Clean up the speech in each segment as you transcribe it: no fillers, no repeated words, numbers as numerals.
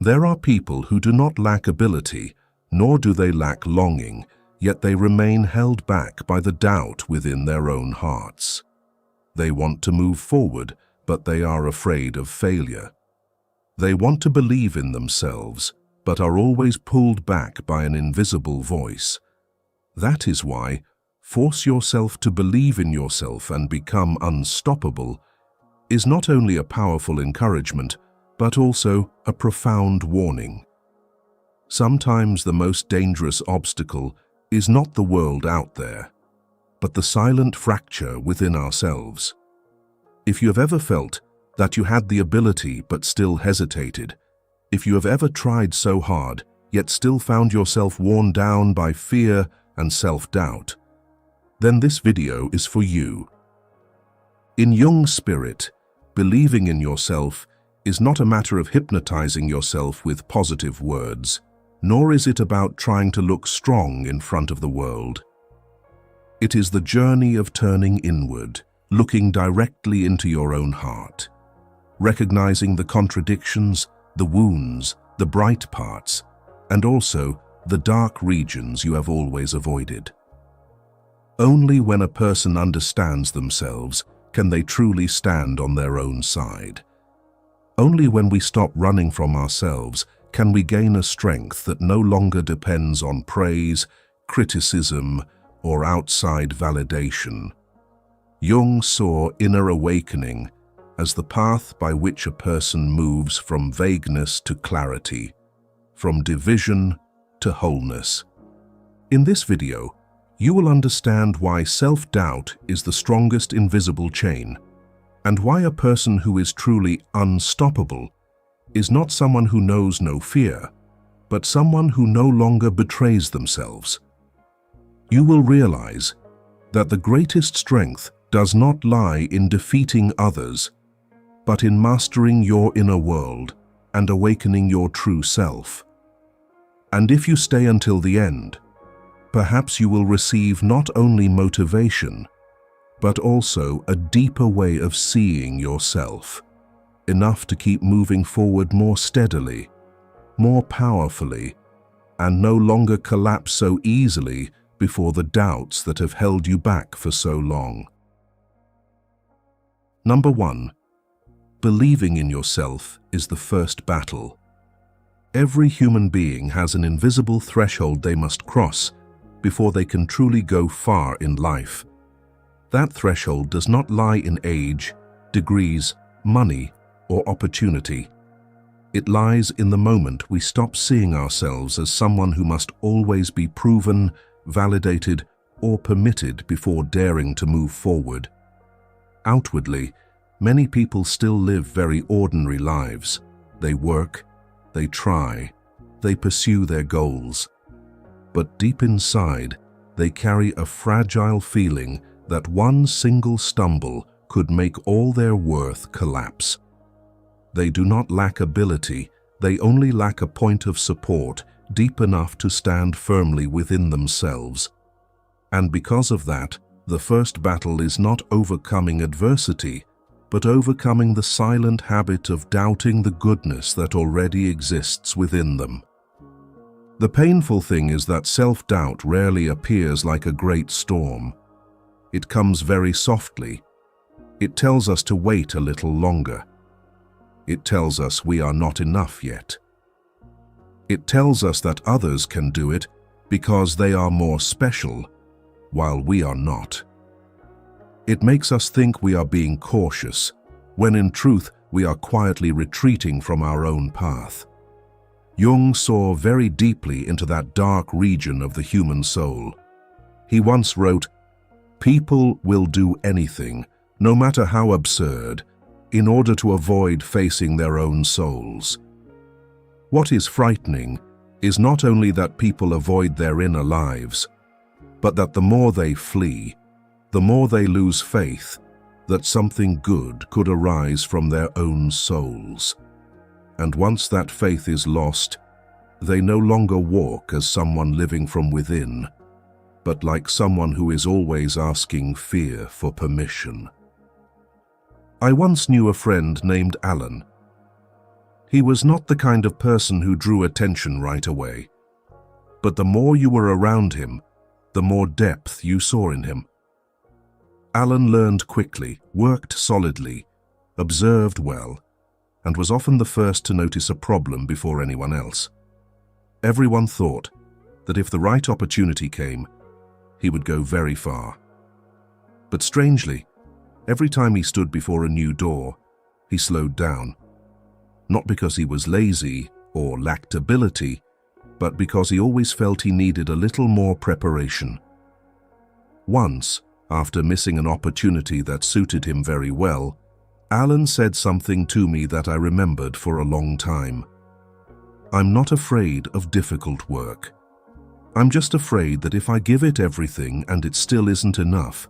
There are people who do not lack ability, nor do they lack longing, yet they remain held back by the doubt within their own hearts. They want to move forward, but they are afraid of failure. They want to believe in themselves, but are always pulled back by an invisible voice. That is why force yourself to believe in yourself and become unstoppable is not only a powerful encouragement, but also a profound warning. Sometimes the most dangerous obstacle is not the world out there, but the silent fracture within ourselves. If you have ever felt that you had the ability but still hesitated, if you have ever tried so hard yet still found yourself worn down by fear and self-doubt, then this video is for you. In Jung's spirit, believing in yourself is not a matter of hypnotizing yourself with positive words, nor is it about trying to look strong in front of the world. It is the journey of turning inward, looking directly into your own heart, recognizing the contradictions, the wounds, the bright parts, and also the dark regions you have always avoided. Only when a person understands themselves can they truly stand on their own side. Only when we stop running from ourselves can we gain a strength that no longer depends on praise, criticism, or outside validation. Jung saw inner awakening as the path by which a person moves from vagueness to clarity, from division to wholeness. In this video, you will understand why self-doubt is the strongest invisible chain, and why a person who is truly unstoppable is not someone who knows no fear, but someone who no longer betrays themselves. You will realize that the greatest strength does not lie in defeating others, but in mastering your inner world and awakening your true self. And if you stay until the end, perhaps you will receive not only motivation, but also a deeper way of seeing yourself, enough to keep moving forward more steadily, more powerfully, and no longer collapse so easily before the doubts that have held you back for so long. Number 1. Believing in yourself is the first battle. Every human being has an invisible threshold they must cross before they can truly go far in life. That threshold does not lie in age, degrees, money, or opportunity. It lies in the moment we stop seeing ourselves as someone who must always be proven, validated, or permitted before daring to move forward. Outwardly, many people still live very ordinary lives. They work, they try, they pursue their goals. But deep inside, they carry a fragile feeling that one single stumble could make all their worth collapse. They do not lack ability, they only lack a point of support deep enough to stand firmly within themselves. And because of that, the first battle is not overcoming adversity, but overcoming the silent habit of doubting the goodness that already exists within them. The painful thing is that self-doubt rarely appears like a great storm. It comes very softly. It tells us to wait a little longer. It tells us we are not enough yet. It tells us that others can do it because they are more special, while we are not. It makes us think we are being cautious, when in truth we are quietly retreating from our own path. Jung saw very deeply into that dark region of the human soul. He once wrote, "People will do anything, no matter how absurd, in order to avoid facing their own souls." What is frightening is not only that people avoid their inner lives, but that the more they flee, the more they lose faith that something good could arise from their own souls. And once that faith is lost, they no longer walk as someone living from within, but like someone who is always asking fear for permission. I once knew a friend named Alan. He was not the kind of person who drew attention right away. But the more you were around him, the more depth you saw in him. Alan learned quickly, worked solidly, observed well, and was often the first to notice a problem before anyone else. Everyone thought that if the right opportunity came, he would go very far. But strangely, every time he stood before a new door, he slowed down. Not because he was lazy or lacked ability, but because he always felt he needed a little more preparation. Once, after missing an opportunity that suited him very well, Alan said something to me that I remembered for a long time. "I'm not afraid of difficult work. I'm just afraid that if I give it everything and it still isn't enough,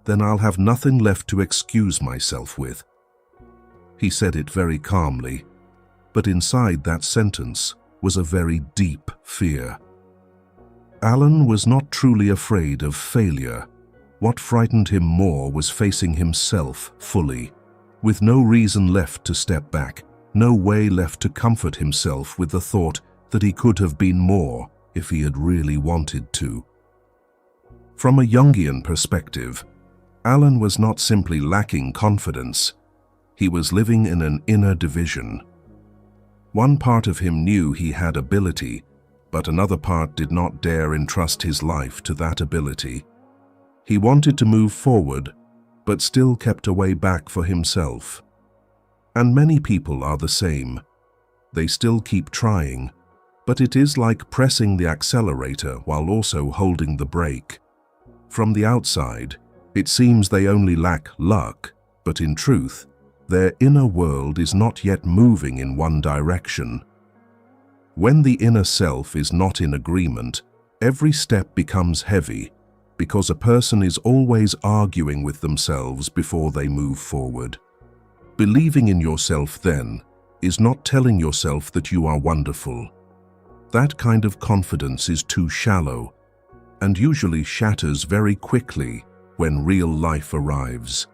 then I'll have nothing left to excuse myself with." He said it very calmly, but inside that sentence was a very deep fear. Alan was not truly afraid of failure. What frightened him more was facing himself fully, with no reason left to step back, no way left to comfort himself with the thought that he could have been more if he had really wanted to. From a Jungian perspective, Alan was not simply lacking confidence, he was living in an inner division. One part of him knew he had ability, but another part did not dare entrust his life to that ability. He wanted to move forward, but still kept a way back for himself. And many people are the same. They still keep trying, but it is like pressing the accelerator while also holding the brake. From the outside, it seems they only lack luck, but in truth, their inner world is not yet moving in one direction. When the inner self is not in agreement, every step becomes heavy, because a person is always arguing with themselves before they move forward. Believing in yourself, then, is not telling yourself that you are wonderful. That kind of confidence is too shallow, and usually shatters very quickly when real life arrives.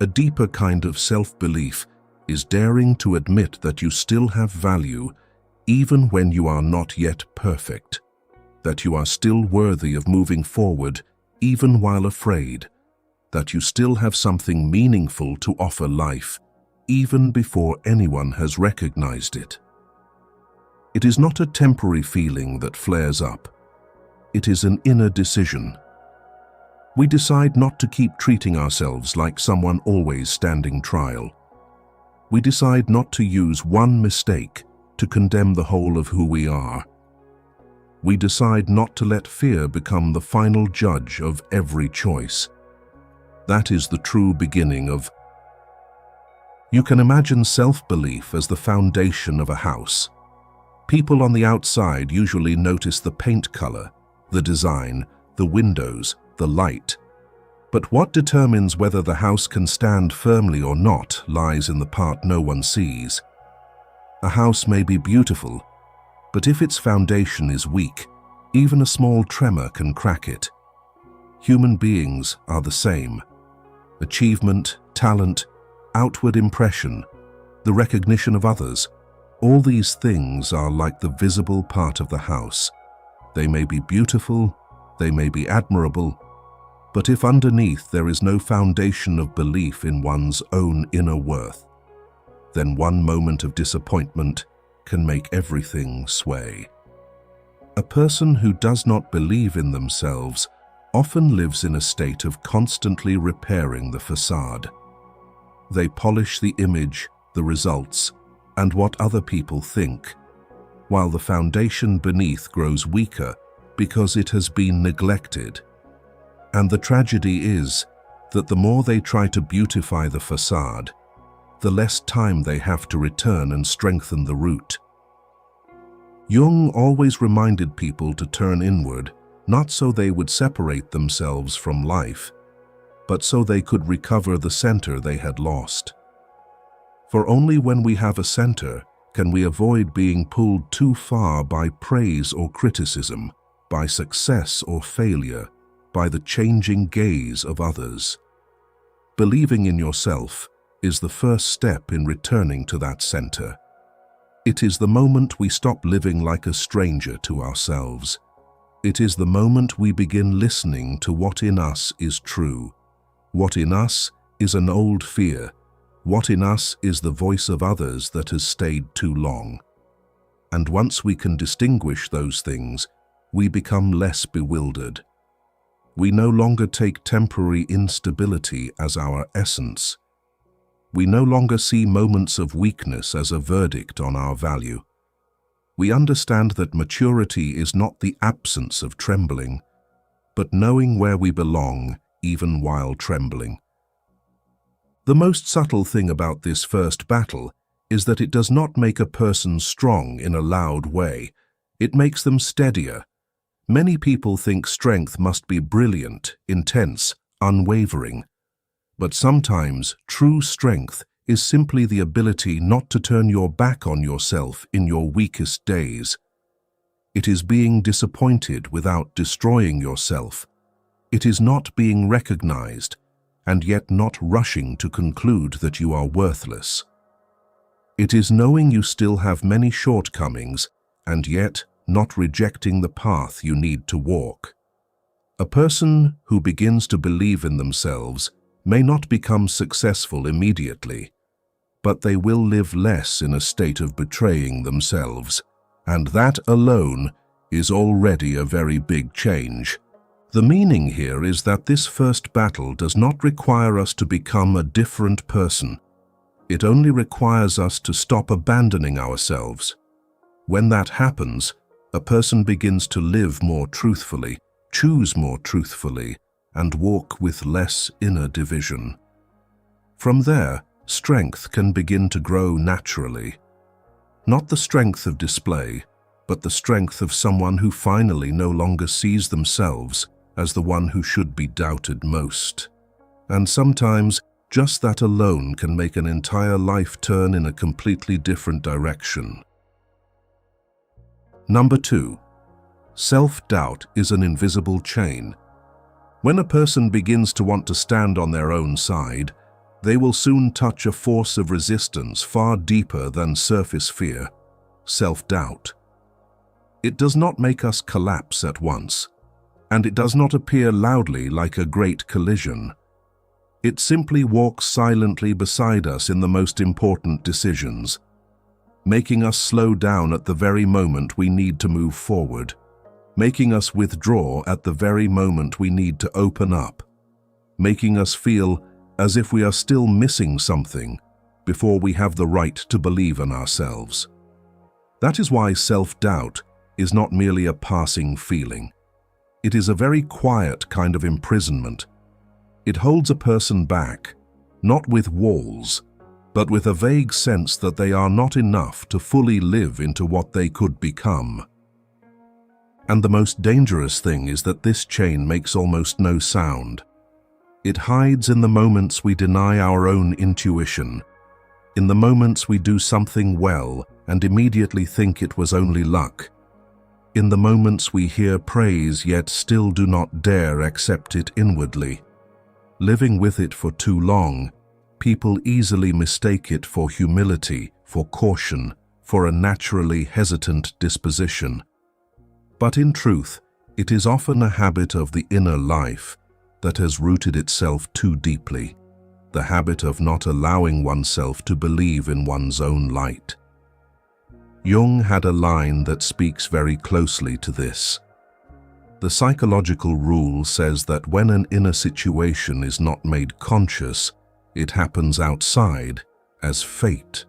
A deeper kind of self-belief is daring to admit that you still have value even when you are not yet perfect, that you are still worthy of moving forward even while afraid, that you still have something meaningful to offer life even before anyone has recognized it. It is not a temporary feeling that flares up. It is an inner decision. We decide not to keep treating ourselves like someone always standing trial. We decide not to use one mistake to condemn the whole of who we are. We decide not to let fear become the final judge of every choice. That is the true beginning of. You can imagine self-belief as the foundation of a house. People on the outside usually notice the paint color, the design, the windows, the light. But what determines whether the house can stand firmly or not lies in the part no one sees. A house may be beautiful, but if its foundation is weak, even a small tremor can crack it. Human beings are the same. Achievement, talent, outward impression, the recognition of others, all these things are like the visible part of the house. They may be beautiful, they may be admirable, but if underneath there is no foundation of belief in one's own inner worth, then one moment of disappointment can make everything sway. A person who does not believe in themselves often lives in a state of constantly repairing the facade. They polish the image, the results, and what other people think, while the foundation beneath grows weaker because it has been neglected. And the tragedy is that the more they try to beautify the facade, the less time they have to return and strengthen the root. Jung always reminded people to turn inward, not so they would separate themselves from life, but so they could recover the center they had lost. For only when we have a center can we avoid being pulled too far by praise or criticism, by success or failure, by the changing gaze of others. Believing in yourself is the first step in returning to that center. It is the moment we stop living like a stranger to ourselves. It is the moment we begin listening to what in us is true. What in us is an old fear. What in us is the voice of others that has stayed too long. And once we can distinguish those things, we become less bewildered. We no longer take temporary instability as our essence. We no longer see moments of weakness as a verdict on our value. We understand that maturity is not the absence of trembling, but knowing where we belong even while trembling. The most subtle thing about this first battle is that it does not make a person strong in a loud way. It makes them steadier. Many people think strength must be brilliant, intense, unwavering. But sometimes true strength is simply the ability not to turn your back on yourself in your weakest days. It is being disappointed without destroying yourself. It is not being recognized and yet not rushing to conclude that you are worthless. It is knowing you still have many shortcomings and yet not rejecting the path you need to walk. A person who begins to believe in themselves may not become successful immediately, but they will live less in a state of betraying themselves, and that alone is already a very big change. The meaning here is that this first battle does not require us to become a different person. It only requires us to stop abandoning ourselves. When that happens, a person begins to live more truthfully, choose more truthfully, and walk with less inner division. From there, strength can begin to grow naturally. Not the strength of display, but the strength of someone who finally no longer sees themselves as the one who should be doubted most. And sometimes, just that alone can make an entire life turn in a completely different direction. Number 2. Self-doubt is an invisible chain. When a person begins to want to stand on their own side, they will soon touch a force of resistance far deeper than surface fear, self-doubt. It does not make us collapse at once, and it does not appear loudly like a great collision. It simply walks silently beside us in the most important decisions, making us slow down at the very moment we need to move forward, making us withdraw at the very moment we need to open up, making us feel as if we are still missing something before we have the right to believe in ourselves. That is why self-doubt is not merely a passing feeling. It is a very quiet kind of imprisonment. It holds a person back, not with walls, but with a vague sense that they are not enough to fully live into what they could become. And the most dangerous thing is that this chain makes almost no sound. It hides in the moments we deny our own intuition, in the moments we do something well and immediately think it was only luck, in the moments we hear praise yet still do not dare accept it inwardly. Living with it for too long, people easily mistake it for humility, for caution, for a naturally hesitant disposition. But in truth, it is often a habit of the inner life that has rooted itself too deeply, the habit of not allowing oneself to believe in one's own light. Jung had a line that speaks very closely to this. The psychological rule says that when an inner situation is not made conscious, it happens outside as fate.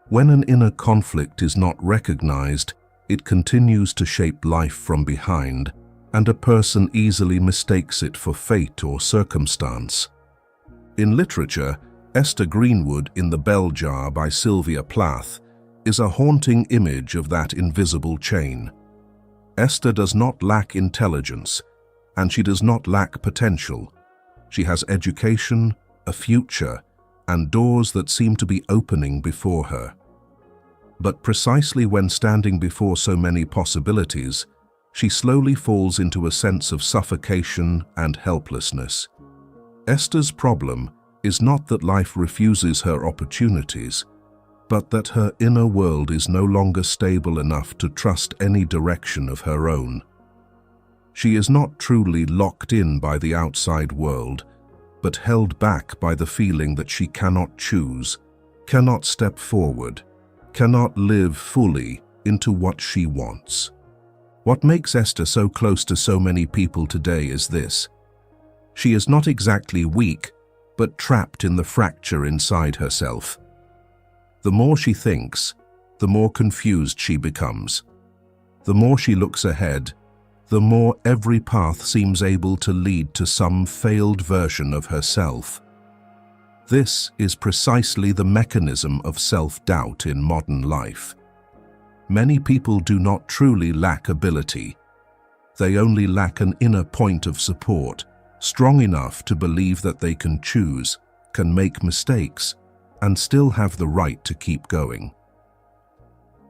When an inner conflict is not recognized, it continues to shape life from behind, and a person easily mistakes it for fate or circumstance. In literature, Esther Greenwood in The Bell Jar by Sylvia Plath is a haunting image of that invisible chain. Esther does not lack intelligence, and she does not lack potential. She has education, a future, and doors that seem to be opening before her. But precisely when standing before so many possibilities, she slowly falls into a sense of suffocation and helplessness. Esther's problem is not that life refuses her opportunities, but that her inner world is no longer stable enough to trust any direction of her own. She is not truly locked in by the outside world, but held back by the feeling that she cannot choose, cannot step forward, cannot live fully into what she wants. What makes Esther so close to so many people today is this. She is not exactly weak, but trapped in the fracture inside herself. The more she thinks, the more confused she becomes. The more she looks ahead, the more every path seems able to lead to some failed version of herself. This is precisely the mechanism of self-doubt in modern life. Many people do not truly lack ability. They only lack an inner point of support, strong enough to believe that they can choose, can make mistakes, and still have the right to keep going.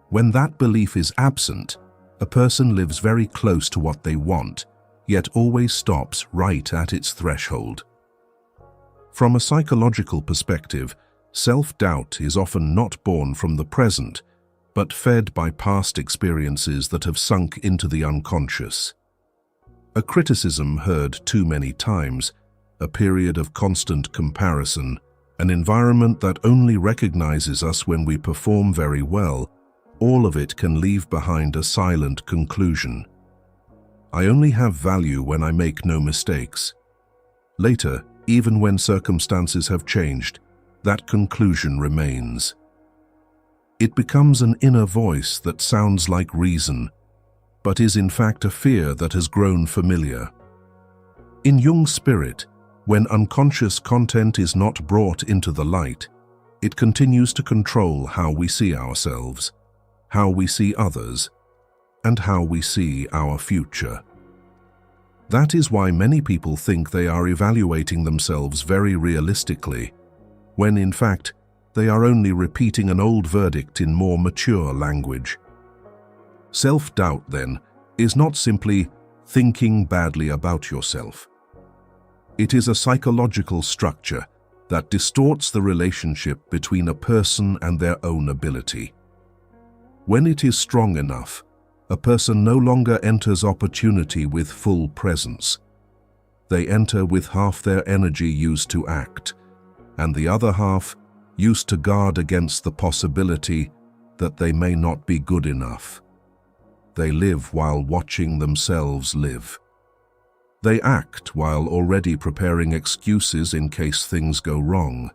When that belief is absent, a person lives very close to what they want, yet always stops right at its threshold. From a psychological perspective, self-doubt is often not born from the present, but fed by past experiences that have sunk into the unconscious. A criticism heard too many times, a period of constant comparison, an environment that only recognizes us when we perform very well, all of it can leave behind a silent conclusion. I only have value when I make no mistakes. Later, even when circumstances have changed, that conclusion remains. It becomes an inner voice that sounds like reason, but is in fact a fear that has grown familiar. In Jung's spirit, when unconscious content is not brought into the light, it continues to control how we see ourselves, how we see others, and how we see our future. That is why many people think they are evaluating themselves very realistically, when in fact they are only repeating an old verdict in more mature language. Self-doubt, then, is not simply thinking badly about yourself. It is a psychological structure that distorts the relationship between a person and their own ability. When it is strong enough, a person no longer enters opportunity with full presence. They enter with half their energy used to act, and the other half used to guard against the possibility that they may not be good enough. They live while watching themselves live. They act while already preparing excuses in case things go wrong.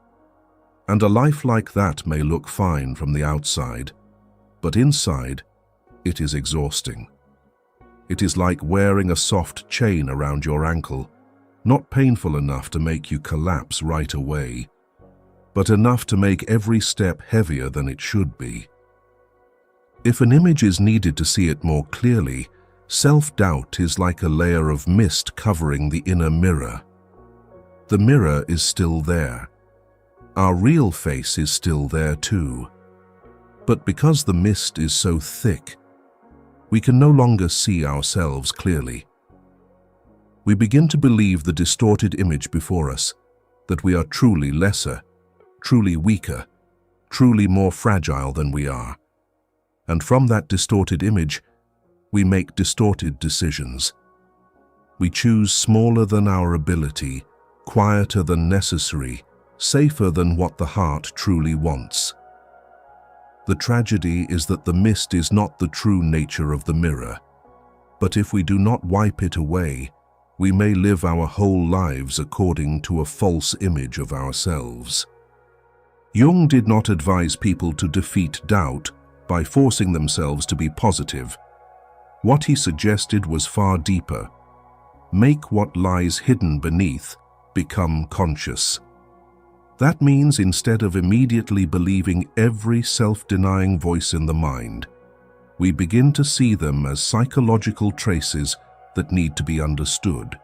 And a life like that may look fine from the outside, but inside, it is exhausting. It is like wearing a soft chain around your ankle, not painful enough to make you collapse right away, but enough to make every step heavier than it should be. If an image is needed to see it more clearly, self-doubt is like a layer of mist covering the inner mirror. The mirror is still there. Our real face is still there too. But because the mist is so thick, we can no longer see ourselves clearly. We begin to believe the distorted image before us, that we are truly lesser, truly weaker, truly more fragile than we are. And from that distorted image, we make distorted decisions. We choose smaller than our ability, quieter than necessary, safer than what the heart truly wants. The tragedy is that the mist is not the true nature of the mirror, but if we do not wipe it away, we may live our whole lives according to a false image of ourselves. Jung did not advise people to defeat doubt by forcing themselves to be positive. What he suggested was far deeper. Make what lies hidden beneath become conscious. That means instead of immediately believing every self-denying voice in the mind, we begin to see them as psychological traces that need to be understood.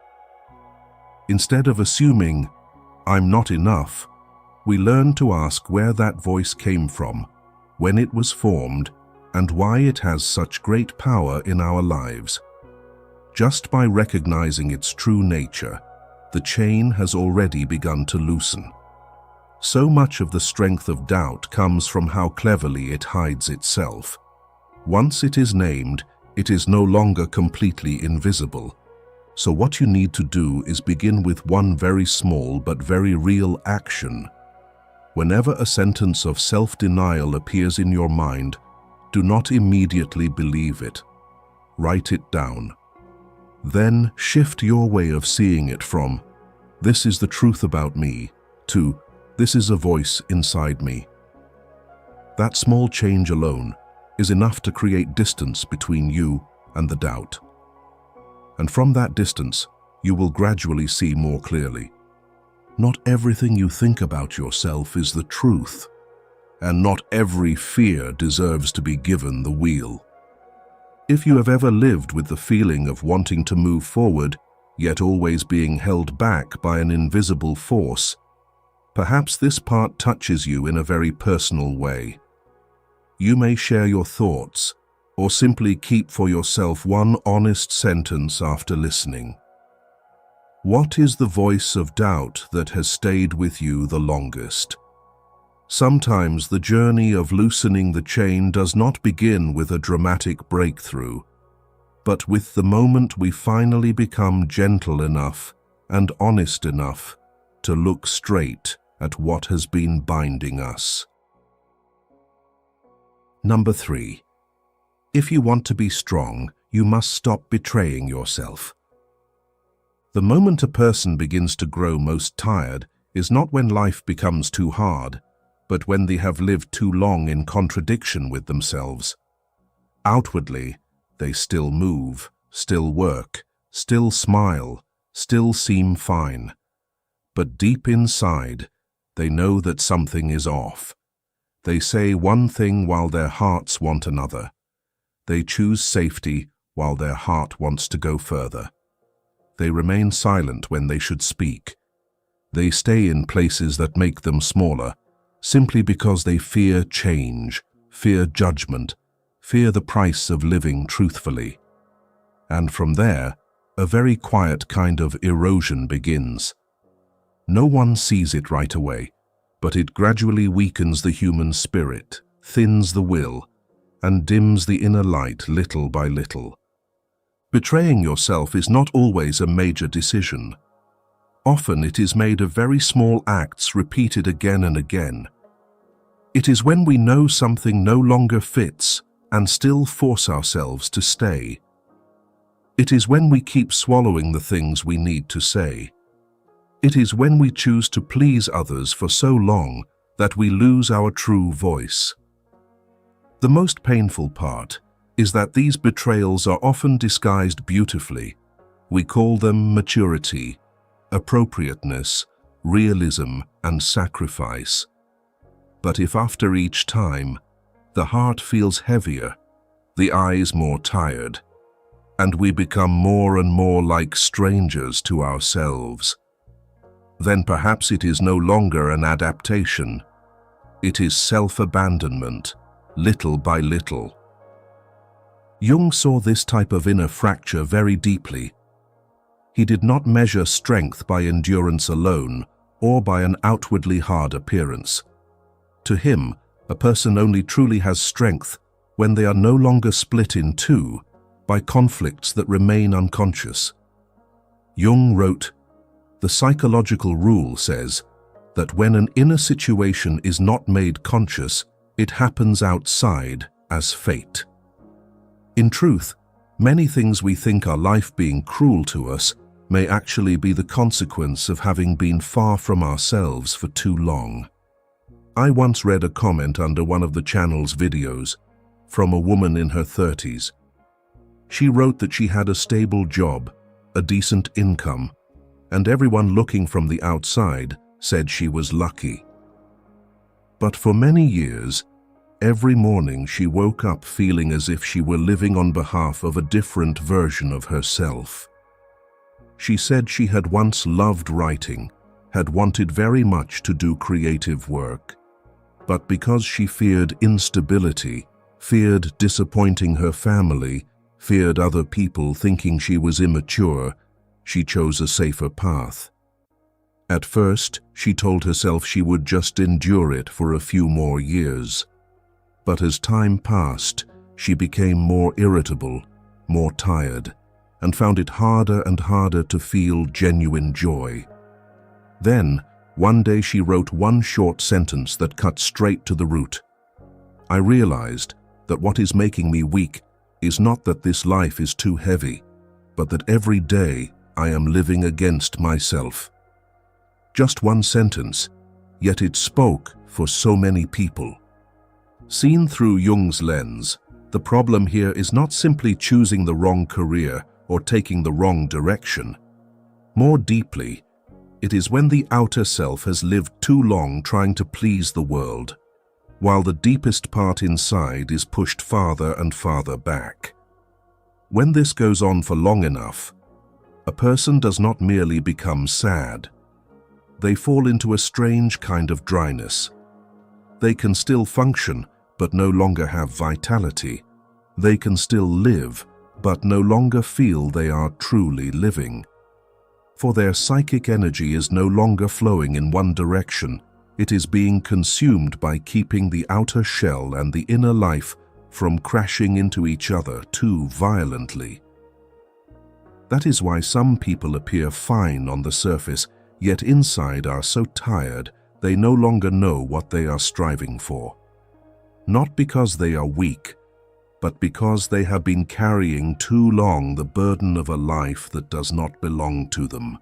Instead of assuming, "I'm not enough," we learn to ask where that voice came from, when it was formed, and why it has such great power in our lives. Just by recognizing its true nature, the chain has already begun to loosen. So much of the strength of doubt comes from how cleverly it hides itself. Once it is named, it is no longer completely invisible. So what you need to do is begin with one very small but very real action. Whenever a sentence of self-denial appears in your mind, do not immediately believe it. Write it down. Then shift your way of seeing it from, "This is the truth about me," to, "This is a voice inside me." That small change alone is enough to create distance between you and the doubt. And from that distance, you will gradually see more clearly. Not everything you think about yourself is the truth, and not every fear deserves to be given the wheel. If you have ever lived with the feeling of wanting to move forward, yet always being held back by an invisible force, perhaps this part touches you in a very personal way. You may share your thoughts, or simply keep for yourself one honest sentence after listening. What is the voice of doubt that has stayed with you the longest? Sometimes the journey of loosening the chain does not begin with a dramatic breakthrough, but with the moment we finally become gentle enough and honest enough to look straight at what has been binding us. Number 3. If you want to be strong, you must stop betraying yourself. The moment a person begins to grow most tired is not when life becomes too hard, but when they have lived too long in contradiction with themselves. Outwardly, they still move, still work, still smile, still seem fine. But deep inside, they know that something is off. They say one thing while their hearts want another. They choose safety while their heart wants to go further. They remain silent when they should speak. They stay in places that make them smaller, simply because they fear change, fear judgment, fear the price of living truthfully. And from there, a very quiet kind of erosion begins. No one sees it right away, but it gradually weakens the human spirit, thins the will, and dims the inner light little by little. Betraying yourself is not always a major decision. Often it is made of very small acts repeated again and again. It is when we know something no longer fits and still force ourselves to stay. It is when we keep swallowing the things we need to say. It is when we choose to please others for so long that we lose our true voice. The most painful part is that these betrayals are often disguised beautifully. We call them maturity, appropriateness, realism, and sacrifice. But if after each time, the heart feels heavier, the eyes more tired, and we become more and more like strangers to ourselves, then perhaps it is no longer an adaptation. It is self-abandonment, little by little. Jung saw this type of inner fracture very deeply. He did not measure strength by endurance alone or by an outwardly hard appearance. To him, a person only truly has strength when they are no longer split in two by conflicts that remain unconscious. Jung wrote, "The psychological rule says that when an inner situation is not made conscious, it happens outside as fate." In truth, many things we think are life being cruel to us may actually be the consequence of having been far from ourselves for too long. I once read a comment under one of the channel's videos from a woman in her 30s. She wrote that she had a stable job, a decent income, and everyone looking from the outside said she was lucky. But for many years, every morning she woke up feeling as if she were living on behalf of a different version of herself. She said she had once loved writing, had wanted very much to do creative work, but because she feared instability, feared disappointing her family, feared other people thinking she was immature, she chose a safer path. At first, she told herself she would just endure it for a few more years. But as time passed, she became more irritable, more tired, and found it harder and harder to feel genuine joy. Then, one day she wrote one short sentence that cut straight to the root. "I realized that what is making me weak is not that this life is too heavy, but that every day I am living against myself." Just one sentence, yet it spoke for so many people. Seen through Jung's lens, the problem here is not simply choosing the wrong career or taking the wrong direction. More deeply, it is when the outer self has lived too long trying to please the world, while the deepest part inside is pushed farther and farther back. When this goes on for long enough, a person does not merely become sad. They fall into a strange kind of dryness. They can still function, but no longer have vitality. They can still live, but no longer feel they are truly living. For their psychic energy is no longer flowing in one direction. It is being consumed by keeping the outer shell and the inner life from crashing into each other too violently. That is why some people appear fine on the surface, yet inside are so tired they no longer know what they are striving for. Not because they are weak, but because they have been carrying too long the burden of a life that does not belong to them.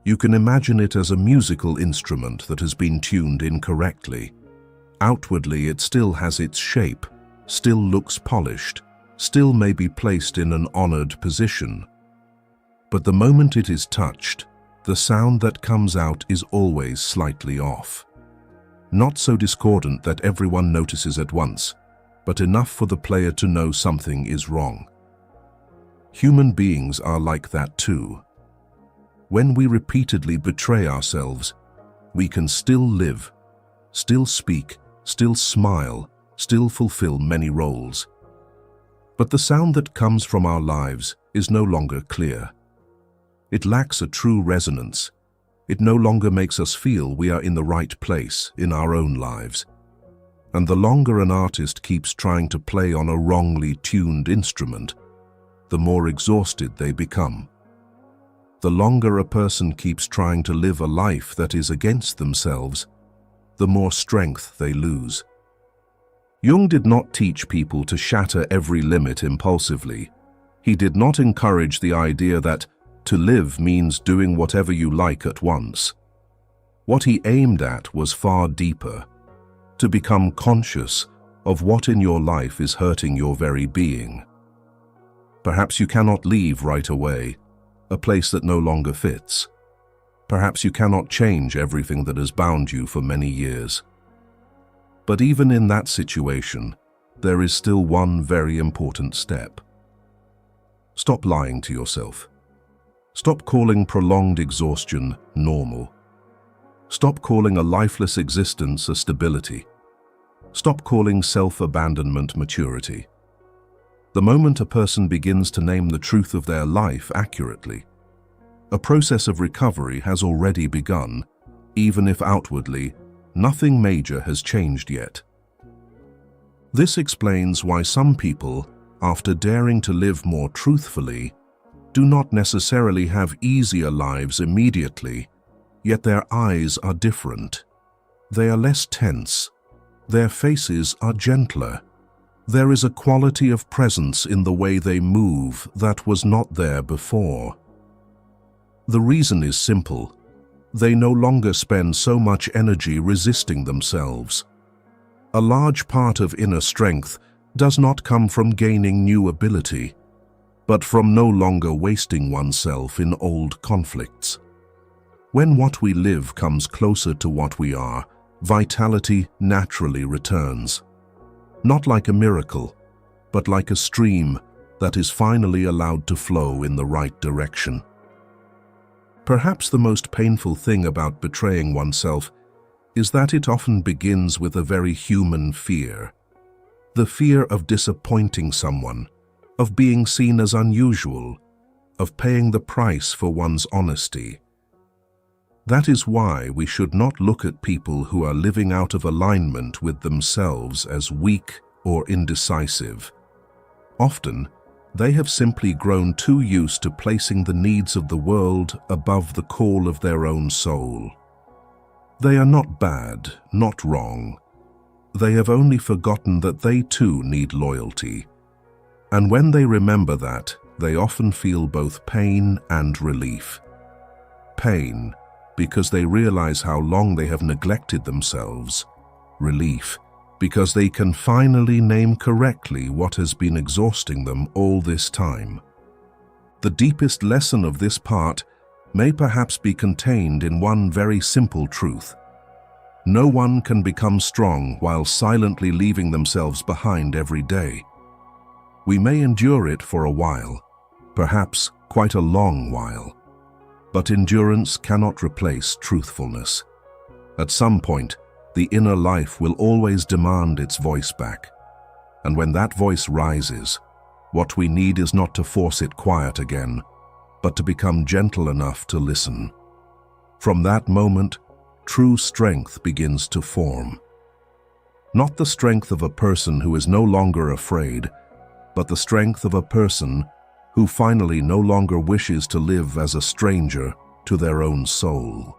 You can imagine it as a musical instrument that has been tuned incorrectly. Outwardly, it still has its shape, still looks polished, still may be placed in an honored position. But the moment it is touched, the sound that comes out is always slightly off. Not so discordant that everyone notices at once, but enough for the player to know something is wrong. Human beings are like that too. When we repeatedly betray ourselves, we can still live, still speak, still smile, still fulfill many roles. But the sound that comes from our lives is no longer clear. It lacks a true resonance. It no longer makes us feel we are in the right place in our own lives. And the longer an artist keeps trying to play on a wrongly tuned instrument, the more exhausted they become. The longer a person keeps trying to live a life that is against themselves, the more strength they lose. Jung did not teach people to shatter every limit impulsively. He did not encourage the idea that to live means doing whatever you like at once. What he aimed at was far deeper: to become conscious of what in your life is hurting your very being. Perhaps you cannot leave right away, a place that no longer fits. Perhaps you cannot change everything that has bound you for many years. But even in that situation, there is still one very important step. Stop lying to yourself. Stop calling prolonged exhaustion normal. Stop calling a lifeless existence a stability. Stop calling self-abandonment maturity. The moment a person begins to name the truth of their life accurately, a process of recovery has already begun, even if outwardly nothing major has changed yet. This explains why some people, after daring to live more truthfully, do not necessarily have easier lives immediately, yet their eyes are different. They are less tense. Their faces are gentler. There is a quality of presence in the way they move that was not there before. The reason is simple. They no longer spend so much energy resisting themselves. A large part of inner strength does not come from gaining new ability, but from no longer wasting oneself in old conflicts. When what we live comes closer to what we are, vitality naturally returns. Not like a miracle, but like a stream that is finally allowed to flow in the right direction. Perhaps the most painful thing about betraying oneself is that it often begins with a very human fear. The fear of disappointing someone, of being seen as unusual, of paying the price for one's honesty. That is why we should not look at people who are living out of alignment with themselves as weak or indecisive. Often, they have simply grown too used to placing the needs of the world above the call of their own soul. They are not bad, not wrong. They have only forgotten that they too need loyalty. And when they remember that, they often feel both pain and relief. Pain, because they realize how long they have neglected themselves. Relief, because they can finally name correctly what has been exhausting them all this time. The deepest lesson of this part may perhaps be contained in one very simple truth. No one can become strong while silently leaving themselves behind every day. We may endure it for a while, perhaps quite a long while, but endurance cannot replace truthfulness. At some point, the inner life will always demand its voice back. And when that voice rises, what we need is not to force it quiet again, but to become gentle enough to listen. From that moment, true strength begins to form. Not the strength of a person who is no longer afraid, but the strength of a person who finally no longer wishes to live as a stranger to their own soul.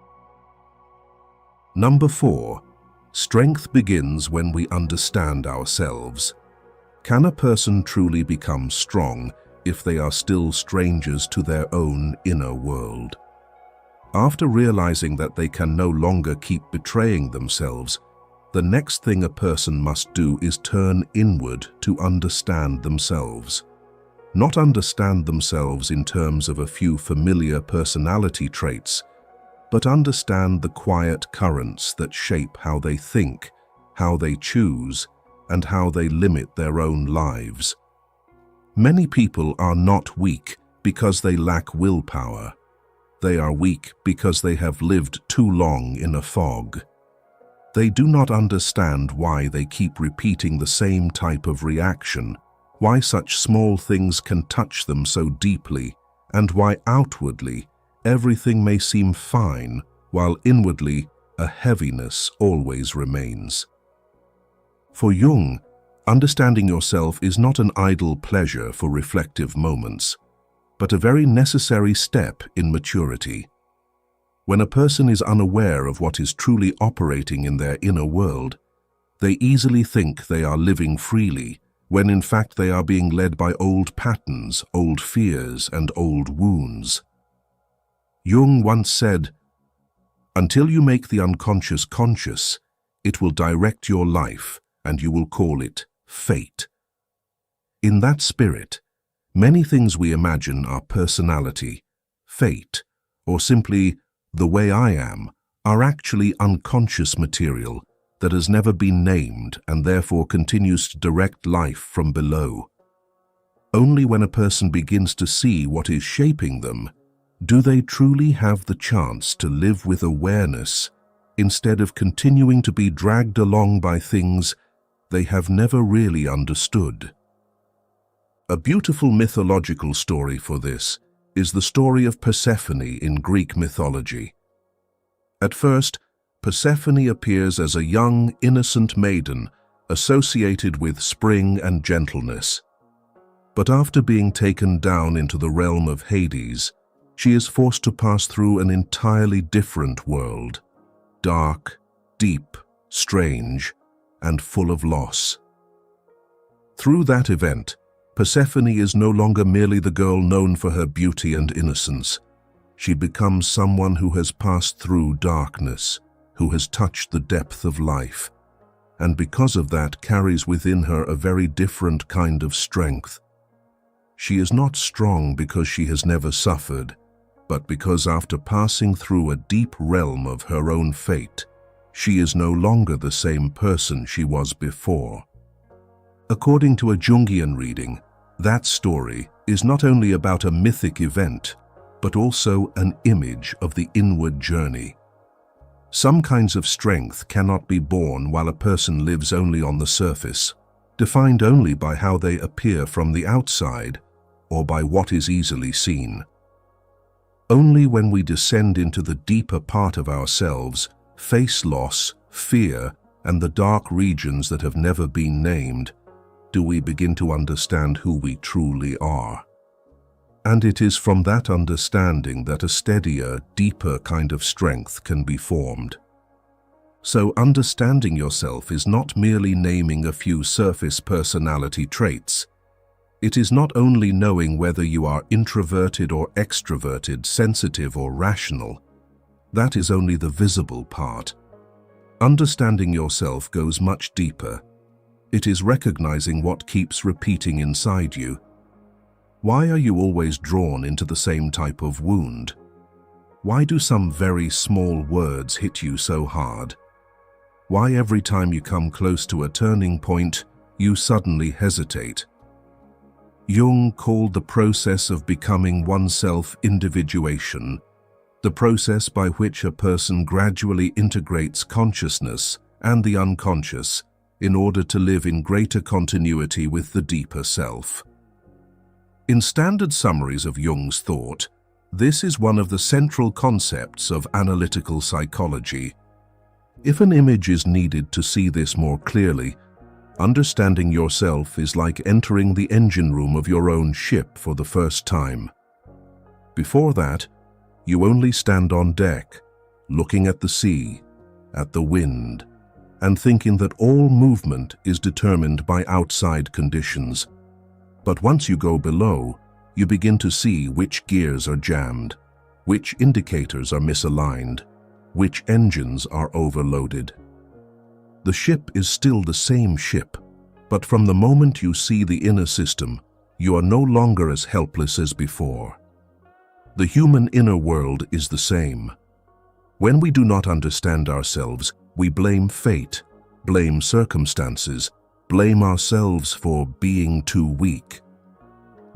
Number 4. Strength begins when we understand ourselves. Can a person truly become strong if they are still strangers to their own inner world? After realizing that they can no longer keep betraying themselves, the next thing a person must do is turn inward to understand themselves. Not understand themselves in terms of a few familiar personality traits, but understand the quiet currents that shape how they think, how they choose, and how they limit their own lives. Many people are not weak because they lack willpower. They are weak because they have lived too long in a fog. They do not understand why they keep repeating the same type of reaction, why such small things can touch them so deeply, and why outwardly everything may seem fine, while inwardly a heaviness always remains. For Jung, understanding yourself is not an idle pleasure for reflective moments, but a very necessary step in maturity. When a person is unaware of what is truly operating in their inner world, they easily think they are living freely, when in fact they are being led by old patterns, old fears, and old wounds. Jung once said, "Until you make the unconscious conscious, it will direct your life, and you will call it fate." In that spirit, many things we imagine are personality, fate, or simply the way I am, are actually unconscious material that has never been named and therefore continues to direct life from below. Only when a person begins to see what is shaping them do they truly have the chance to live with awareness instead of continuing to be dragged along by things they have never really understood. A beautiful mythological story for this is the story of Persephone in Greek mythology. At first, Persephone appears as a young, innocent maiden associated with spring and gentleness. But after being taken down into the realm of Hades, she is forced to pass through an entirely different world, dark, deep, strange, and full of loss. Through that event, Persephone is no longer merely the girl known for her beauty and innocence. She becomes someone who has passed through darkness, who has touched the depth of life, and because of that carries within her a very different kind of strength. She is not strong because she has never suffered, but because after passing through a deep realm of her own fate, she is no longer the same person she was before. According to a Jungian reading, that story is not only about a mythic event, but also an image of the inward journey. Some kinds of strength cannot be born while a person lives only on the surface, defined only by how they appear from the outside or by what is easily seen. Only when we descend into the deeper part of ourselves, face loss, fear, and the dark regions that have never been named, do we begin to understand who we truly are. And it is from that understanding that a steadier, deeper kind of strength can be formed. So understanding yourself is not merely naming a few surface personality traits. It is not only knowing whether you are introverted or extroverted, sensitive or rational. That is only the visible part. Understanding yourself goes much deeper. It is recognizing what keeps repeating inside you. Why are you always drawn into the same type of wound? Why do some very small words hit you so hard? Why every time you come close to a turning point, you suddenly hesitate? Jung called the process of becoming oneself individuation, the process by which a person gradually integrates consciousness and the unconscious in order to live in greater continuity with the deeper self. In standard summaries of Jung's thought, this is one of the central concepts of analytical psychology. If an image is needed to see this more clearly, understanding yourself is like entering the engine room of your own ship for the first time. Before that, you only stand on deck, looking at the sea, at the wind, and thinking that all movement is determined by outside conditions. But once you go below, you begin to see which gears are jammed, which indicators are misaligned, which engines are overloaded. The ship is still the same ship, but from the moment you see the inner system, you are no longer as helpless as before. The human inner world is the same. When we do not understand ourselves, we blame fate, blame circumstances, blame ourselves for being too weak.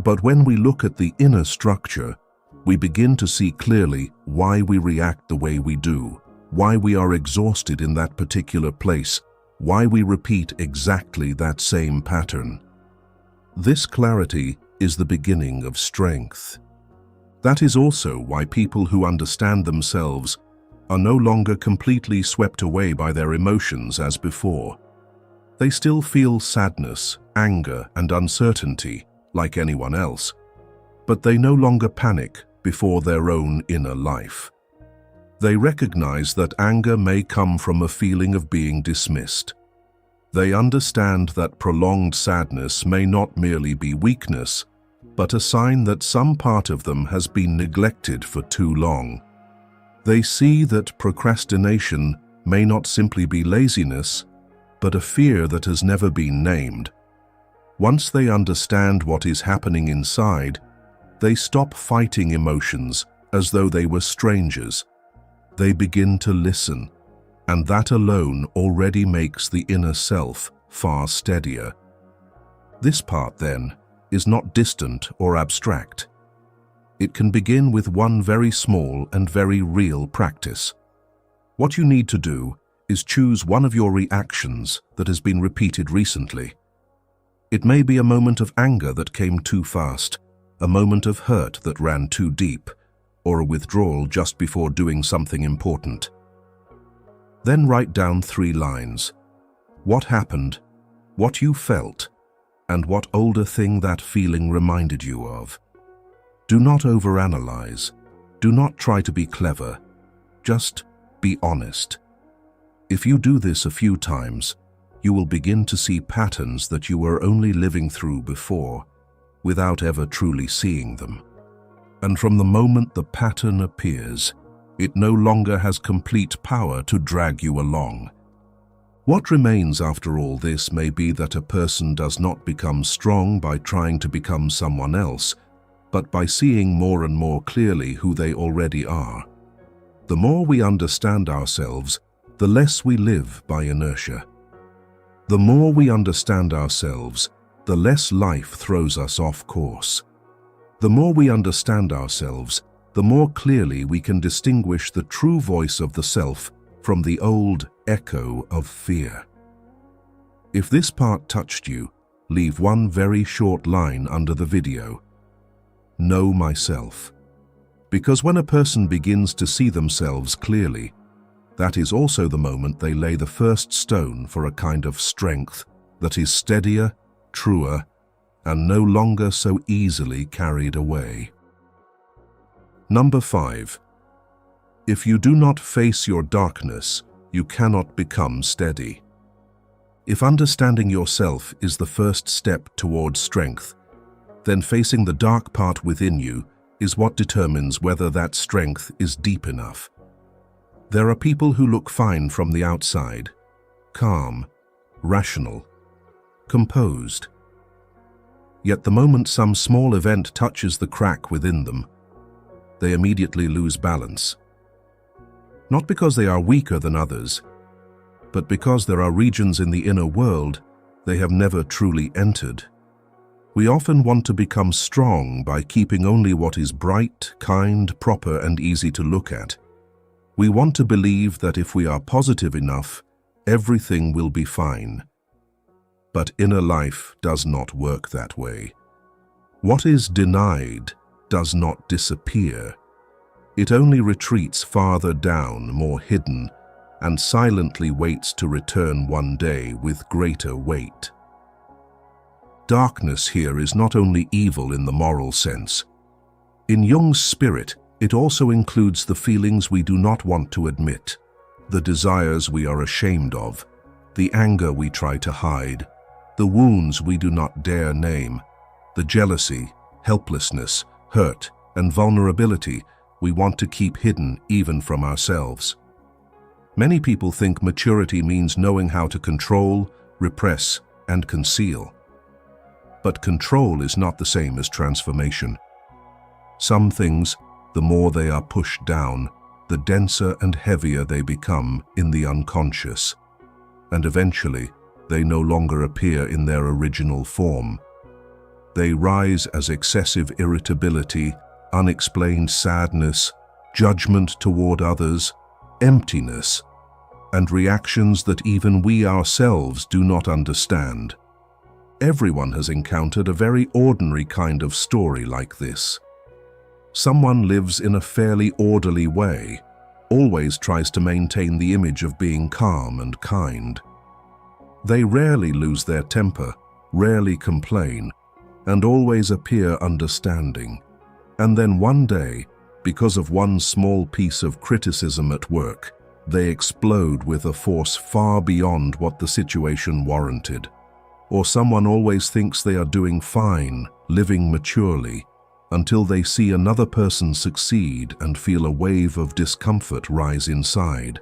But when we look at the inner structure, we begin to see clearly why we react the way we do, why we are exhausted in that particular place, why we repeat exactly that same pattern. This clarity is the beginning of strength. That is also why people who understand themselves are no longer completely swept away by their emotions as before. They still feel sadness, anger, and uncertainty like anyone else, but they no longer panic before their own inner life. They recognize that anger may come from a feeling of being dismissed. They understand that prolonged sadness may not merely be weakness, but a sign that some part of them has been neglected for too long. They see that procrastination may not simply be laziness, but a fear that has never been named. Once they understand what is happening inside, they stop fighting emotions as though they were strangers. They begin to listen, and that alone already makes the inner self far steadier. This part, then, is not distant or abstract. It can begin with one very small and very real practice. What you need to do is choose one of your reactions that has been repeated recently. It may be a moment of anger that came too fast, a moment of hurt that ran too deep, or a withdrawal just before doing something important. Then write down 3 lines. What happened, what you felt, and what older thing that feeling reminded you of. Do not overanalyze. Do not try to be clever. Just be honest. If you do this a few times, you will begin to see patterns that you were only living through before, without ever truly seeing them. And from the moment the pattern appears, it no longer has complete power to drag you along. What remains after all this may be that a person does not become strong by trying to become someone else, but by seeing more and more clearly who they already are. The more we understand ourselves, the less we live by inertia. The more we understand ourselves, the less life throws us off course. The more we understand ourselves, the more clearly we can distinguish the true voice of the self from the old echo of fear. If this part touched you, leave one very short line under the video. Know myself. Because when a person begins to see themselves clearly, that is also the moment they lay the first stone for a kind of strength that is steadier, truer, and no longer so easily carried away. Number 5. If you do not face your darkness, you cannot become steady. If understanding yourself is the first step towards strength, then facing the dark part within you is what determines whether that strength is deep enough. There are people who look fine from the outside, calm, rational, composed. Yet the moment some small event touches the crack within them, they immediately lose balance. Not because they are weaker than others, but because there are regions in the inner world they have never truly entered. We often want to become strong by keeping only what is bright, kind, proper, and easy to look at. We want to believe that if we are positive enough, everything will be fine. But inner life does not work that way. What is denied does not disappear. It only retreats farther down, more hidden, and silently waits to return one day with greater weight. Darkness here is not only evil in the moral sense. In Jung's spirit, it also includes the feelings we do not want to admit, the desires we are ashamed of, the anger we try to hide, the wounds we do not dare name, the jealousy, helplessness, hurt, and vulnerability we want to keep hidden even from ourselves. Many people think maturity means knowing how to control, repress, and conceal. But control is not the same as transformation. Some things, the more they are pushed down, the denser and heavier they become in the unconscious, and eventually they no longer appear in their original form. They rise as excessive irritability, unexplained sadness, judgment toward others, emptiness, and reactions that even we ourselves do not understand. Everyone has encountered a very ordinary kind of story like this. Someone lives in a fairly orderly way, always tries to maintain the image of being calm and kind. They rarely lose their temper, rarely complain, and always appear understanding. And then one day, because of one small piece of criticism at work, they explode with a force far beyond what the situation warranted. Or someone always thinks they are doing fine, living maturely, until they see another person succeed and feel a wave of discomfort rise inside,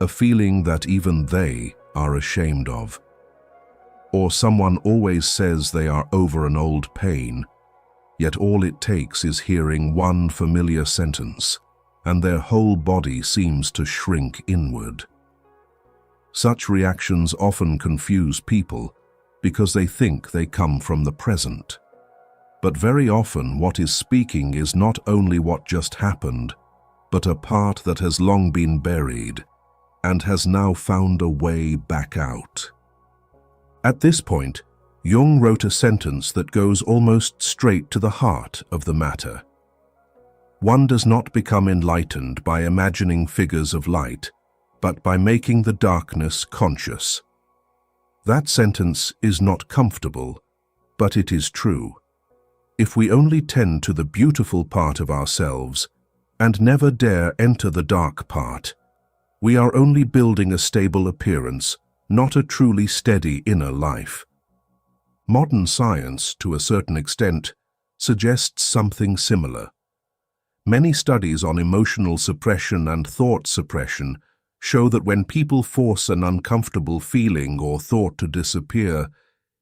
a feeling that even they are ashamed of. Or someone always says they are over an old pain, yet all it takes is hearing one familiar sentence, and their whole body seems to shrink inward. Such reactions often confuse people because they think they come from the present. But very often what is speaking is not only what just happened, but a part that has long been buried and has now found a way back out. At this point, Jung wrote a sentence that goes almost straight to the heart of the matter. One does not become enlightened by imagining figures of light, but by making the darkness conscious. That sentence is not comfortable, but it is true. If we only tend to the beautiful part of ourselves and never dare enter the dark part, we are only building a stable appearance, not a truly steady inner life. Modern science, to a certain extent, suggests something similar. Many studies on emotional suppression and thought suppression show that when people force an uncomfortable feeling or thought to disappear,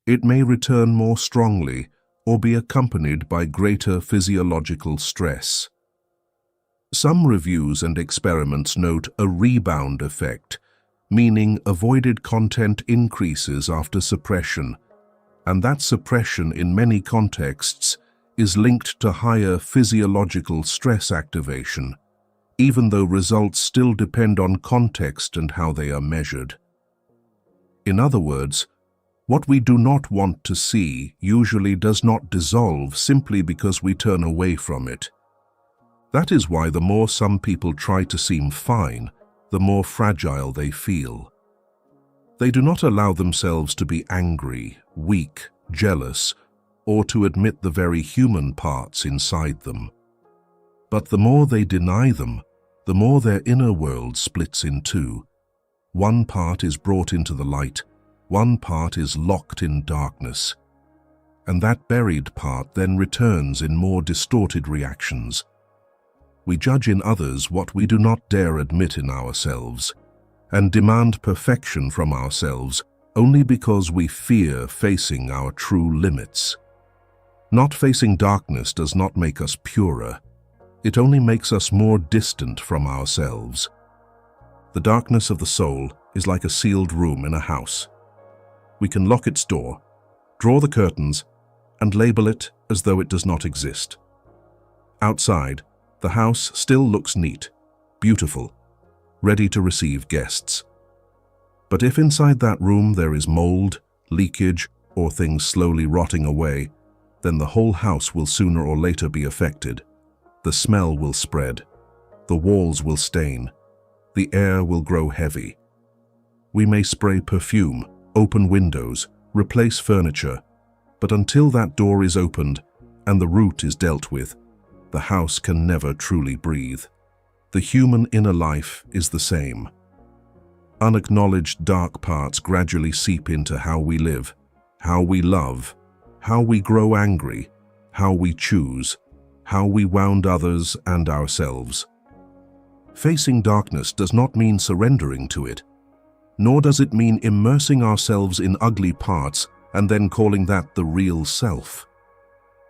it may return more strongly or be accompanied by greater physiological stress. Some reviews and experiments note a rebound effect, meaning avoided content increases after suppression, and that suppression in many contexts is linked to higher physiological stress activation, even though results still depend on context and how they are measured. In other words, what we do not want to see usually does not dissolve simply because we turn away from it. That is why the more some people try to seem fine, the more fragile they feel. They do not allow themselves to be angry, weak, jealous, or to admit the very human parts inside them. But the more they deny them, the more their inner world splits in two. One part is brought into the light, one part is locked in darkness. And that buried part then returns in more distorted reactions. We judge in others what we do not dare admit in ourselves, and demand perfection from ourselves only because we fear facing our true limits. Not facing darkness does not make us purer. It only makes us more distant from ourselves. The darkness of the soul is like a sealed room in a house. We can lock its door, draw the curtains, and label it as though it does not exist. Outside, the house still looks neat, beautiful, ready to receive guests. But if inside that room there is mold, leakage, or things slowly rotting away, then the whole house will sooner or later be affected. The smell will spread, the walls will stain, the air will grow heavy. We may spray perfume, open windows, replace furniture, but until that door is opened and the root is dealt with, the house can never truly breathe. The human inner life is the same. Unacknowledged dark parts gradually seep into how we live, how we love, how we grow angry, how we choose, how we wound others and ourselves. Facing darkness does not mean surrendering to it, nor does it mean immersing ourselves in ugly parts and then calling that the real self.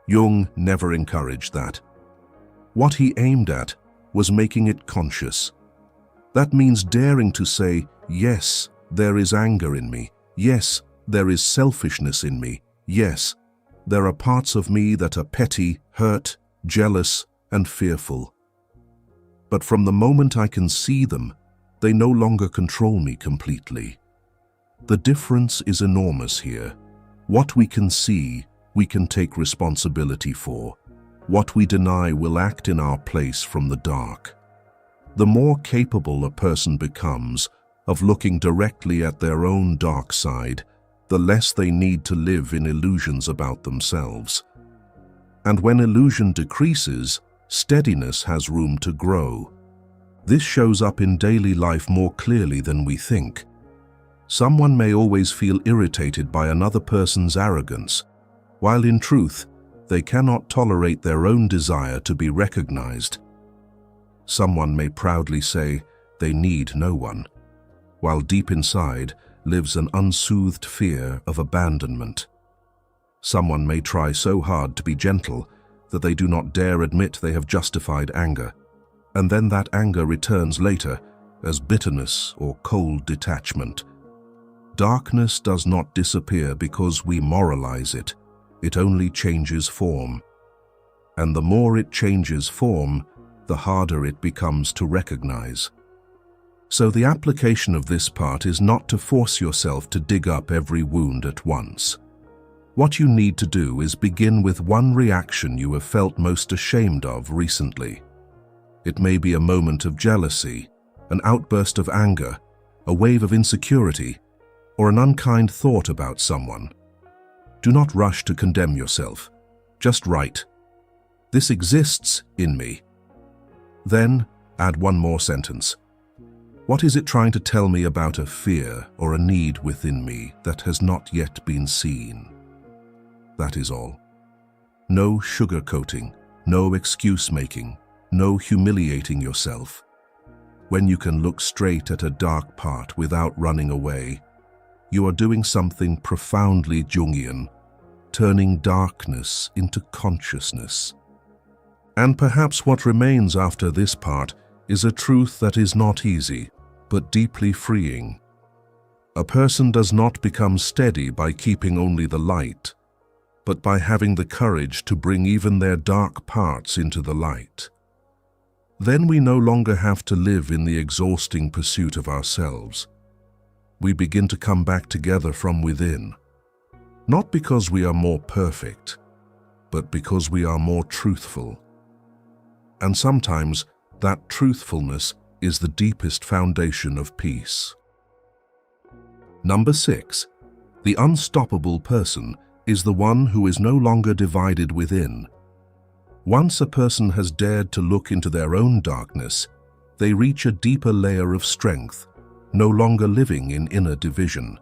Jung never encouraged that. What he aimed at was making it conscious. That means daring to say, yes, there is anger in me. Yes, there is selfishness in me. Yes, there are parts of me that are petty, hurt, jealous, and fearful. But from the moment I can see them, they no longer control me completely. The difference is enormous here. What we can see, we can take responsibility for. What we deny will act in our place from the dark. The more capable a person becomes of looking directly at their own dark side, the less they need to live in illusions about themselves. And when illusion decreases, steadiness has room to grow. This shows up in daily life more clearly than we think. Someone may always feel irritated by another person's arrogance, while in truth, they cannot tolerate their own desire to be recognized. Someone may proudly say they need no one, while deep inside lives an unsoothed fear of abandonment. Someone may try so hard to be gentle that they do not dare admit they have justified anger, and then that anger returns later as bitterness or cold detachment. Darkness does not disappear because we moralize it. It only changes form. And the more it changes form, the harder it becomes to recognize. So the application of this part is not to force yourself to dig up every wound at once. What you need to do is begin with one reaction you have felt most ashamed of recently. It may be a moment of jealousy, an outburst of anger, a wave of insecurity, or an unkind thought about someone. Do not rush to condemn yourself. Just write, "This exists in me." Then add one more sentence. What is it trying to tell me about a fear or a need within me that has not yet been seen? That is all. No sugarcoating, no excuse-making, no humiliating yourself. When you can look straight at a dark part without running away, you are doing something profoundly Jungian, turning darkness into consciousness. And perhaps what remains after this part is a truth that is not easy, but deeply freeing. A person does not become steady by keeping only the light, but by having the courage to bring even their dark parts into the light. Then we no longer have to live in the exhausting pursuit of ourselves. We begin to come back together from within, not because we are more perfect, but because we are more truthful. And sometimes that truthfulness is the deepest foundation of peace. Number 6. The unstoppable person is the one who is no longer divided within. Once a person has dared to look into their own darkness, they reach a deeper layer of strength, no longer living in inner division.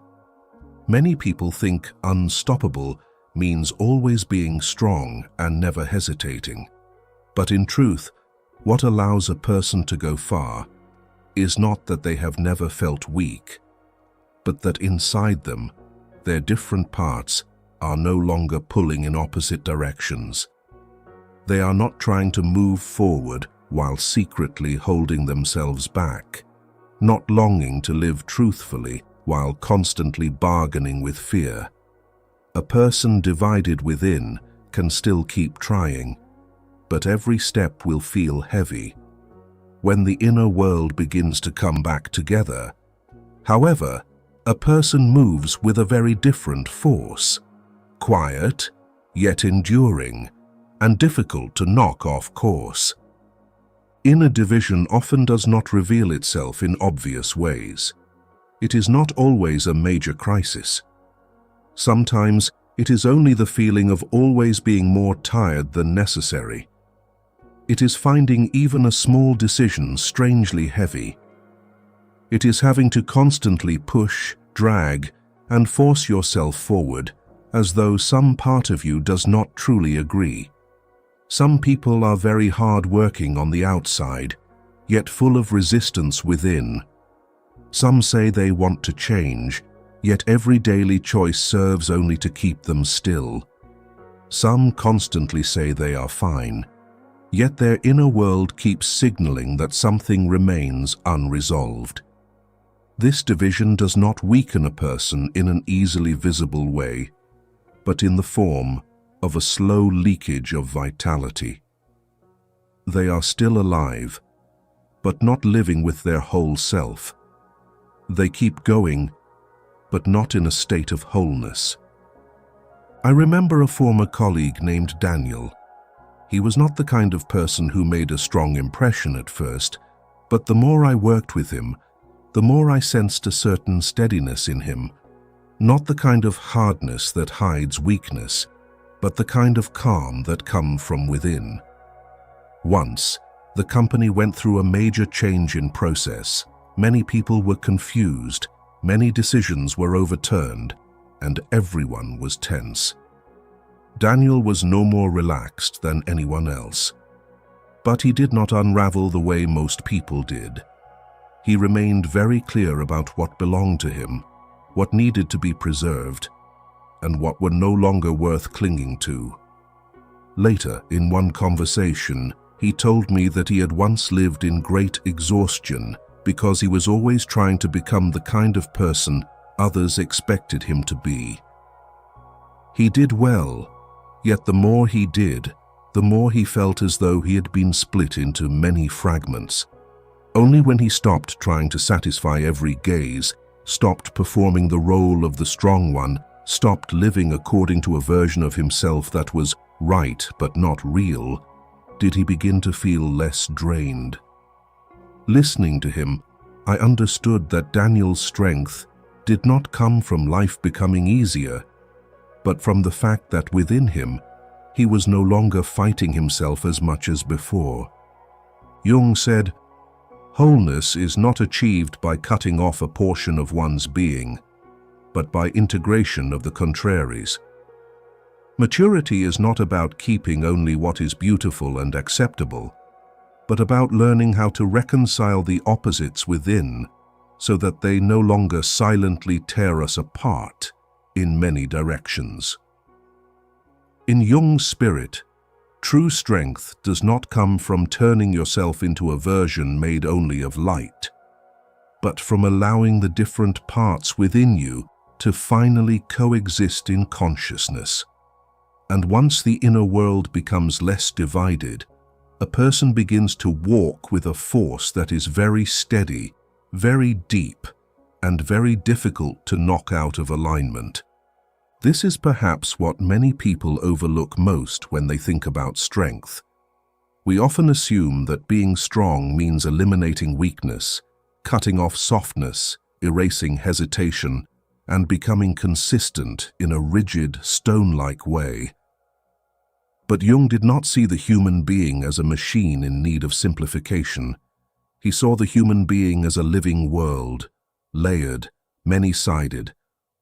Many people think unstoppable means always being strong and never hesitating. But in truth, what allows a person to go far is not that they have never felt weak, but that inside them, their different parts are no longer pulling in opposite directions. They are not trying to move forward while secretly holding themselves back, not longing to live truthfully while constantly bargaining with fear. A person divided within can still keep trying, but every step will feel heavy when the inner world begins to come back together. However, a person moves with a very different force, quiet, yet enduring, and difficult to knock off course. Inner division often does not reveal itself in obvious ways. It is not always a major crisis. Sometimes it is only the feeling of always being more tired than necessary. It is finding even a small decision strangely heavy. It is having to constantly push, drag, and force yourself forward, as though some part of you does not truly agree. Some people are very hard-working on the outside, yet full of resistance within. Some say they want to change, yet every daily choice serves only to keep them still. Some constantly say they are fine, yet their inner world keeps signaling that something remains unresolved. This division does not weaken a person in an easily visible way, but in the form of a slow leakage of vitality. They are still alive, but not living with their whole self. They keep going, but not in a state of wholeness. I remember a former colleague named Daniel. He was not the kind of person who made a strong impression at first, but the more I worked with him, the more I sensed a certain steadiness in him, not the kind of hardness that hides weakness, but the kind of calm that comes from within. Once, the company went through a major change in process. Many people were confused, many decisions were overturned, and everyone was tense. Daniel was no more relaxed than anyone else. But he did not unravel the way most people did. He remained very clear about what belonged to him, what needed to be preserved, and what were no longer worth clinging to. Later, in one conversation, he told me that he had once lived in great exhaustion because he was always trying to become the kind of person others expected him to be. He did well, yet the more he did, the more he felt as though he had been split into many fragments. Only when he stopped trying to satisfy every gaze, stopped performing the role of the strong one, stopped living according to a version of himself that was right but not real, did he begin to feel less drained. Listening to him, I understood that Daniel's strength did not come from life becoming easier, but from the fact that within him, he was no longer fighting himself as much as before. Jung said, "Wholeness is not achieved by cutting off a portion of one's being, but by integration of the contraries." Maturity is not about keeping only what is beautiful and acceptable, but about learning how to reconcile the opposites within so that they no longer silently tear us apart in many directions. In Jung's spirit, true strength does not come from turning yourself into a version made only of light, but from allowing the different parts within you to finally coexist in consciousness. And once the inner world becomes less divided, a person begins to walk with a force that is very steady, very deep, and very difficult to knock out of alignment. This is perhaps what many people overlook most when they think about strength. We often assume that being strong means eliminating weakness, cutting off softness, erasing hesitation, and becoming consistent in a rigid, stone-like way. But Jung did not see the human being as a machine in need of simplification. He saw the human being as a living world, layered, many-sided,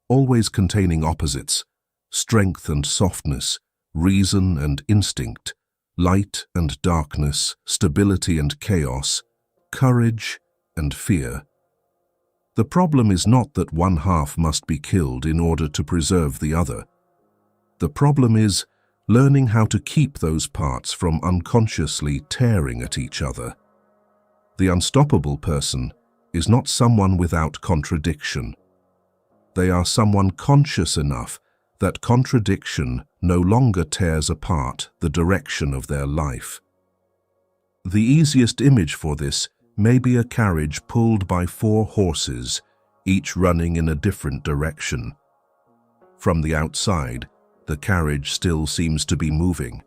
always containing opposites, strength and softness, reason and instinct, light and darkness, stability and chaos, courage and fear. The problem is not that one half must be killed in order to preserve the other. The problem is learning how to keep those parts from unconsciously tearing at each other. The unstoppable person is not someone without contradiction. They are someone conscious enough that contradiction no longer tears apart the direction of their life. The easiest image for this may be a carriage pulled by 4 horses, each running in a different direction. From the outside, the carriage still seems to be moving.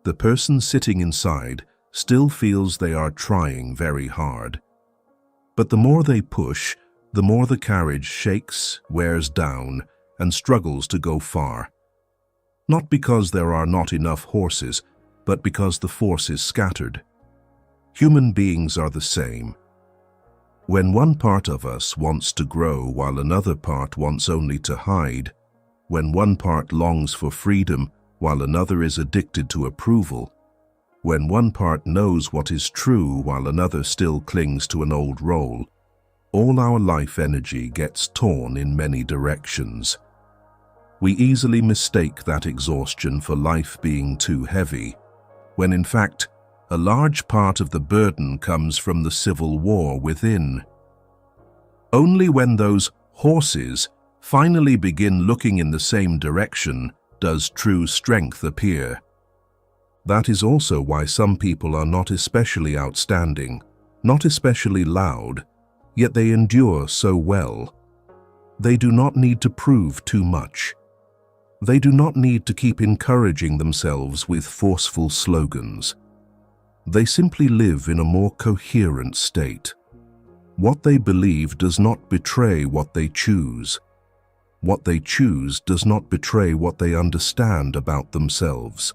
The person sitting inside still feels they are trying very hard. But the more they push, the more the carriage shakes, wears down, and struggles to go far. Not because there are not enough horses, but because the force is scattered. Human beings are the same. When one part of us wants to grow while another part wants only to hide, when one part longs for freedom while another is addicted to approval, when one part knows what is true while another still clings to an old role, all our life energy gets torn in many directions. We easily mistake that exhaustion for life being too heavy, when in fact, a large part of the burden comes from the civil war within. Only when those horses finally begin looking in the same direction does true strength appear. That is also why some people are not especially outstanding, not especially loud, yet they endure so well. They do not need to prove too much. They do not need to keep encouraging themselves with forceful slogans. They simply live in a more coherent state. What they believe does not betray what they choose. What they choose does not betray what they understand about themselves.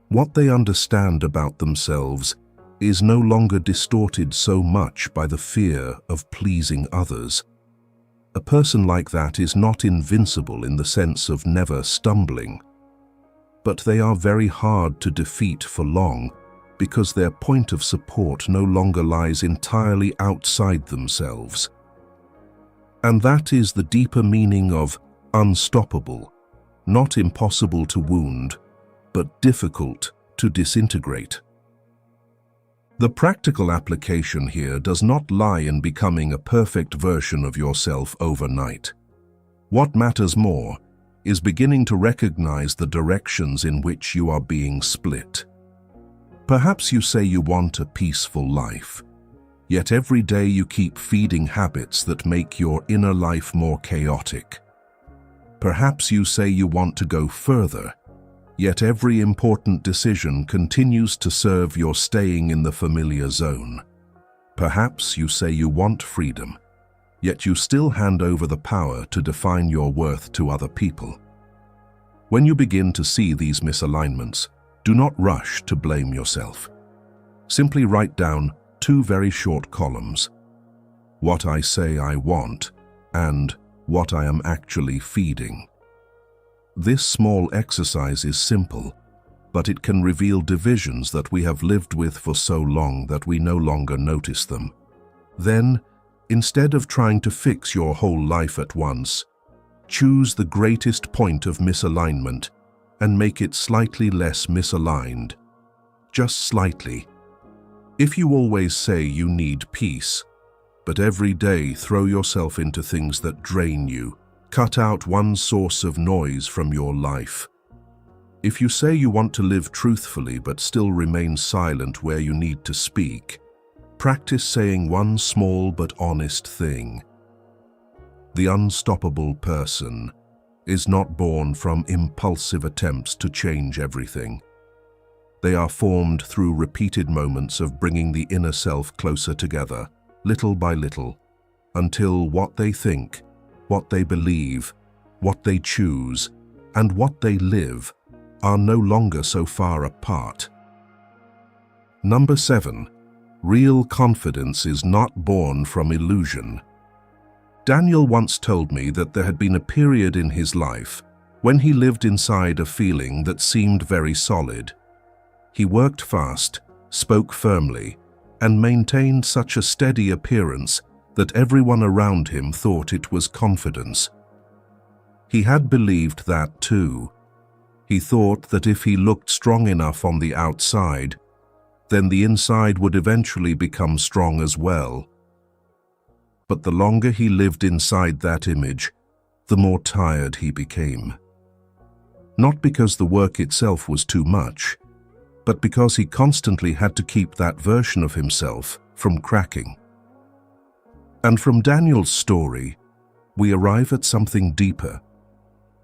What they understand about themselves is no longer distorted so much by the fear of pleasing others. A person like that is not invincible in the sense of never stumbling, but they are very hard to defeat for long because their point of support no longer lies entirely outside themselves. And that is the deeper meaning of unstoppable, not impossible to wound, but difficult to disintegrate. The practical application here does not lie in becoming a perfect version of yourself overnight. What matters more is beginning to recognize the directions in which you are being split. Perhaps you say you want a peaceful life, yet every day you keep feeding habits that make your inner life more chaotic. Perhaps you say you want to go further, yet every important decision continues to serve your staying in the familiar zone. Perhaps you say you want freedom, yet you still hand over the power to define your worth to other people. When you begin to see these misalignments, do not rush to blame yourself. Simply write down 2 very short columns: what I say I want and what I am actually feeding. This small exercise is simple, but it can reveal divisions that we have lived with for so long that we no longer notice them. Then, instead of trying to fix your whole life at once, choose the greatest point of misalignment and make it slightly less misaligned. Just slightly. If you always say you need peace, but every day throw yourself into things that drain you, cut out one source of noise from your life. If you say you want to live truthfully but still remain silent where you need to speak, practice saying one small but honest thing. The unstoppable person is not born from impulsive attempts to change everything. They are formed through repeated moments of bringing the inner self closer together, little by little, until what they think, what they believe, what they choose, and what they live are no longer so far apart. Number 7. Real confidence is not born from illusion. Daniel once told me that there had been a period in his life when he lived inside a feeling that seemed very solid. He worked fast, spoke firmly, and maintained such a steady appearance that everyone around him thought it was confidence. He had believed that too. He thought that if he looked strong enough on the outside, then the inside would eventually become strong as well. But the longer he lived inside that image, the more tired he became. Not because the work itself was too much, but because he constantly had to keep that version of himself from cracking. And from Daniel's story, we arrive at something deeper.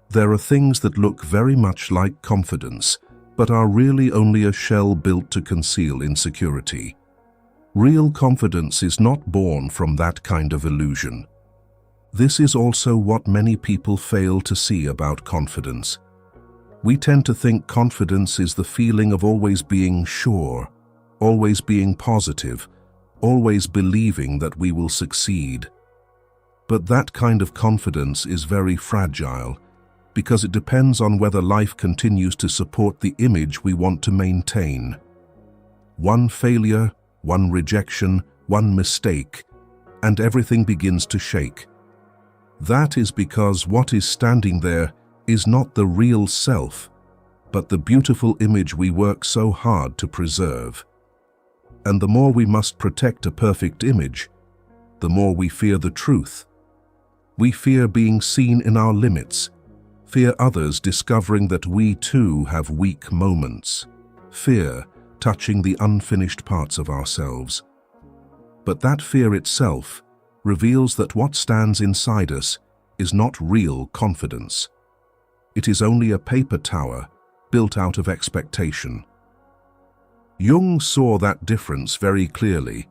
There are things that look very much like confidence, but are really only a shell built to conceal insecurity. Real confidence is not born from that kind of illusion. This is also what many people fail to see about confidence. We tend to think confidence is the feeling of always being sure, always being positive, always believing that we will succeed. But that kind of confidence is very fragile, because it depends on whether life continues to support the image we want to maintain. One failure, one rejection, one mistake, and everything begins to shake. That is because what is standing there is not the real self, but the beautiful image we work so hard to preserve. And the more we must protect a perfect image, the more we fear the truth. We fear being seen in our limits, fear others discovering that we too have weak moments, fear touching the unfinished parts of ourselves. But that fear itself reveals that what stands inside us is not real confidence. It is only a paper tower built out of expectation. Jung saw that difference very clearly.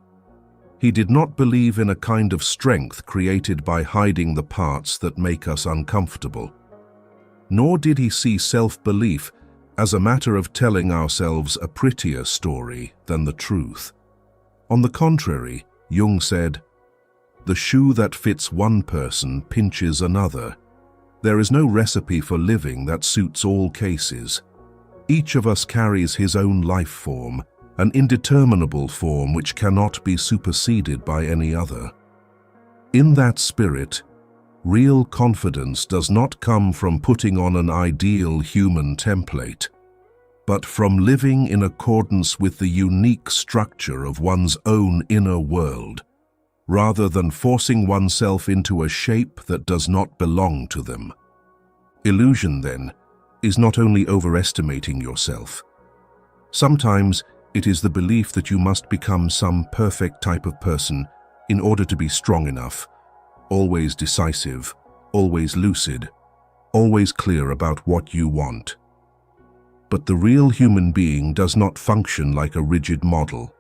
He did not believe in a kind of strength created by hiding the parts that make us uncomfortable. Nor did he see self-belief as a matter of telling ourselves a prettier story than the truth. On the contrary, Jung said, "The shoe that fits one person pinches another. There is no recipe for living that suits all cases. Each of us carries his own life form, an indeterminable form which cannot be superseded by any other." In that spirit, real confidence does not come from putting on an ideal human template, but from living in accordance with the unique structure of one's own inner world, rather than forcing oneself into a shape that does not belong to them. Illusion, then, is not only overestimating yourself. Sometimes it is the belief that you must become some perfect type of person in order to be strong enough, always decisive, always lucid, always clear about what you want. But the real human being does not function like a rigid model.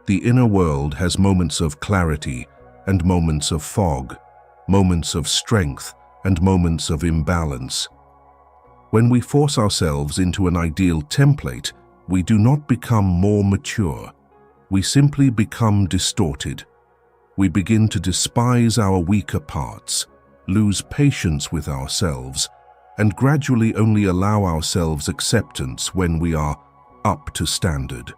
The inner world has moments of clarity and moments of fog, moments of strength and moments of imbalance. When we force ourselves into an ideal template, we do not become more mature. We simply become distorted. We begin to despise our weaker parts, lose patience with ourselves, and gradually only allow ourselves acceptance when we are up to standard.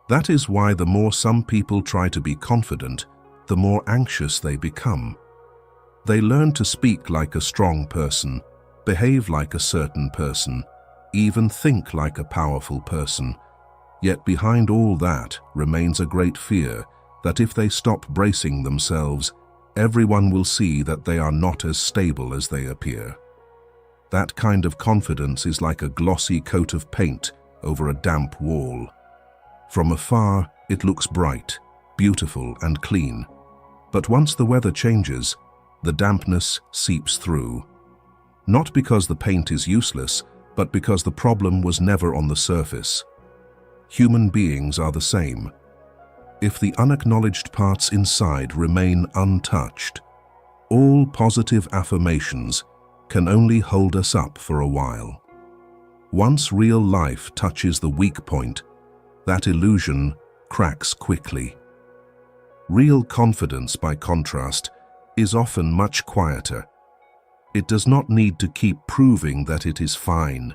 That is why the more some people try to be confident, the more anxious they become. They learn to speak like a strong person, behave like a certain person, even think like a powerful person. Yet behind all that remains a great fear that if they stop bracing themselves, everyone will see that they are not as stable as they appear. That kind of confidence is like a glossy coat of paint over a damp wall. From afar, it looks bright, beautiful, and clean. But once the weather changes, the dampness seeps through. Not because the paint is useless, but because the problem was never on the surface. Human beings are the same. If the unacknowledged parts inside remain untouched, all positive affirmations can only hold us up for a while. Once real life touches the weak point, that illusion cracks quickly. Real confidence, by contrast, is often much quieter. It does not need to keep proving that it is fine.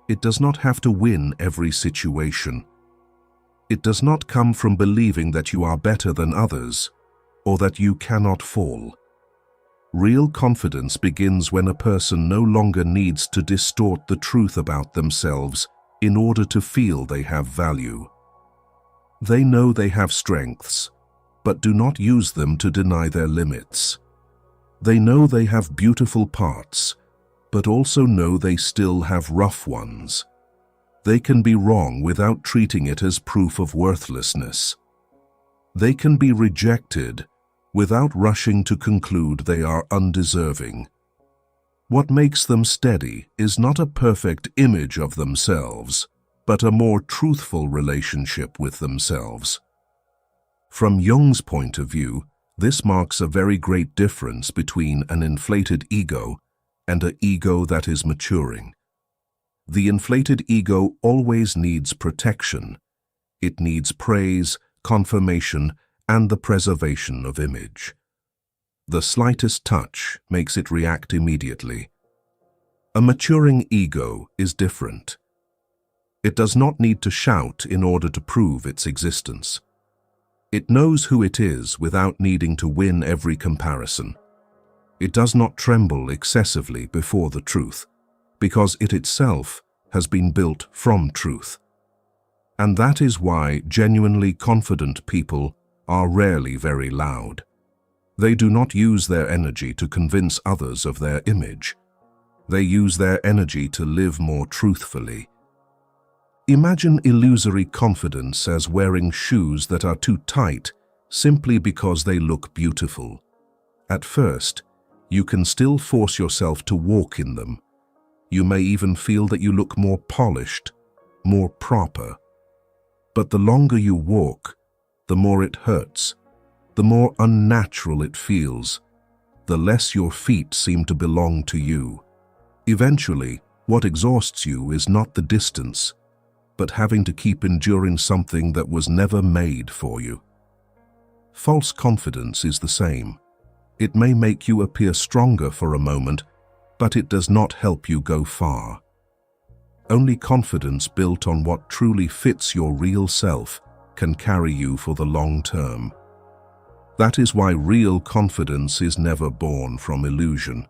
It does not have to win every situation. It does not come from believing that you are better than others or that you cannot fall. Real confidence begins when a person no longer needs to distort the truth about themselves in order to feel they have value. They know they have strengths, but do not use them to deny their limits. They know they have beautiful parts, but also know they still have rough ones. They can be wrong without treating it as proof of worthlessness. They can be rejected without rushing to conclude they are undeserving. What makes them steady is not a perfect image of themselves, but a more truthful relationship with themselves. From Jung's point of view, this marks a very great difference between an inflated ego and an ego that is maturing. The inflated ego always needs protection. It needs praise, confirmation, and the preservation of image. The slightest touch makes it react immediately. A maturing ego is different. It does not need to shout in order to prove its existence. It knows who it is without needing to win every comparison. It does not tremble excessively before the truth, because it itself has been built from truth. And that is why genuinely confident people are rarely very loud. They do not use their energy to convince others of their image. They use their energy to live more truthfully. Imagine illusory confidence as wearing shoes that are too tight simply because they look beautiful. At first, you can still force yourself to walk in them. You may even feel that you look more polished, more proper. But the longer you walk, the more it hurts, the more unnatural it feels, the less your feet seem to belong to you. Eventually, what exhausts you is not the distance, but having to keep enduring something that was never made for you. False confidence is the same. It may make you appear stronger for a moment, but it does not help you go far. Only confidence built on what truly fits your real self can carry you for the long term. That is why real confidence is never born from illusion.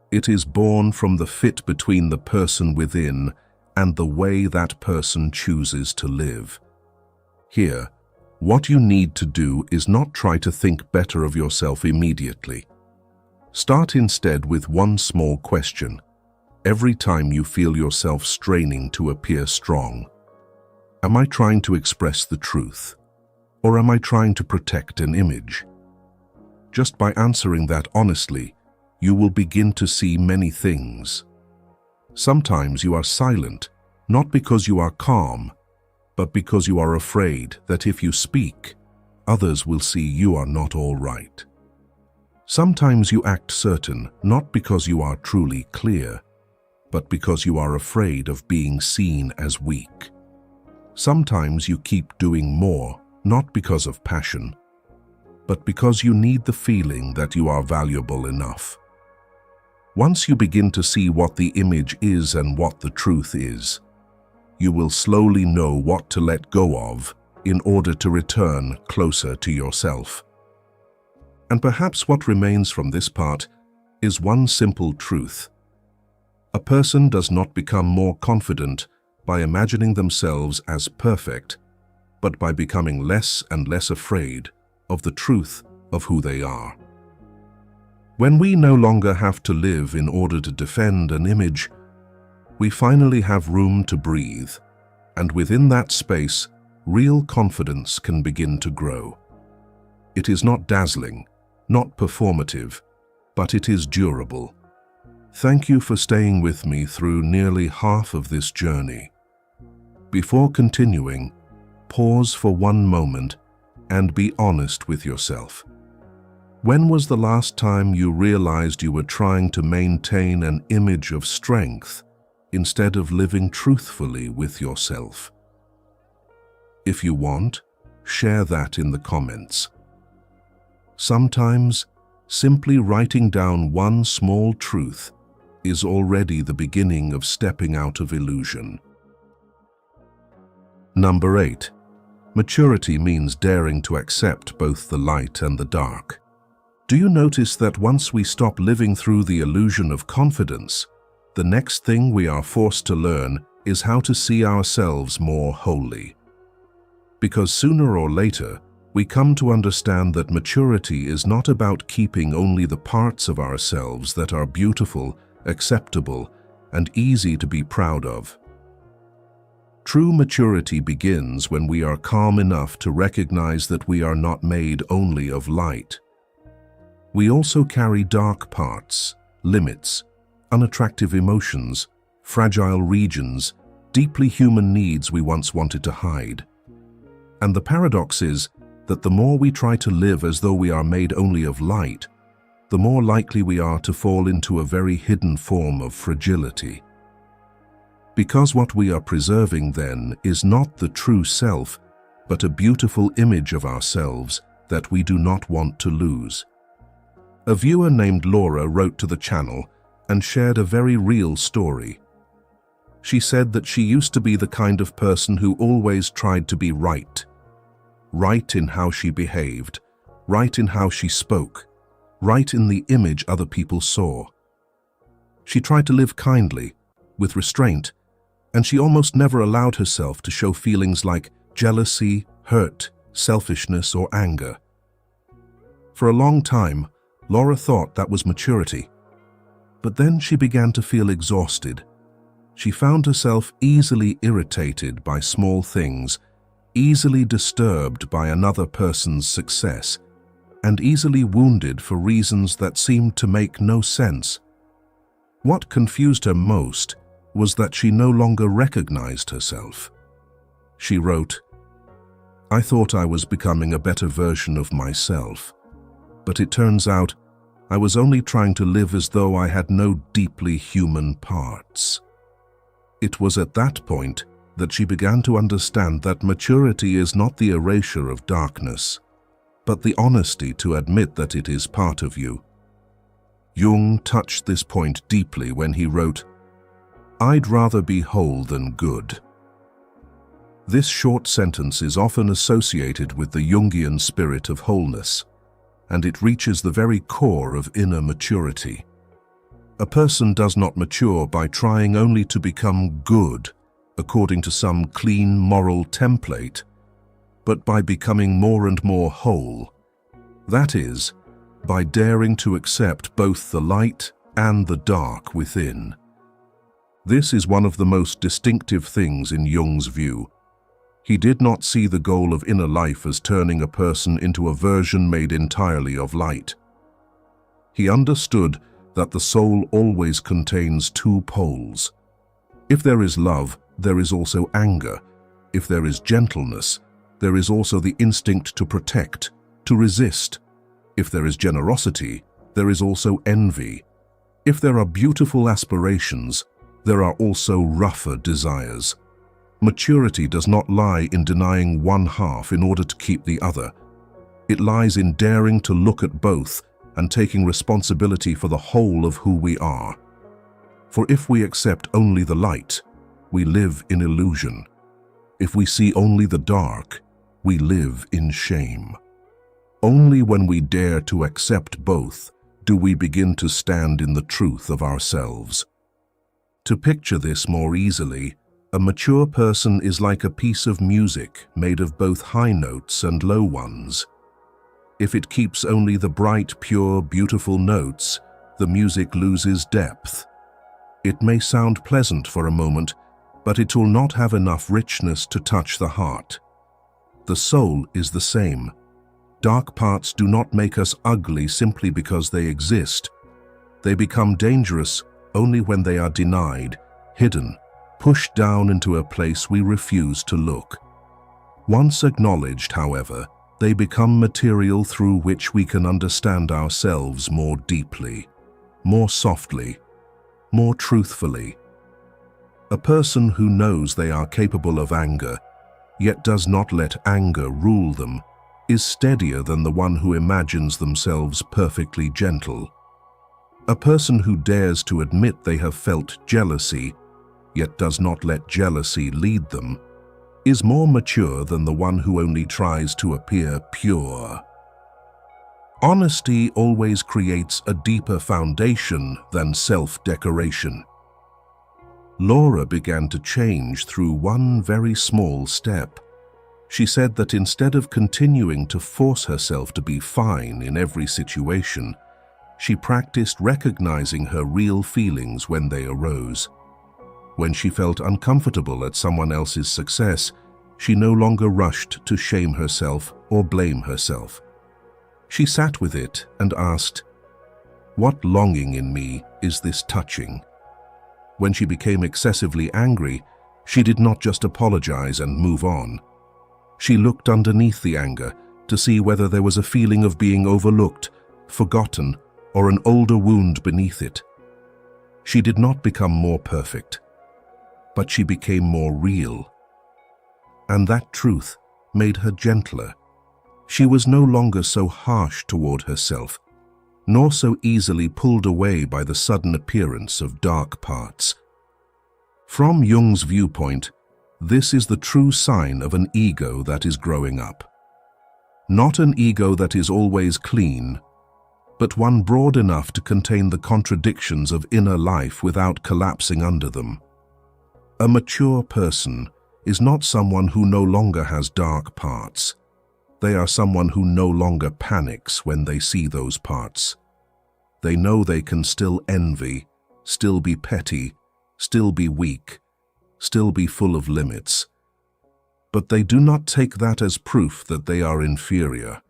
It is born from the fit between the person within and the way that person chooses to live. Here, what you need to do is not try to think better of yourself immediately. Start instead with one small question. Every time you feel yourself straining to appear strong, am I trying to express the truth, or am I trying to protect an image? Just by answering that honestly, you will begin to see many things. Sometimes you are silent, not because you are calm, but because you are afraid that if you speak, others will see you are not all right. Sometimes you act certain, not because you are truly clear, but because you are afraid of being seen as weak. Sometimes you keep doing more, not because of passion, but because you need the feeling that you are valuable enough. Once you begin to see what the image is and what the truth is, you will slowly know what to let go of in order to return closer to yourself. And perhaps what remains from this part is one simple truth. A person does not become more confident by imagining themselves as perfect, but by becoming less and less afraid of the truth of who they are. When we no longer have to live in order to defend an image, we finally have room to breathe, and within that space, real confidence can begin to grow. It is not dazzling, not performative, but it is durable. Thank you for staying with me through nearly half of this journey. Before continuing, pause for one moment and be honest with yourself. When was the last time you realized you were trying to maintain an image of strength instead of living truthfully with yourself? If you want, share that in the comments. Sometimes, simply writing down one small truth is already the beginning of stepping out of illusion. Number 8. Maturity means daring to accept both the light and the dark. Do you notice that once we stop living through the illusion of confidence, the next thing we are forced to learn is how to see ourselves more wholly? Because sooner or later, we come to understand that maturity is not about keeping only the parts of ourselves that are beautiful, acceptable, and easy to be proud of. True maturity begins when we are calm enough to recognize that we are not made only of light. We also carry dark parts, limits, unattractive emotions, fragile regions, deeply human needs we once wanted to hide. And the paradox is that the more we try to live as though we are made only of light, the more likely we are to fall into a very hidden form of fragility. Because what we are preserving then is not the true self, but a beautiful image of ourselves that we do not want to lose. A viewer named Laura wrote to the channel and shared a very real story. She said that she used to be the kind of person who always tried to be right. Right in how she behaved, right in how she spoke, right in the image other people saw. She tried to live kindly, with restraint, and she almost never allowed herself to show feelings like jealousy, hurt, selfishness, or anger. For a long time, Laura thought that was maturity. But then she began to feel exhausted. She found herself easily irritated by small things, easily disturbed by another person's success, and easily wounded for reasons that seemed to make no sense. What confused her most was that she no longer recognized herself. She wrote, "I thought I was becoming a better version of myself, but it turns out I was only trying to live as though I had no deeply human parts." It was at that point that she began to understand that maturity is not the erasure of darkness, but the honesty to admit that it is part of you. Jung touched this point deeply when he wrote, "I'd rather be whole than good." This short sentence is often associated with the Jungian spirit of wholeness, and it reaches the very core of inner maturity. A person does not mature by trying only to become good according to some clean moral template, but by becoming more and more whole. That is, by daring to accept both the light and the dark within. This is one of the most distinctive things in Jung's view. He did not see the goal of inner life as turning a person into a version made entirely of light. He understood that the soul always contains two poles. If there is love, there is also anger. If there is gentleness, there is also the instinct to protect, to resist. If there is generosity, there is also envy. If there are beautiful aspirations, there are also rougher desires. Maturity does not lie in denying one half in order to keep the other. It lies in daring to look at both and taking responsibility for the whole of who we are. For if we accept only the light, we live in illusion. If we see only the dark, we live in shame. Only when we dare to accept both do we begin to stand in the truth of ourselves. To picture this more easily, a mature person is like a piece of music made of both high notes and low ones. If it keeps only the bright, pure, beautiful notes, the music loses depth. It may sound pleasant for a moment, but it will not have enough richness to touch the heart. The soul is the same. Dark parts do not make us ugly simply because they exist. They become dangerous only when they are denied, hidden, pushed down into a place we refuse to look. Once acknowledged, however, they become material through which we can understand ourselves more deeply, more softly, more truthfully. A person who knows they are capable of anger, yet does not let anger rule them, is steadier than the one who imagines themselves perfectly gentle. A person who dares to admit they have felt jealousy, yet does not let jealousy lead them, is more mature than the one who only tries to appear pure. Honesty always creates a deeper foundation than self-decoration. Laura began to change through one very small step. She said that instead of continuing to force herself to be fine in every situation, she practiced recognizing her real feelings when they arose. When she felt uncomfortable at someone else's success, she no longer rushed to shame herself or blame herself. She sat with it and asked, "What longing in me is this touching?" When she became excessively angry, she did not just apologize and move on. She looked underneath the anger to see whether there was a feeling of being overlooked, forgotten, or an older wound beneath it. She did not become more perfect, but she became more real. And that truth made her gentler. She was no longer so harsh toward herself, nor so easily pulled away by the sudden appearance of dark parts. From Jung's viewpoint, this is the true sign of an ego that is growing up. Not an ego that is always clean, but one broad enough to contain the contradictions of inner life without collapsing under them. A mature person is not someone who no longer has dark parts. They are someone who no longer panics when they see those parts. They know they can still envy, still be petty, still be weak, still be full of limits. But they do not take that as proof that they are inferior.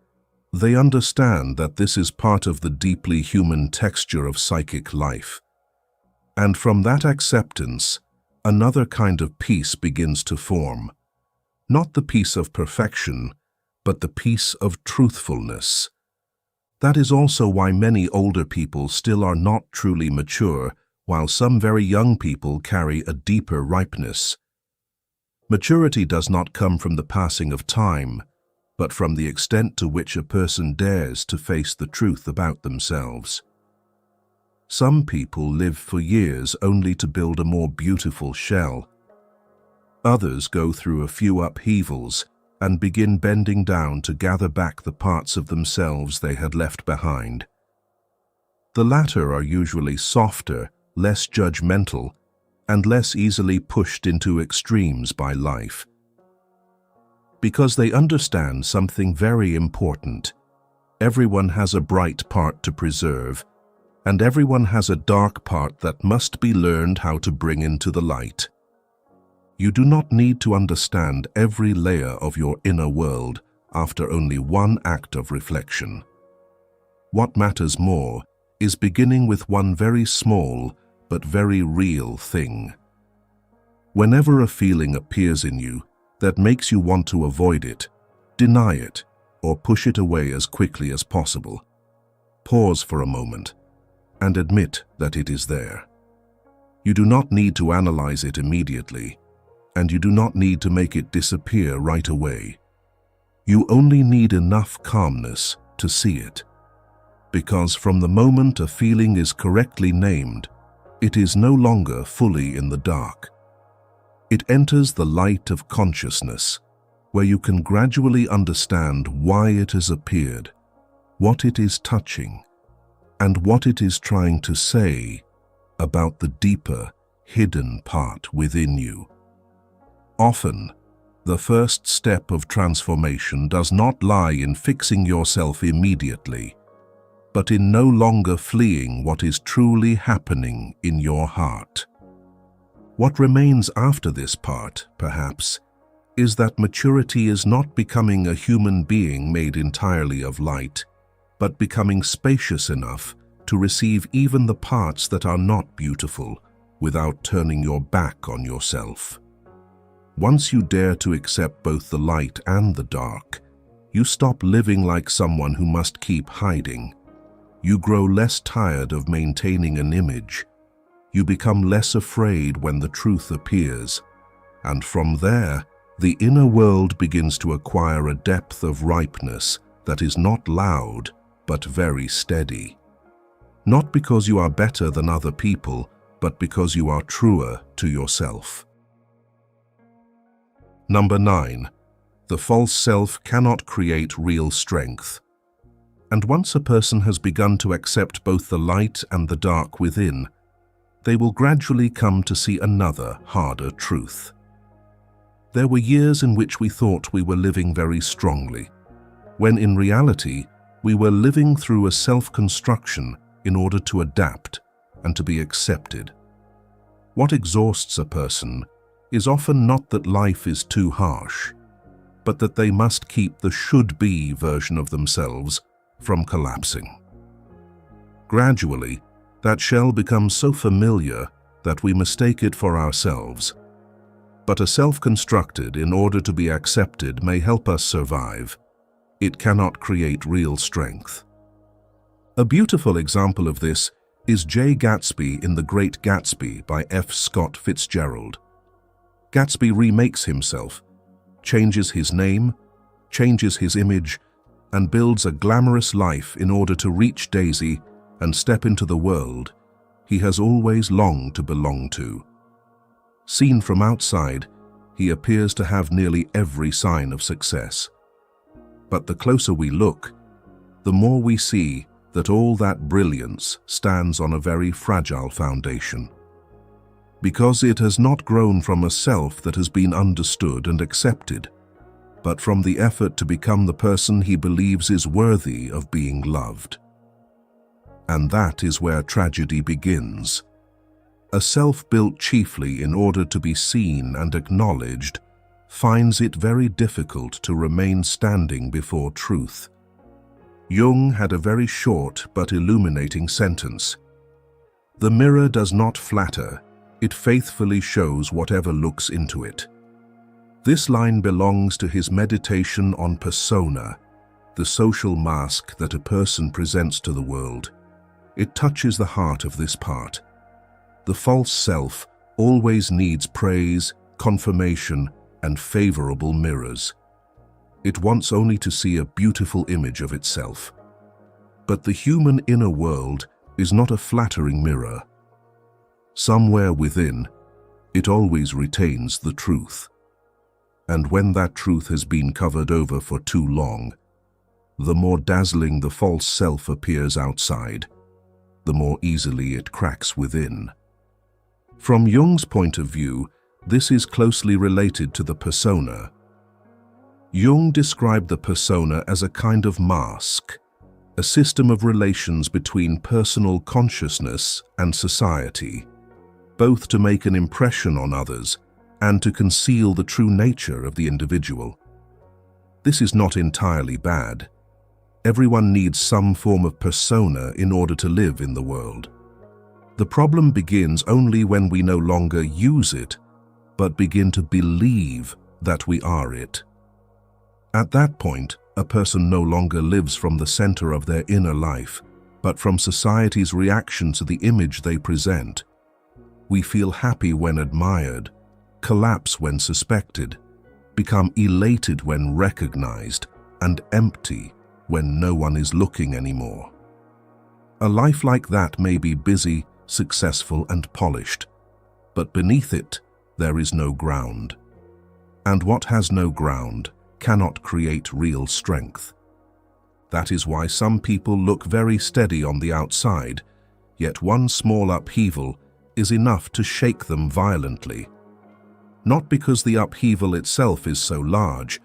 They understand that this is part of the deeply human texture of psychic life. And from that acceptance, another kind of peace begins to form. Not the peace of perfection, but the peace of truthfulness. That is also why many older people still are not truly mature, while some very young people carry a deeper ripeness. Maturity does not come from the passing of time, but from the extent to which a person dares to face the truth about themselves. Some people live for years only to build a more beautiful shell. Others go through a few upheavals and begin bending down to gather back the parts of themselves they had left behind. The latter are usually softer, less judgmental, and less easily pushed into extremes by life. Because they understand something very important. Everyone has a bright part to preserve, and everyone has a dark part that must be learned how to bring into the light. You do not need to understand every layer of your inner world after only one act of reflection. What matters more is beginning with one very small but very real thing. Whenever a feeling appears in you that makes you want to avoid it, deny it, or push it away as quickly as possible, pause for a moment and admit that it is there. You do not need to analyze it immediately, and you do not need to make it disappear right away. You only need enough calmness to see it. Because from the moment a feeling is correctly named, it is no longer fully in the dark. It enters the light of consciousness, where you can gradually understand why it has appeared, what it is touching, and what it is trying to say about the deeper, hidden part within you. Often, the first step of transformation does not lie in fixing yourself immediately, but in no longer fleeing what is truly happening in your heart. What remains after this part, perhaps, is that maturity is not becoming a human being made entirely of light, but becoming spacious enough to receive even the parts that are not beautiful without turning your back on yourself. Once you dare to accept both the light and the dark, you stop living like someone who must keep hiding. You grow less tired of maintaining an image. You become less afraid when the truth appears. And from there, the inner world begins to acquire a depth of ripeness that is not loud, but very steady. Not because you are better than other people, but because you are truer to yourself. Number 9. The false self cannot create real strength. And once a person has begun to accept both the light and the dark within, they will gradually come to see another, harder truth. There were years in which we thought we were living very strongly, when in reality we were living through a self-construction in order to adapt and to be accepted. What exhausts a person is often not that life is too harsh, but that they must keep the should-be version of themselves from collapsing. Gradually, that shell becomes so familiar that we mistake it for ourselves. But a self-constructed in order to be accepted may help us survive. It cannot create real strength. A beautiful example of this is J. Gatsby in The Great Gatsby by F. Scott Fitzgerald. Gatsby remakes himself, changes his name, changes his image, and builds a glamorous life in order to reach Daisy and step into the world he has always longed to belong to. Seen from outside, he appears to have nearly every sign of success. But the closer we look, the more we see that all that brilliance stands on a very fragile foundation. Because it has not grown from a self that has been understood and accepted, but from the effort to become the person he believes is worthy of being loved. And that is where tragedy begins. A self built chiefly in order to be seen and acknowledged finds it very difficult to remain standing before truth. Jung had a very short but illuminating sentence. "The mirror does not flatter, it faithfully shows whatever looks into it." This line belongs to his meditation on persona, the social mask that a person presents to the world. It touches the heart of this part. The false self always needs praise, confirmation, and favorable mirrors. It wants only to see a beautiful image of itself. But the human inner world is not a flattering mirror. Somewhere within, it always retains the truth. And when that truth has been covered over for too long, the more dazzling the false self appears outside, the more easily it cracks within. From Jung's point of view, this is closely related to the persona. Jung described the persona as a kind of mask, a system of relations between personal consciousness and society, both to make an impression on others and to conceal the true nature of the individual. This is not entirely bad. Everyone needs some form of persona in order to live in the world. The problem begins only when we no longer use it, but begin to believe that we are it. At that point, a person no longer lives from the center of their inner life, but from society's reaction to the image they present. We feel happy when admired, collapse when suspected, become elated when recognized, and empty when no one is looking anymore. A life like that may be busy, successful, and polished, but beneath it there is no ground. And what has no ground cannot create real strength. That is why some people look very steady on the outside, yet one small upheaval is enough to shake them violently. Not because the upheaval itself is so large,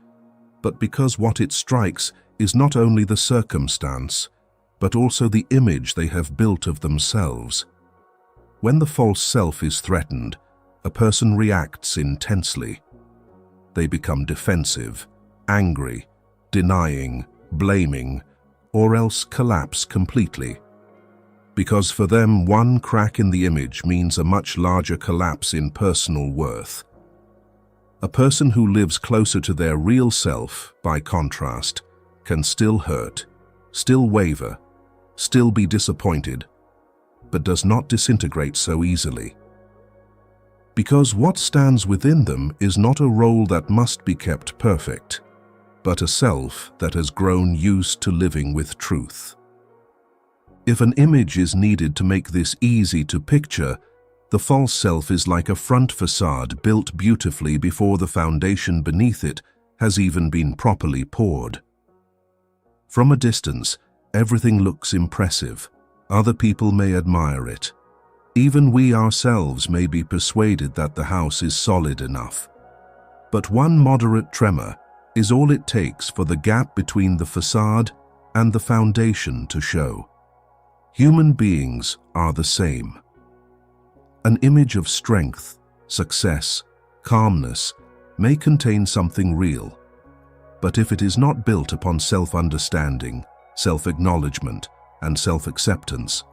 but because what it strikes is not only the circumstance, but also the image they have built of themselves. When the false self is threatened, a person reacts intensely. They become defensive, angry, denying, blaming, or else collapse completely. because for them one crack in the image means a much larger collapse in personal worth. A person who lives closer to their real self, by contrast, can still hurt, still waver, still be disappointed, but does not disintegrate so easily. Because what stands within them is not a role that must be kept perfect, but a self that has grown used to living with truth. If an image is needed to make this easy to picture, the false self is like a front facade built beautifully before the foundation beneath it has even been properly poured. From a distance, everything looks impressive. Other people may admire it. Even we ourselves may be persuaded that the house is solid enough. But one moderate tremor is all it takes for the gap between the facade and the foundation to show. Human beings are the same. An image of strength, success, calmness may contain something real, but if it is not built upon self-understanding, self-acknowledgement, and self-acceptance,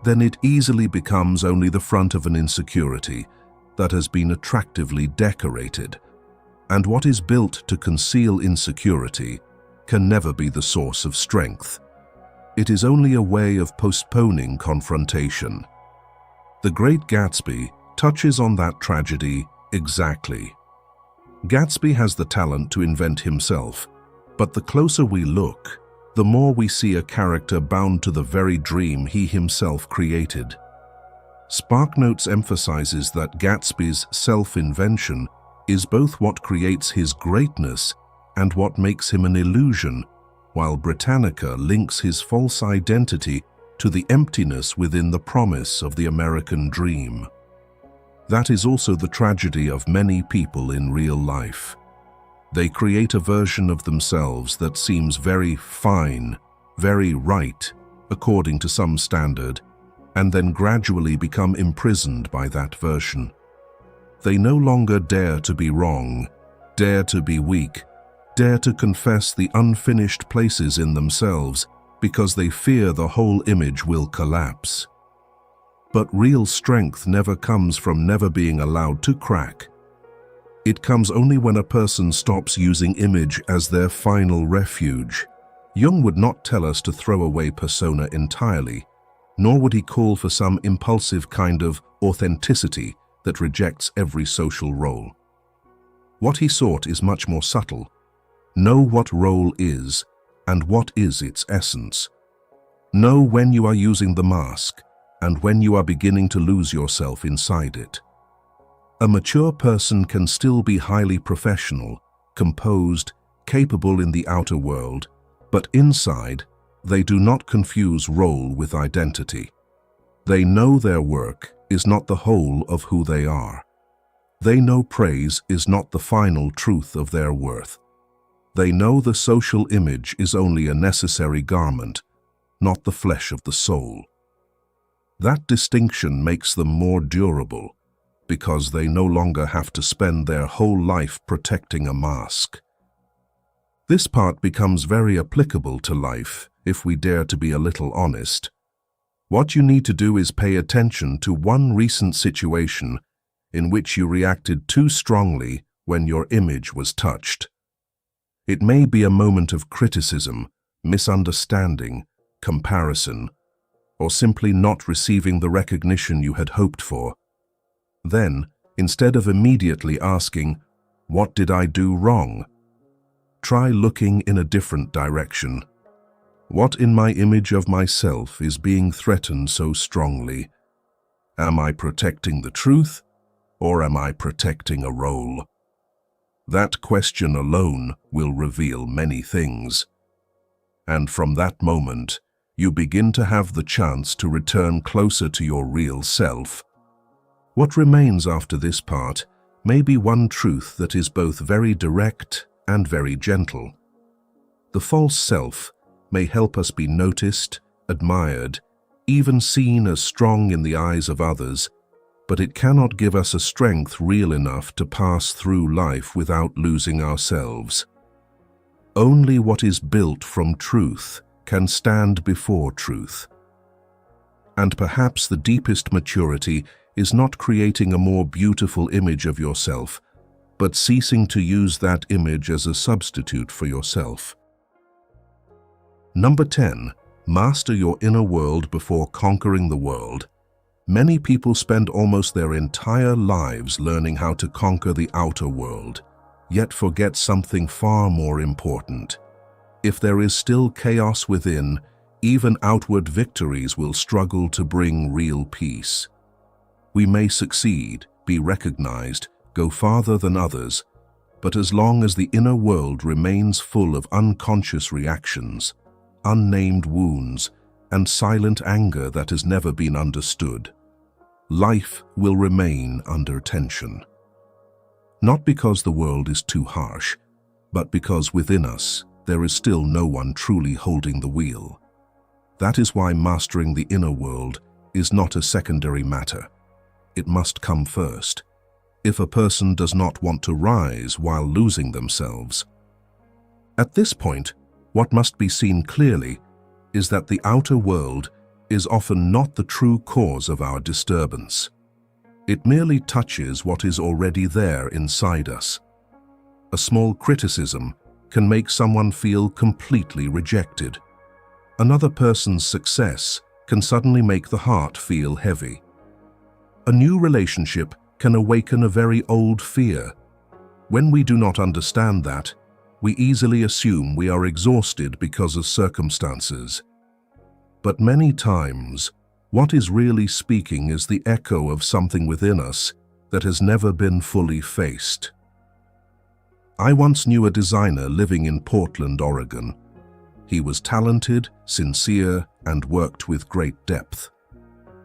then it easily becomes only the front of an insecurity that has been attractively decorated, and what is built to conceal insecurity can never be the source of strength. It is only a way of postponing confrontation. The Great Gatsby touches on that tragedy exactly. Gatsby has the talent to invent himself, but the closer we look, the more we see a character bound to the very dream he himself created. SparkNotes emphasizes that Gatsby's self-invention is both what creates his greatness and what makes him an illusion, while Britannica links his false identity to the emptiness within the promise of the American dream. That is also the tragedy of many people in real life. They create a version of themselves that seems very fine, very right, according to some standard, and then gradually become imprisoned by that version. They no longer dare to be wrong, dare to be weak, dare to confess the unfinished places in themselves because they fear the whole image will collapse. But real strength never comes from never being allowed to crack. It comes only when a person stops using image as their final refuge. Jung would not tell us to throw away persona entirely, nor would he call for some impulsive kind of authenticity that rejects every social role. What he sought is much more subtle. Know what role is and what is its essence. Know when you are using the mask and when you are beginning to lose yourself inside it. A mature person can still be highly professional, composed, capable in the outer world, but inside, they do not confuse role with identity. They know their work is not the whole of who they are. They know praise is not the final truth of their worth. They know the social image is only a necessary garment, not the flesh of the soul. That distinction makes them more durable, because they no longer have to spend their whole life protecting a mask. This part becomes very applicable to life if we dare to be a little honest. What you need to do is pay attention to one recent situation in which you reacted too strongly when your image was touched. It may be a moment of criticism, misunderstanding, comparison, or simply not receiving the recognition you had hoped for. Then, instead of immediately asking, "What did I do wrong?" try looking in a different direction. What in my image of myself is being threatened so strongly? Am I protecting the truth, or am I protecting a role? That question alone will reveal many things. And from that moment, you begin to have the chance to return closer to your real self. What remains after this part may be one truth that is both very direct and very gentle. The false self may help us be noticed, admired, even seen as strong in the eyes of others, but it cannot give us a strength real enough to pass through life without losing ourselves. Only what is built from truth can stand before truth. And perhaps the deepest maturity is not creating a more beautiful image of yourself, but ceasing to use that image as a substitute for yourself. Number 10. Master your inner world before conquering the world. Many people spend almost their entire lives learning how to conquer the outer world, yet forget something far more important. If there is still chaos within, even outward victories will struggle to bring real peace. We may succeed, be recognized, go farther than others, but as long as the inner world remains full of unconscious reactions, unnamed wounds, and silent anger that has never been understood, life will remain under tension. Not because the world is too harsh, but because within us there is still no one truly holding the wheel. That is why mastering the inner world is not a secondary matter. It must come first, if a person does not want to rise while losing themselves. At this point, what must be seen clearly is that the outer world is often not the true cause of our disturbance. It merely touches what is already there inside us. A small criticism can make someone feel completely rejected. Another person's success can suddenly make the heart feel heavy. A new relationship can awaken a very old fear. When we do not understand that, we easily assume we are exhausted because of circumstances. But many times, what is really speaking is the echo of something within us that has never been fully faced. I once knew a designer living in Portland, Oregon. He was talented, sincere, and worked with great depth.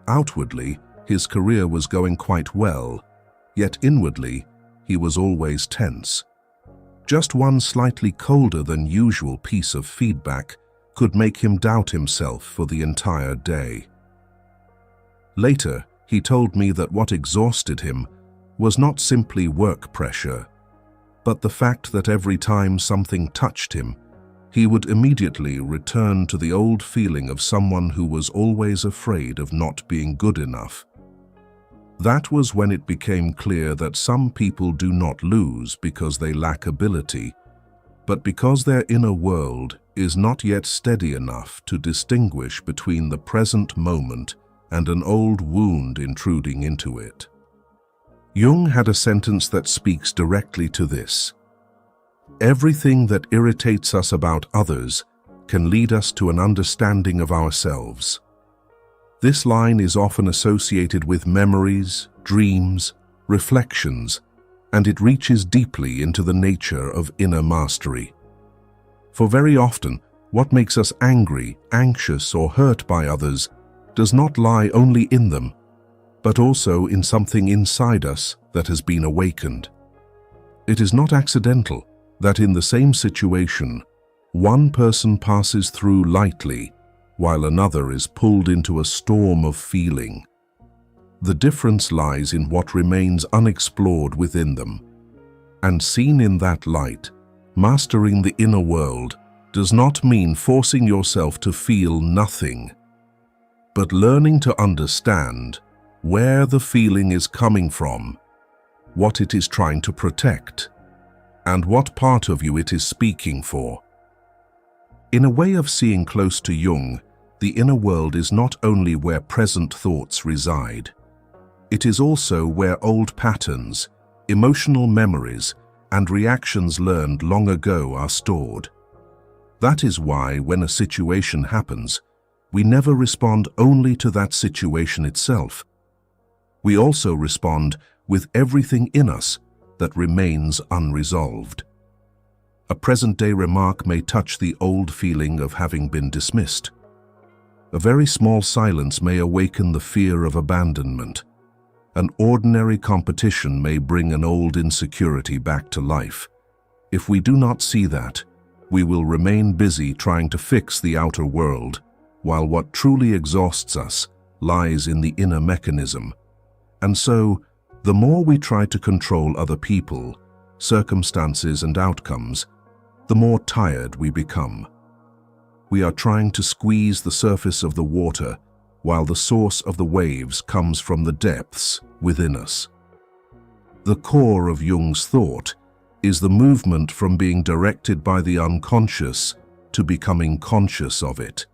Outwardly, his career was going quite well, yet inwardly, he was always tense. Just one slightly colder than usual piece of feedback could make him doubt himself for the entire day. Later, he told me that what exhausted him was not simply work pressure, but the fact that every time something touched him, he would immediately return to the old feeling of someone who was always afraid of not being good enough. That was when it became clear that some people do not lose because they lack ability, but because their inner world is not yet steady enough to distinguish between the present moment and an old wound intruding into it. Jung had a sentence that speaks directly to this. Everything that irritates us about others can lead us to an understanding of ourselves. This line is often associated with memories, dreams, reflections, and it reaches deeply into the nature of inner mastery. For very often, what makes us angry, anxious, or hurt by others does not lie only in them, but also in something inside us that has been awakened. It is not accidental that in the same situation, one person passes through lightly, while another is pulled into a storm of feeling. The difference lies in what remains unexplored within them. And seen in that light, mastering the inner world does not mean forcing yourself to feel nothing, but learning to understand where the feeling is coming from, what it is trying to protect, and what part of you it is speaking for. In a way of seeing close to Jung, the inner world is not only where present thoughts reside, it is also where old patterns, emotional memories, and reactions learned long ago are stored. That is why, when a situation happens, we never respond only to that situation itself. We also respond with everything in us that remains unresolved. A present-day remark may touch the old feeling of having been dismissed. A very small silence may awaken the fear of abandonment. An ordinary competition may bring an old insecurity back to life. If we do not see that, we will remain busy trying to fix the outer world, while what truly exhausts us lies in the inner mechanism. And so, the more we try to control other people, circumstances, and outcomes, the more tired we become. We are trying to squeeze the surface of the water while the source of the waves comes from the depths within us. The core of Jung's thought is the movement from being directed by the unconscious to becoming conscious of it,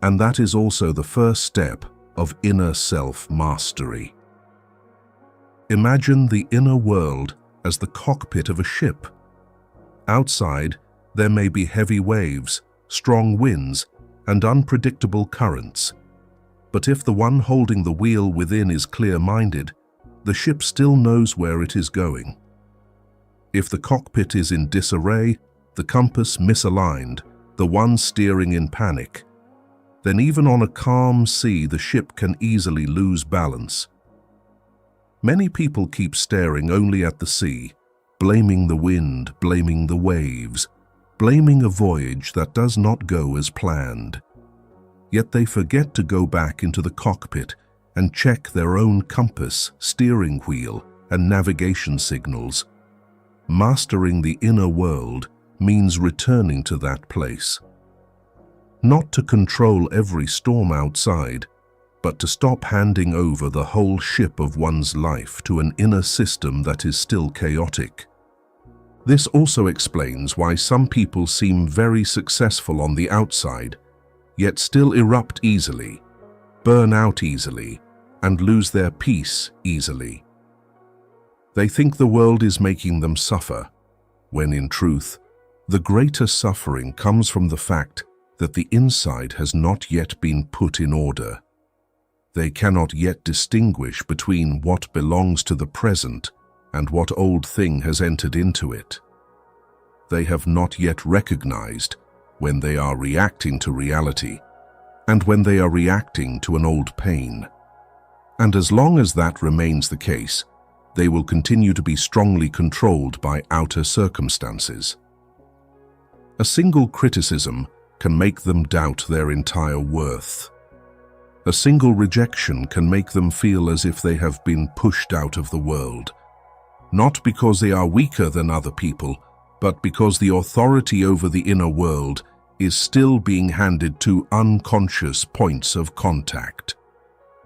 and that is also the first step of inner self-mastery. Imagine the inner world as the cockpit of a ship. Outside, there may be heavy waves, strong winds, and unpredictable currents. But if the one holding the wheel within is clear-minded, the ship still knows where it is going. If the cockpit is in disarray, the compass misaligned, the one steering in panic, then even on a calm sea the ship can easily lose balance. Many people keep staring only at the sea, blaming the wind, blaming the waves, blaming a voyage that does not go as planned. Yet they forget to go back into the cockpit and check their own compass, steering wheel, and navigation signals. Mastering the inner world means returning to that place. Not to control every storm outside, but to stop handing over the whole ship of one's life to an inner system that is still chaotic. This also explains why some people seem very successful on the outside, yet still erupt easily, burn out easily, and lose their peace easily. They think the world is making them suffer, when in truth, the greater suffering comes from the fact that the inside has not yet been put in order. They cannot yet distinguish between what belongs to the present and what old thing has entered into it. They have not yet recognized when they are reacting to reality and when they are reacting to an old pain. And as long as that remains the case, they will continue to be strongly controlled by outer circumstances. A single criticism can make them doubt their entire worth. A single rejection can make them feel as if they have been pushed out of the world, not because they are weaker than other people, but because the authority over the inner world is still being handed to unconscious points of contact.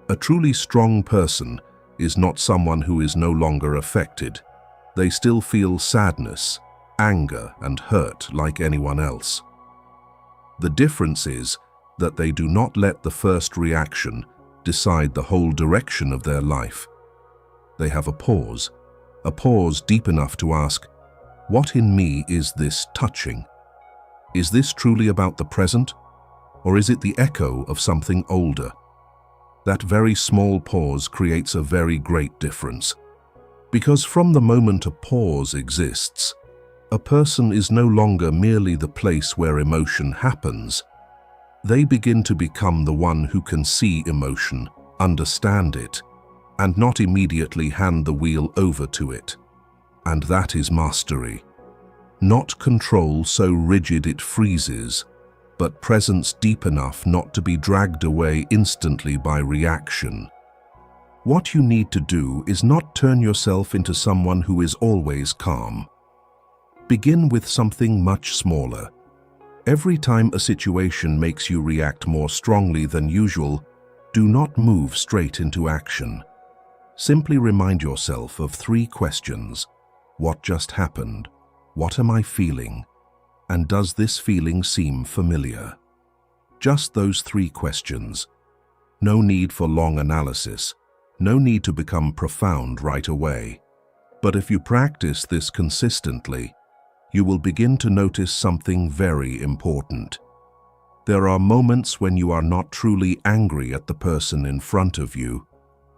A truly strong person is not someone who is no longer affected. They still feel sadness, anger, and hurt like anyone else. The difference is that they do not let the first reaction decide the whole direction of their life. They have a pause deep enough to ask, what in me is this touching? Is this truly about the present, or is it the echo of something older? That very small pause creates a very great difference, because from the moment a pause exists, a person is no longer merely the place where emotion happens. They begin to become the one who can see emotion, understand it, and not immediately hand the wheel over to it. And that is mastery. Not control so rigid it freezes, but presence deep enough not to be dragged away instantly by reaction. What you need to do is not turn yourself into someone who is always calm. Begin with something much smaller. Every time a situation makes you react more strongly than usual, do not move straight into action. Simply remind yourself of 3 questions. What just happened? What am I feeling? And does this feeling seem familiar? Just those 3 questions. No need for long analysis. No need to become profound right away. But if you practice this consistently, you will begin to notice something very important. There are moments when you are not truly angry at the person in front of you,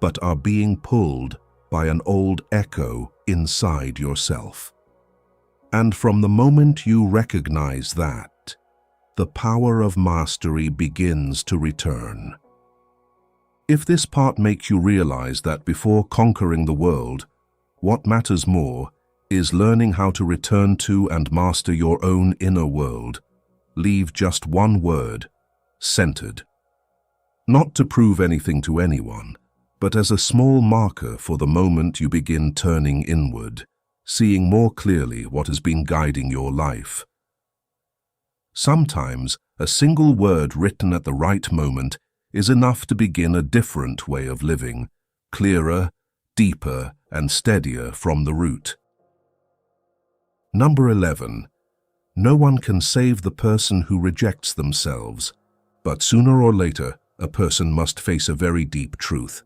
but are being pulled by an old echo inside yourself. And from the moment you recognize that, the power of mastery begins to return. If this part makes you realize that before conquering the world, what matters more is learning how to return to and master your own inner world, leave just one word: centered. Not to prove anything to anyone, but as a small marker for the moment you begin turning inward, seeing more clearly what has been guiding your life. Sometimes, a single word written at the right moment is enough to begin a different way of living, clearer, deeper, and steadier from the root. Number 11. No one can save the person who rejects themselves, but sooner or later, a person must face a very deep truth.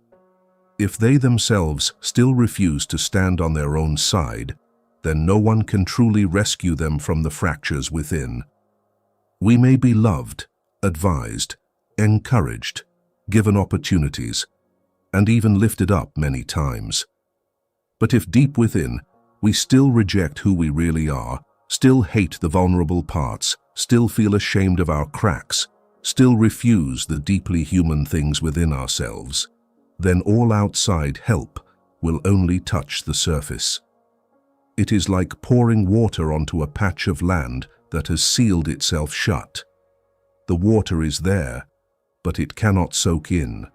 If they themselves still refuse to stand on their own side, then no one can truly rescue them from the fractures within. We may be loved, advised, encouraged, given opportunities, and even lifted up many times. But if deep within, we still reject who we really are, still hate the vulnerable parts, still feel ashamed of our cracks, still refuse the deeply human things within ourselves, then all outside help will only touch the surface. It is like pouring water onto a patch of land that has sealed itself shut. The water is there, but it cannot soak in.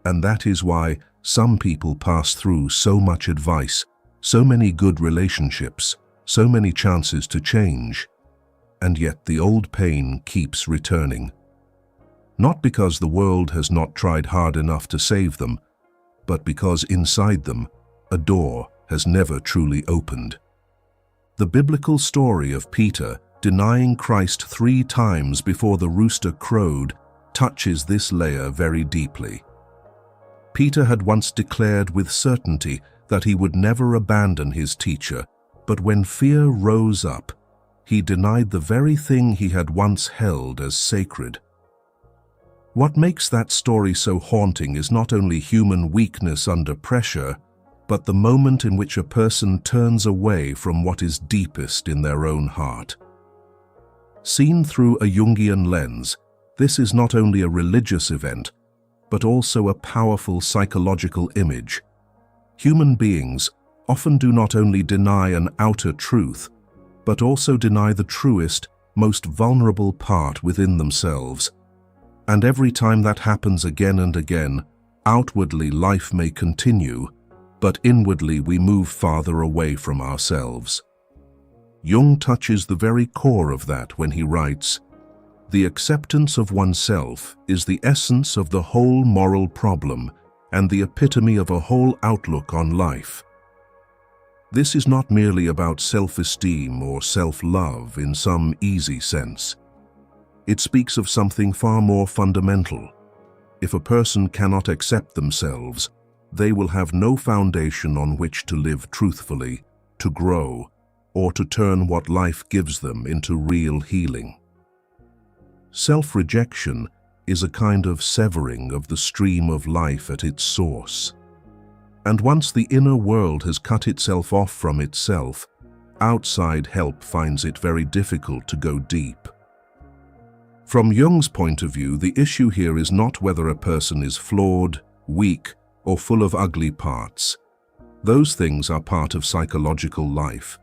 And that is why some people pass through so much advice, so many good relationships, so many chances to change, and yet the old pain keeps returning. Not because the world has not tried hard enough to save them, but because inside them, a door has never truly opened. The biblical story of Peter denying Christ 3 times before the rooster crowed touches this layer very deeply. Peter had once declared with certainty that he would never abandon his teacher, but when fear rose up, he denied the very thing he had once held as sacred. What makes that story so haunting is not only human weakness under pressure, but the moment in which a person turns away from what is deepest in their own heart. Seen through a Jungian lens, this is not only a religious event, but also a powerful psychological image. Human beings often do not only deny an outer truth, but also deny the truest, most vulnerable part within themselves. And every time that happens again and again, outwardly life may continue, but inwardly we move farther away from ourselves. Jung touches the very core of that when he writes, "The acceptance of oneself is the essence of the whole moral problem and the epitome of a whole outlook on life." This is not merely about self-esteem or self-love in some easy sense. It speaks of something far more fundamental. If a person cannot accept themselves, they will have no foundation on which to live truthfully, to grow, or to turn what life gives them into real healing. Self-rejection is a kind of severing of the stream of life at its source. And once the inner world has cut itself off from itself, outside help finds it very difficult to go deep. From Jung's point of view, the issue here is not whether a person is flawed, weak, or full of ugly parts. Those things are part of psychological life.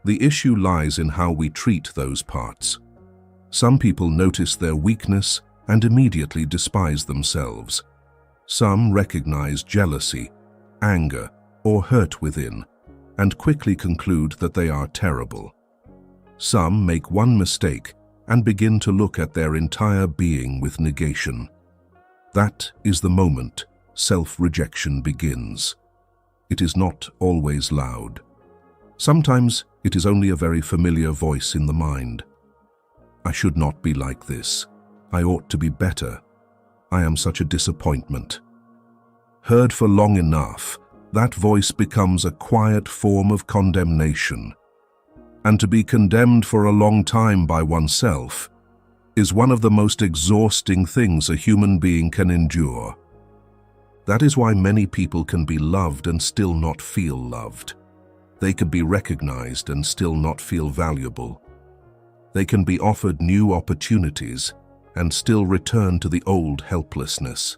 The issue lies in how we treat those parts. Some people notice their weakness and immediately despise themselves. Some recognize jealousy, anger, or hurt within, and quickly conclude that they are terrible. Some make one mistake and begin to look at their entire being with negation. That is the moment self-rejection begins. It is not always loud. Sometimes it is only a very familiar voice in the mind. I should not be like this. I ought to be better. I am such a disappointment. Heard for long enough, that voice becomes a quiet form of condemnation. And to be condemned for a long time by oneself is one of the most exhausting things a human being can endure. That is why many people can be loved and still not feel loved. They can be recognized and still not feel valuable. They can be offered new opportunities and still return to the old helplessness.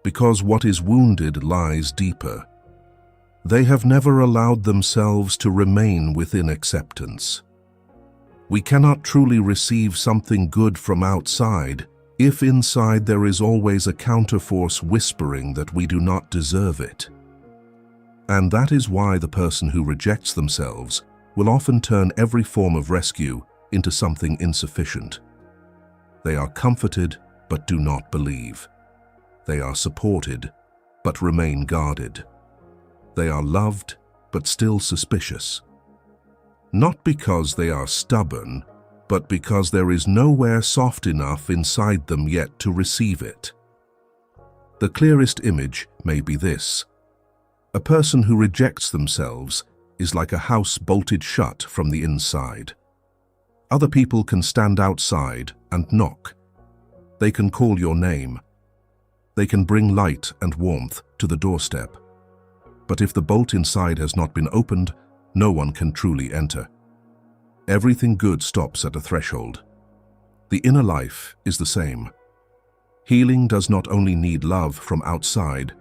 Because what is wounded lies deeper. They have never allowed themselves to remain within acceptance. We cannot truly receive something good from outside if inside there is always a counterforce whispering that we do not deserve it. And that is why the person who rejects themselves will often turn every form of rescue into something insufficient. They are comforted but do not believe. They are supported, but remain guarded. They are loved, but still suspicious. Not because they are stubborn, but because there is nowhere soft enough inside them yet to receive it. The clearest image may be this. A person who rejects themselves is like a house bolted shut from the inside. Other people can stand outside and knock. They can call your name. They can bring light and warmth to the doorstep. But if the bolt inside has not been opened, no one can truly enter. Everything good stops at a threshold. The inner life is the same. Healing does not only need love from outside,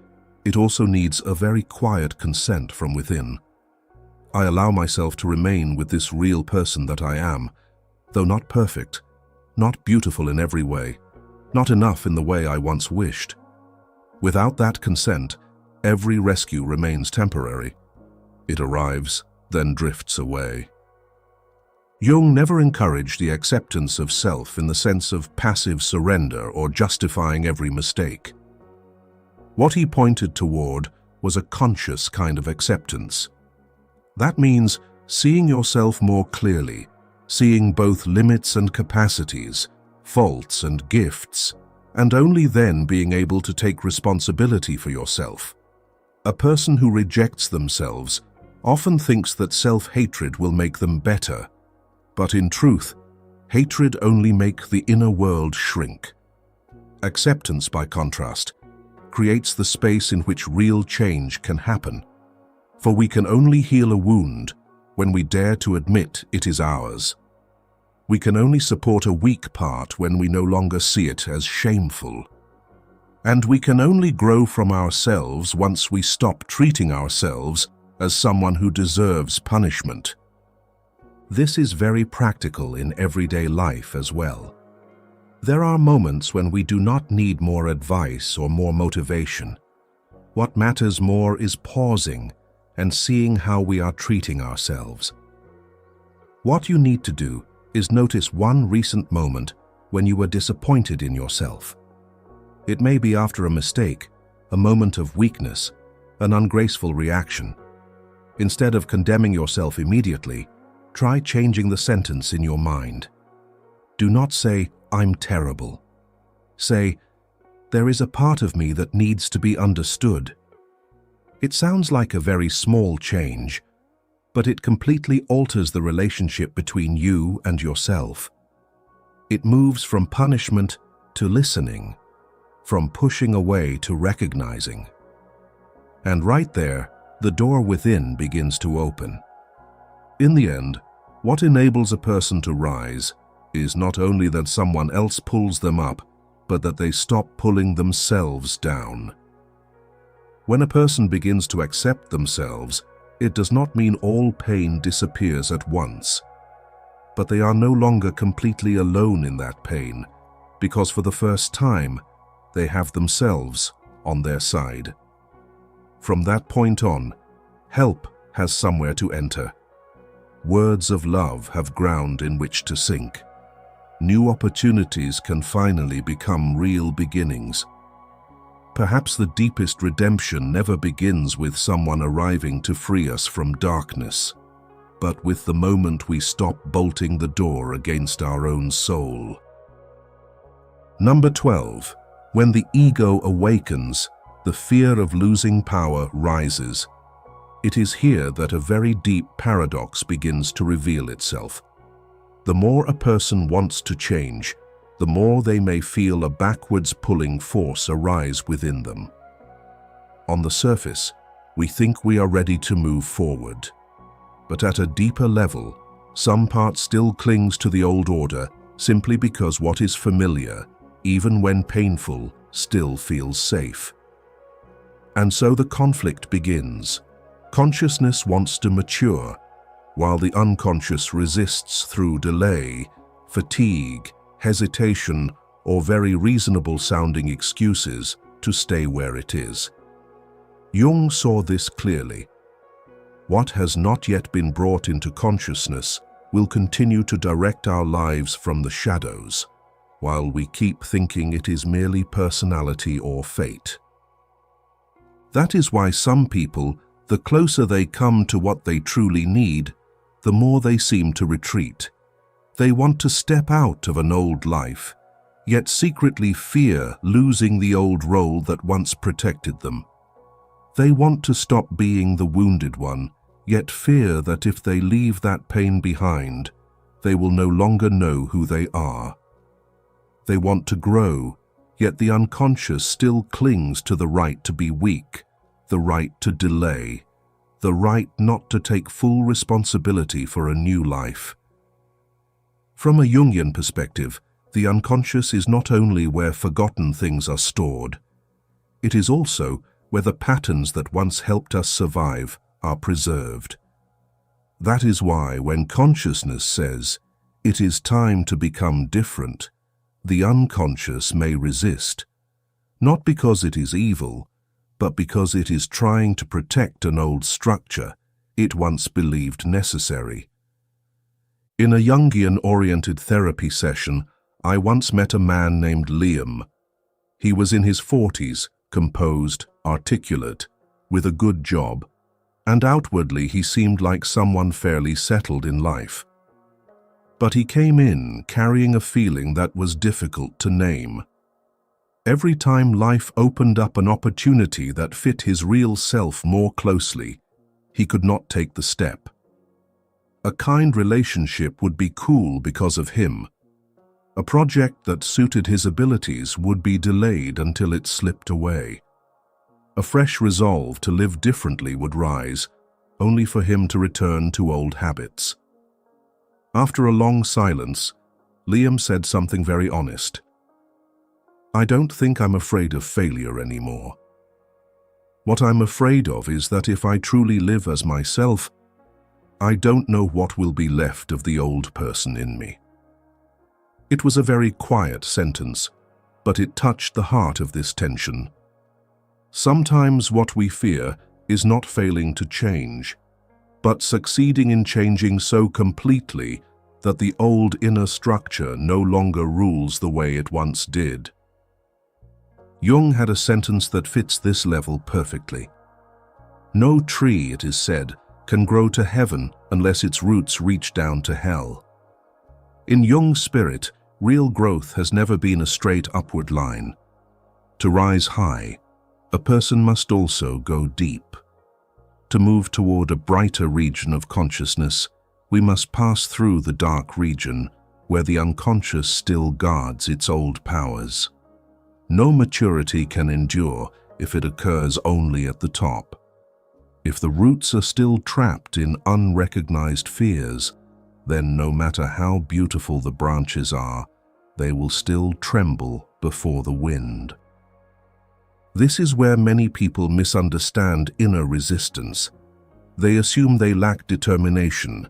it also needs a very quiet consent from within. I allow myself to remain with this real person that I am, though not perfect, not beautiful in every way, not enough in the way I once wished. Without that consent, every rescue remains temporary. It arrives, then drifts away. Jung never encouraged the acceptance of self in the sense of passive surrender or justifying every mistake. What he pointed toward was a conscious kind of acceptance. That means seeing yourself more clearly, seeing both limits and capacities, faults and gifts, and only then being able to take responsibility for yourself. A person who rejects themselves often thinks that self-hatred will make them better, but in truth, hatred only makes the inner world shrink. Acceptance, by contrast, creates the space in which real change can happen, for we can only heal a wound when we dare to admit it is ours. We can only support a weak part when we no longer see it as shameful. And we can only grow from ourselves once we stop treating ourselves as someone who deserves punishment. This is very practical in everyday life as well. There are moments when we do not need more advice or more motivation. What matters more is pausing and seeing how we are treating ourselves. What you need to do is notice one recent moment when you were disappointed in yourself. It may be after a mistake, a moment of weakness, an ungraceful reaction. Instead of condemning yourself immediately, try changing the sentence in your mind. Do not say, "I'm terrible." Say, "There is a part of me that needs to be understood." It sounds like a very small change, but it completely alters the relationship between you and yourself. It moves from punishment to listening, from pushing away to recognizing. And right there, the door within begins to open. In the end, what enables a person to rise is not only that someone else pulls them up, but that they stop pulling themselves down. When a person begins to accept themselves, it does not mean all pain disappears at once. But they are no longer completely alone in that pain, because for the first time, they have themselves on their side. From that point on, help has somewhere to enter. Words of love have ground in which to sink. New opportunities can finally become real beginnings. Perhaps the deepest redemption never begins with someone arriving to free us from darkness, but with the moment we stop bolting the door against our own soul. Number 12. When the ego awakens, the fear of losing power rises. It is here that a very deep paradox begins to reveal itself. The more a person wants to change, the more they may feel a backwards pulling force arise within them. On the surface, we think we are ready to move forward. But at a deeper level, some part still clings to the old order simply because what is familiar, even when painful, still feels safe. And so the conflict begins. Consciousness wants to mature, while the unconscious resists through delay, fatigue, hesitation, or very reasonable-sounding excuses to stay where it is. Jung saw this clearly. What has not yet been brought into consciousness will continue to direct our lives from the shadows. while we keep thinking it is merely personality or fate. That is why some people, the closer they come to what they truly need, the more they seem to retreat. They want to step out of an old life, yet secretly fear losing the old role that once protected them. They want to stop being the wounded one, yet fear that if they leave that pain behind, they will no longer know who they are. They want to grow, yet the unconscious still clings to the right to be weak, the right to delay, the right not to take full responsibility for a new life. From a Jungian perspective, the unconscious is not only where forgotten things are stored, it is also where the patterns that once helped us survive are preserved. That is why when consciousness says, "It is time to become different," the unconscious may resist, not because it is evil, but because it is trying to protect an old structure it once believed necessary. In a Jungian-oriented therapy session, I once met a man named Liam. He was in his 40s, composed, articulate, with a good job, and outwardly he seemed like someone fairly settled in life. But he came in carrying a feeling that was difficult to name. Every time life opened up an opportunity that fit his real self more closely, he could not take the step. A kind relationship would be cool because of him. A project that suited his abilities would be delayed until it slipped away. A fresh resolve to live differently would rise, only for him to return to old habits. After a long silence, Liam said something very honest. "I don't think I'm afraid of failure anymore. What I'm afraid of is that if I truly live as myself, I don't know what will be left of the old person in me." It was a very quiet sentence, but it touched the heart of this tension. Sometimes what we fear is not failing to change, but succeeding in changing so completely that the old inner structure no longer rules the way it once did. Jung had a sentence that fits this level perfectly. "No tree, it is said, can grow to heaven unless its roots reach down to hell." In Jung's spirit, real growth has never been a straight upward line. To rise high, a person must also go deep. To move toward a brighter region of consciousness, we must pass through the dark region where the unconscious still guards its old powers. No maturity can endure if it occurs only at the top. If the roots are still trapped in unrecognized fears, then no matter how beautiful the branches are, they will still tremble before the wind. This is where many people misunderstand inner resistance. They assume they lack determination.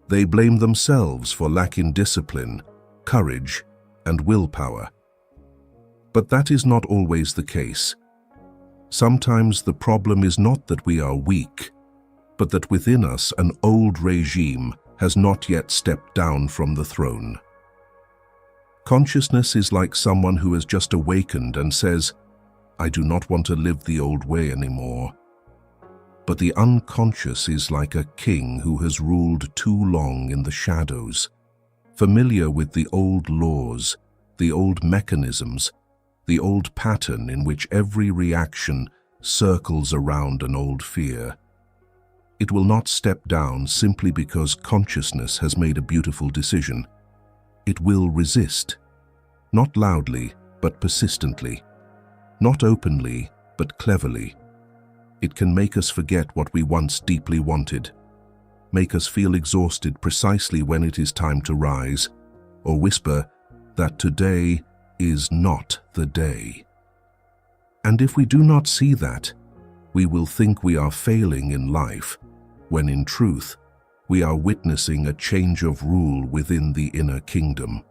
They blame themselves for lacking discipline, courage, and willpower. But that is not always the case. Sometimes the problem is not that we are weak, but that within us an old regime has not yet stepped down from the throne. Consciousness is like someone who has just awakened and says, "I do not want to live the old way anymore." But the unconscious is like a king who has ruled too long in the shadows, familiar with the old laws, the old mechanisms, the old pattern in which every reaction circles around an old fear. It will not step down simply because consciousness has made a beautiful decision. It will resist, not loudly, but persistently, not openly, but cleverly. It can make us forget what we once deeply wanted, make us feel exhausted precisely when it is time to rise, or whisper that today is not the day. And if we do not see that, we will think we are failing in life, when in truth, we are witnessing a change of rule within the inner kingdom.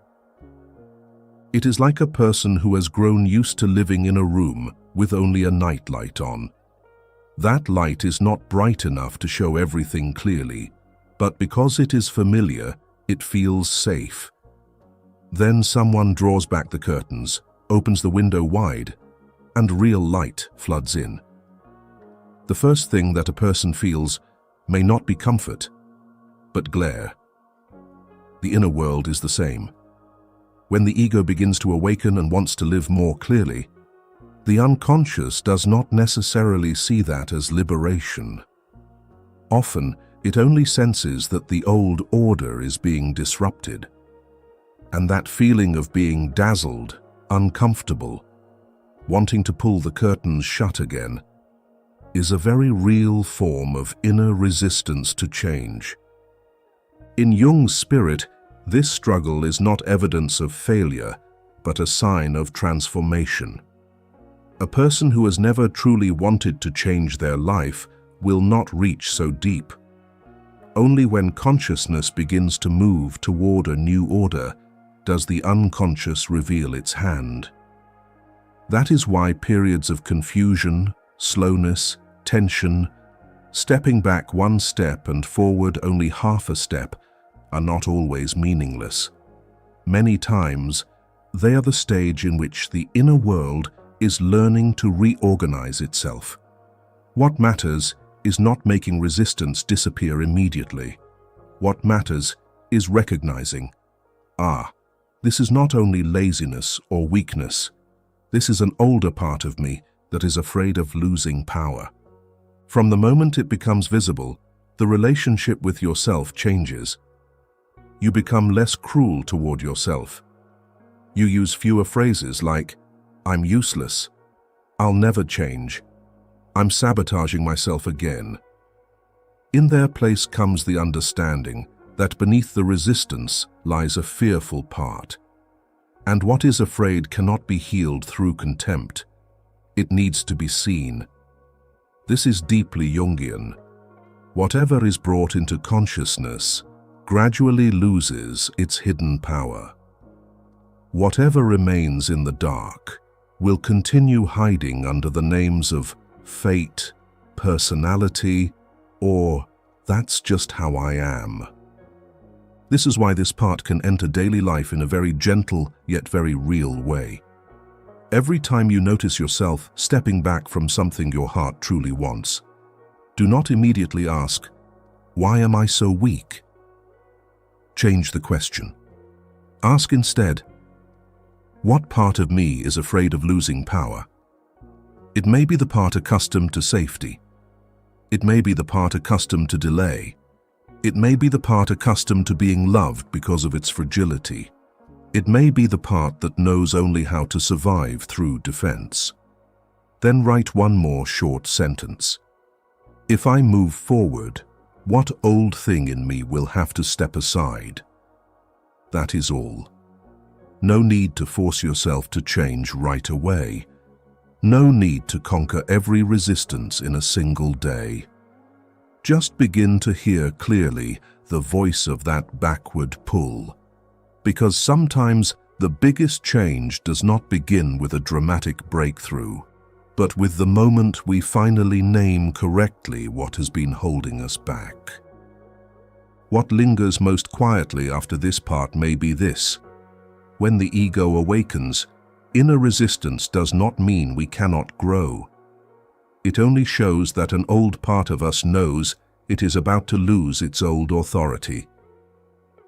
It is like a person who has grown used to living in a room with only a nightlight on. That light is not bright enough to show everything clearly, but because it is familiar, it feels safe. Then someone draws back the curtains, opens the window wide, and real light floods in. The first thing that a person feels may not be comfort, but glare. The inner world is the same. When the ego begins to awaken and wants to live more clearly, the unconscious does not necessarily see that as liberation. Often, it only senses that the old order is being disrupted. And that feeling of being dazzled, uncomfortable, wanting to pull the curtains shut again, is a very real form of inner resistance to change. In Jung's spirit, this struggle is not evidence of failure, but a sign of transformation. A person who has never truly wanted to change their life will not reach so deep. Only when consciousness begins to move toward a new order does the unconscious reveal its hand. That is why periods of confusion, slowness, tension, stepping back one step and forward only half a step are not always meaningless. Many times, they are the stage in which the inner world is learning to reorganize itself. What matters is not making resistance disappear immediately. What matters is recognizing, this is not only laziness or weakness. This is an older part of me that is afraid of losing power. From the moment it becomes visible, the relationship with yourself changes. You become less cruel toward yourself. You use fewer phrases like, "I'm useless," "I'll never change," "I'm sabotaging myself again." In their place comes the understanding that beneath the resistance lies a fearful part. And what is afraid cannot be healed through contempt. It needs to be seen. This is deeply Jungian. Whatever is brought into consciousness gradually loses its hidden power. Whatever remains in the dark will continue hiding under the names of fate, personality, or "that's just how I am." This is why this part can enter daily life in a very gentle yet very real way. Every time you notice yourself stepping back from something your heart truly wants, do not immediately ask, "Why am I so weak?" Change the question. Ask instead, "What part of me is afraid of losing power?" It may be the part accustomed to safety. It may be the part accustomed to delay. It may be the part accustomed to being loved because of its fragility. It may be the part that knows only how to survive through defense. Then write one more short sentence. If I move forward, what old thing in me will have to step aside? That is all. No need to force yourself to change right away. No need to conquer every resistance in a single day. Just begin to hear clearly the voice of that backward pull. Because sometimes the biggest change does not begin with a dramatic breakthrough, but with the moment we finally name correctly what has been holding us back. What lingers most quietly after this part may be this. When the ego awakens, inner resistance does not mean we cannot grow. It only shows that an old part of us knows it is about to lose its old authority.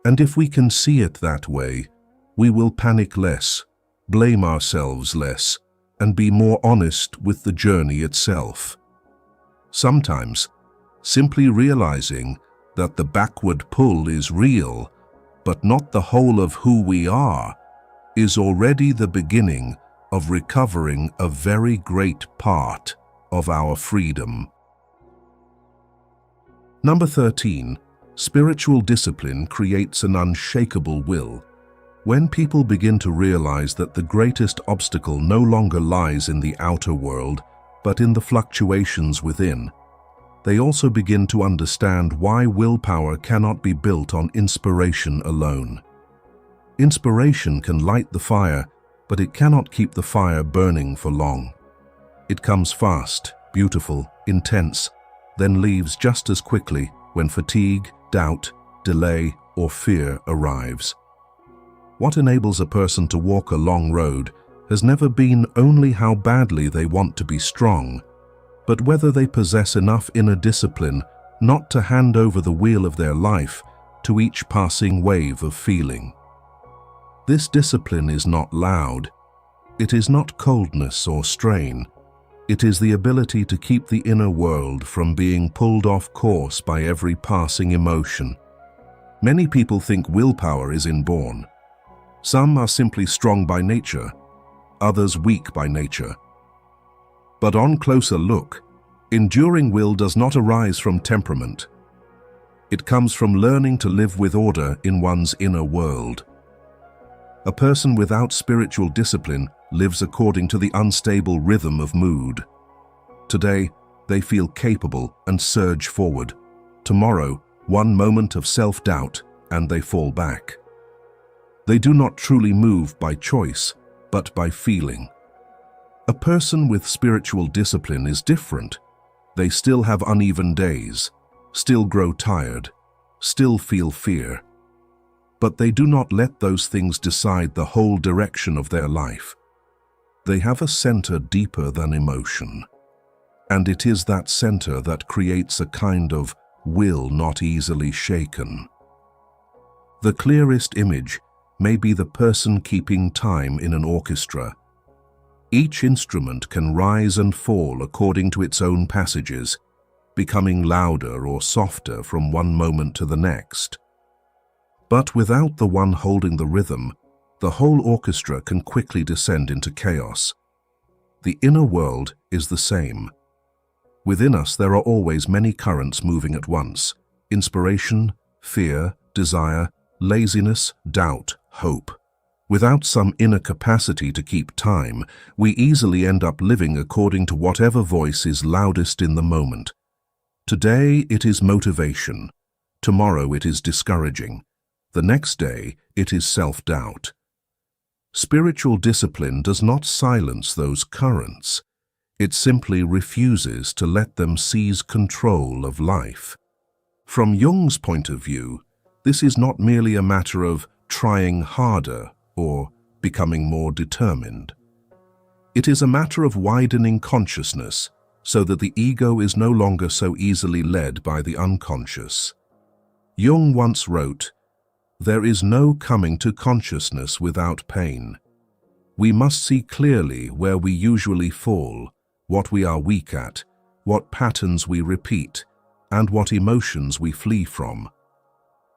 And if we can see it that way, we will panic less, blame ourselves less, and be more honest with the journey itself. Sometimes, simply realizing that the backward pull is real, but not the whole of who we are, is already the beginning of recovering a very great part of our freedom. Number 13. Spiritual discipline creates an unshakable will. When people begin to realize that the greatest obstacle no longer lies in the outer world, but in the fluctuations within, they also begin to understand why willpower cannot be built on inspiration alone. Inspiration can light the fire, but it cannot keep the fire burning for long. It comes fast, beautiful, intense, then leaves just as quickly when fatigue, doubt, delay, or fear arrives. What enables a person to walk a long road has never been only how badly they want to be strong, but whether they possess enough inner discipline not to hand over the wheel of their life to each passing wave of feeling. This discipline is not loud. It is not coldness or strain. It is the ability to keep the inner world from being pulled off course by every passing emotion. Many people think willpower is inborn. Some are simply strong by nature, others weak by nature. But on closer look, enduring will does not arise from temperament. It comes from learning to live with order in one's inner world. A person without spiritual discipline lives according to the unstable rhythm of mood. Today, they feel capable and surge forward. Tomorrow, one moment of self-doubt and they fall back. They do not truly move by choice, but by feeling. A person with spiritual discipline is different. They still have uneven days, still grow tired, still feel fear. But they do not let those things decide the whole direction of their life. They have a center deeper than emotion. And it is that center that creates a kind of will not easily shaken. The clearest image may be the person keeping time in an orchestra. Each instrument can rise and fall according to its own passages, becoming louder or softer from one moment to the next. But without the one holding the rhythm, the whole orchestra can quickly descend into chaos. The inner world is the same. Within us there are always many currents moving at once: inspiration, fear, desire, laziness, doubt, hope. Without some inner capacity to keep time, we easily end up living according to whatever voice is loudest in the moment. Today it is motivation. Tomorrow it is discouraging. The next day it is self-doubt. Spiritual discipline does not silence those currents. It simply refuses to let them seize control of life. From Jung's point of view, this is not merely a matter of trying harder or becoming more determined. It is a matter of widening consciousness so that the ego is no longer so easily led by the unconscious. Jung once wrote, "There is no coming to consciousness without pain. We must see clearly where we usually fall, what we are weak at, what patterns we repeat, and what emotions we flee from."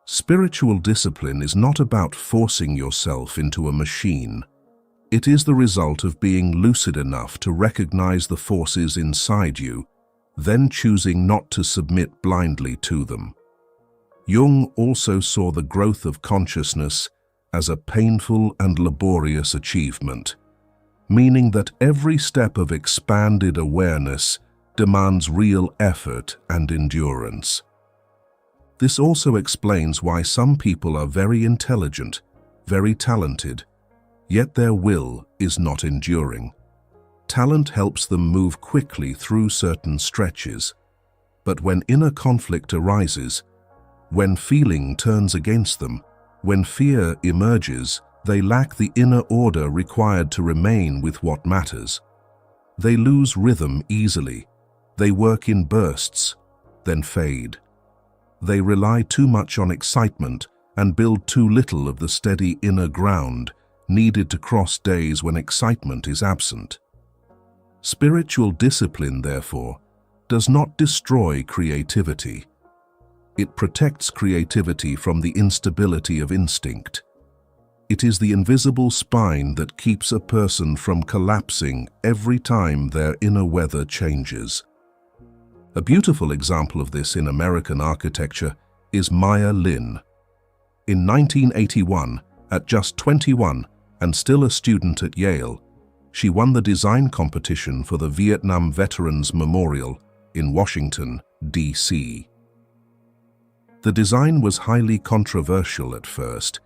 Spiritual discipline is not about forcing yourself into a machine. It is the result of being lucid enough to recognize the forces inside you, then choosing not to submit blindly to them. Jung also saw the growth of consciousness as a painful and laborious achievement, meaning that every step of expanded awareness demands real effort and endurance. This also explains why some people are very intelligent, very talented, yet their will is not enduring. Talent helps them move quickly through certain stretches, but when inner conflict arises, when feeling turns against them, when fear emerges, they lack the inner order required to remain with what matters. They lose rhythm easily. They work in bursts, then fade. They rely too much on excitement and build too little of the steady inner ground needed to cross days when excitement is absent. Spiritual discipline, therefore, does not destroy creativity. It protects creativity from the instability of instinct. It is the invisible spine that keeps a person from collapsing every time their inner weather changes. A beautiful example of this in American architecture is Maya Lin. In 1981, at just 21 and still a student at Yale, she won the design competition for the Vietnam Veterans Memorial in Washington, D.C. The design was highly controversial at first,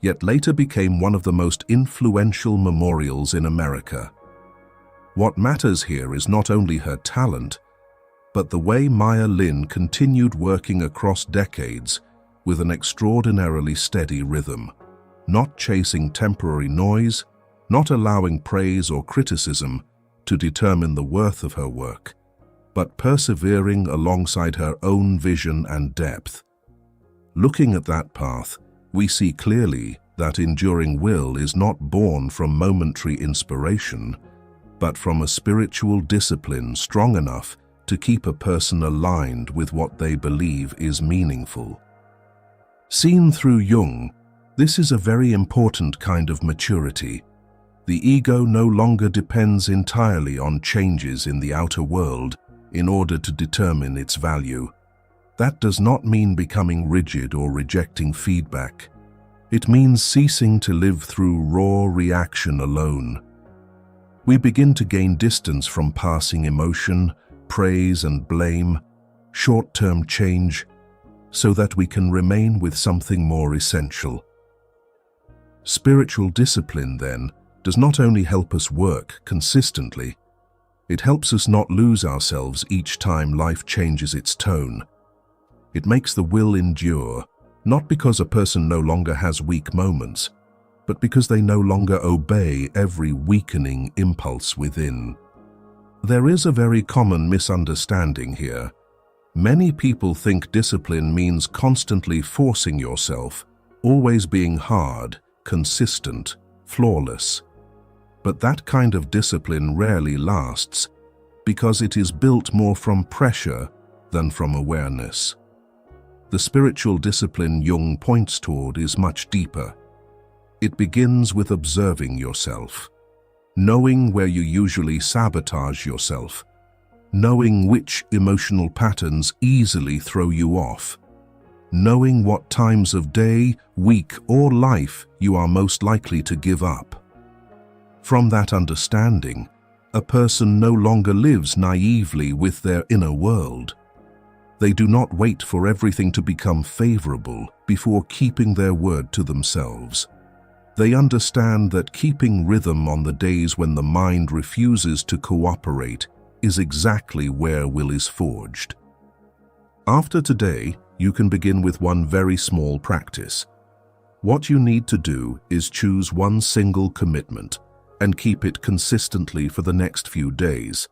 yet later became one of the most influential memorials in America. What matters here is not only her talent, but the way Maya Lin continued working across decades with an extraordinarily steady rhythm. not chasing temporary noise, not allowing praise or criticism to determine the worth of her work, but persevering alongside her own vision and depth. Looking at that path, we see clearly that enduring will is not born from momentary inspiration, but from a spiritual discipline strong enough to keep a person aligned with what they believe is meaningful. Seen through Jung, this is a very important kind of maturity. The ego no longer depends entirely on changes in the outer world in order to determine its value. That does not mean becoming rigid or rejecting feedback. It means ceasing to live through raw reaction alone. We begin to gain distance from passing emotion, praise and blame, short-term change, so that we can remain with something more essential. Spiritual discipline, then, does not only help us work consistently, it helps us not lose ourselves each time life changes its tone. It makes the will endure, not because a person no longer has weak moments, but because they no longer obey every weakening impulse within. There is a very common misunderstanding here. Many people think discipline means constantly forcing yourself, always being hard, consistent, flawless. But that kind of discipline rarely lasts, because it is built more from pressure than from awareness. The spiritual discipline Jung points toward is much deeper. It begins with observing yourself, knowing where you usually sabotage yourself, knowing which emotional patterns easily throw you off, knowing what times of day, week, or life you are most likely to give up. From that understanding, a person no longer lives naively with their inner world. They do not wait for everything to become favorable before keeping their word to themselves. They understand that keeping rhythm on the days when the mind refuses to cooperate is exactly where will is forged. After today, you can begin with one very small practice. What you need to do is choose one single commitment and keep it consistently for the next few days,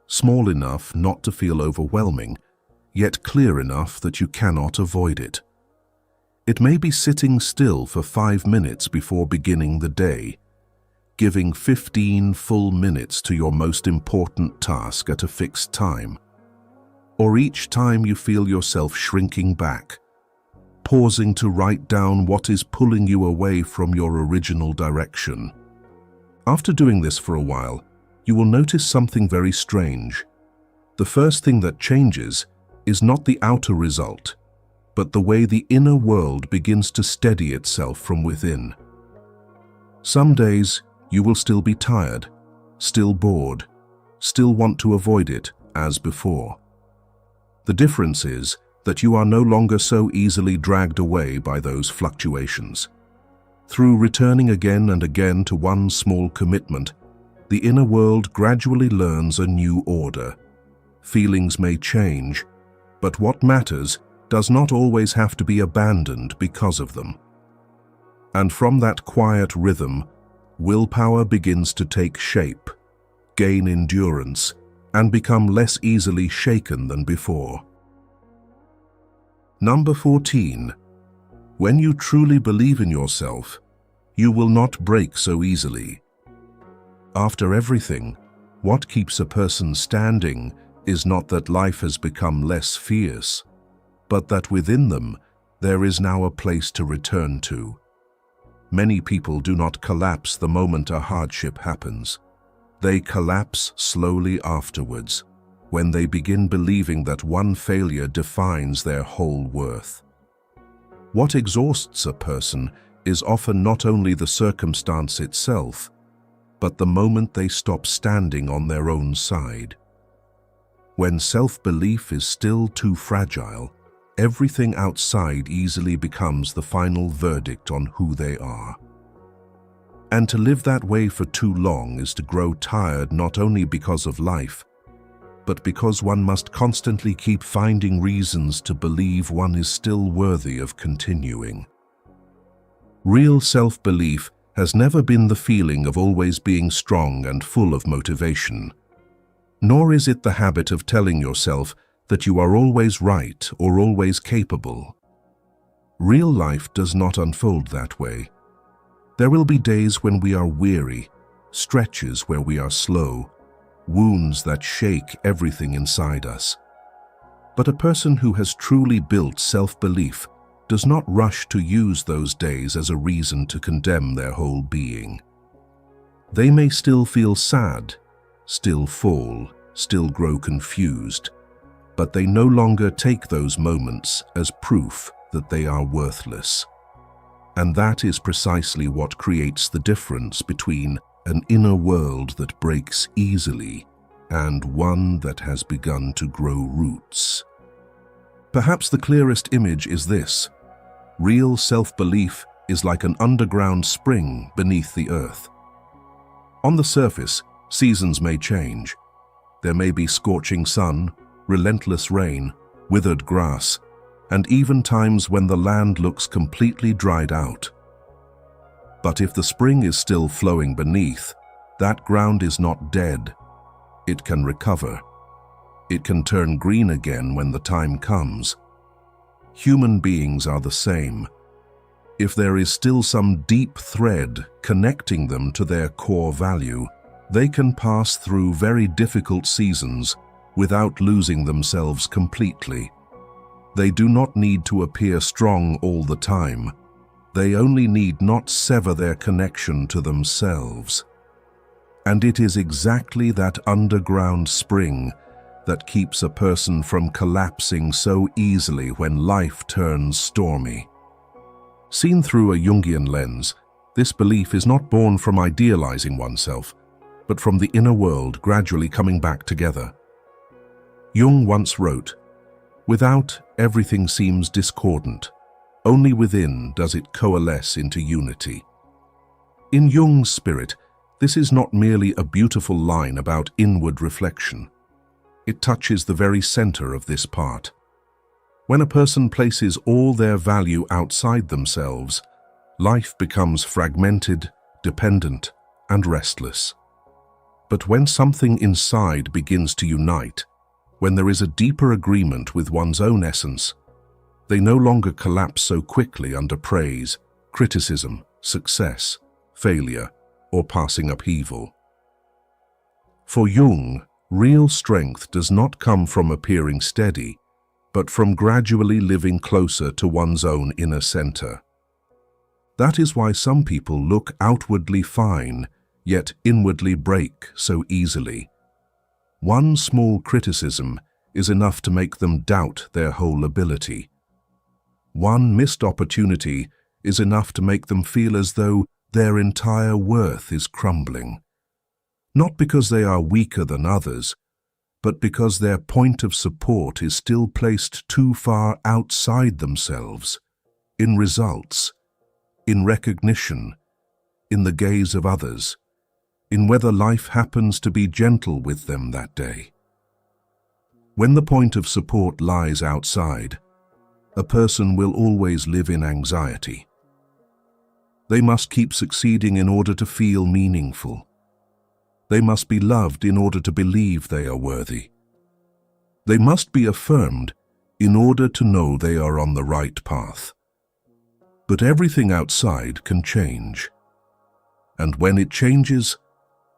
small enough not to feel overwhelming, yet clear enough that you cannot avoid it. It may be sitting still for 5 minutes before beginning the day, giving 15 full minutes to your most important task at a fixed time, or each time you feel yourself shrinking back, pausing to write down what is pulling you away from your original direction. After doing this for a while, you will notice something very strange. The first thing that changes is not the outer result, but the way the inner world begins to steady itself from within. Some days you will still be tired, still bored, still want to avoid it as before. The difference is that you are no longer so easily dragged away by those fluctuations. Through returning again and again to one small commitment, the inner world gradually learns a new order. Feelings may change, but what matters does not always have to be abandoned because of them. And from that quiet rhythm, willpower begins to take shape, gain endurance, and become less easily shaken than before. Number 14. When you truly believe in yourself, you will not break so easily. After everything, what keeps a person standing is not that life has become less fierce, but that within them there is now a place to return to. Many people do not collapse the moment a hardship happens. They collapse slowly afterwards, when they begin believing that one failure defines their whole worth. What exhausts a person is often not only the circumstance itself, but the moment they stop standing on their own side. When self-belief is still too fragile, everything outside easily becomes the final verdict on who they are. And to live that way for too long is to grow tired not only because of life, but because one must constantly keep finding reasons to believe one is still worthy of continuing. Real self-belief has never been the feeling of always being strong and full of motivation. Nor is it the habit of telling yourself that you are always right or always capable. Real life does not unfold that way. There will be days when we are weary, stretches where we are slow, wounds that shake everything inside us. But a person who has truly built self-belief does not rush to use those days as a reason to condemn their whole being. They may still feel sad, still fall, still grow confused, but they no longer take those moments as proof that they are worthless. And that is precisely what creates the difference between an inner world that breaks easily and one that has begun to grow roots. Perhaps the clearest image is this: real self-belief is like an underground spring beneath the earth. On the surface, seasons may change. There may be scorching sun, relentless rain, withered grass, and even times when the land looks completely dried out. But if the spring is still flowing beneath, that ground is not dead. It can recover. It can turn green again when the time comes. Human beings are the same. If there is still some deep thread connecting them to their core value, they can pass through very difficult seasons without losing themselves completely. They do not need to appear strong all the time. They only need not sever their connection to themselves. And it is exactly that underground spring that keeps a person from collapsing so easily when life turns stormy. Seen through a Jungian lens, this belief is not born from idealizing oneself, but from the inner world gradually coming back together. Jung once wrote, "Without, everything seems discordant. Only within does it coalesce into unity." In Jung's spirit, this is not merely a beautiful line about inward reflection. It touches the very center of this part. When a person places all their value outside themselves, life becomes fragmented, dependent, and restless. But when something inside begins to unite, when there is a deeper agreement with one's own essence, they no longer collapse so quickly under praise, criticism, success, failure, or passing upheaval. For Jung, real strength does not come from appearing steady, but from gradually living closer to one's own inner center. That is why some people look outwardly fine, yet inwardly break so easily. One small criticism is enough to make them doubt their whole ability. One missed opportunity is enough to make them feel as though their entire worth is crumbling. Not because they are weaker than others, but because their point of support is still placed too far outside themselves, in results, in recognition, in the gaze of others, in whether life happens to be gentle with them that day. When the point of support lies outside, a person will always live in anxiety. They must keep succeeding in order to feel meaningful. They must be loved in order to believe they are worthy. They must be affirmed in order to know they are on the right path. But everything outside can change. And when it changes,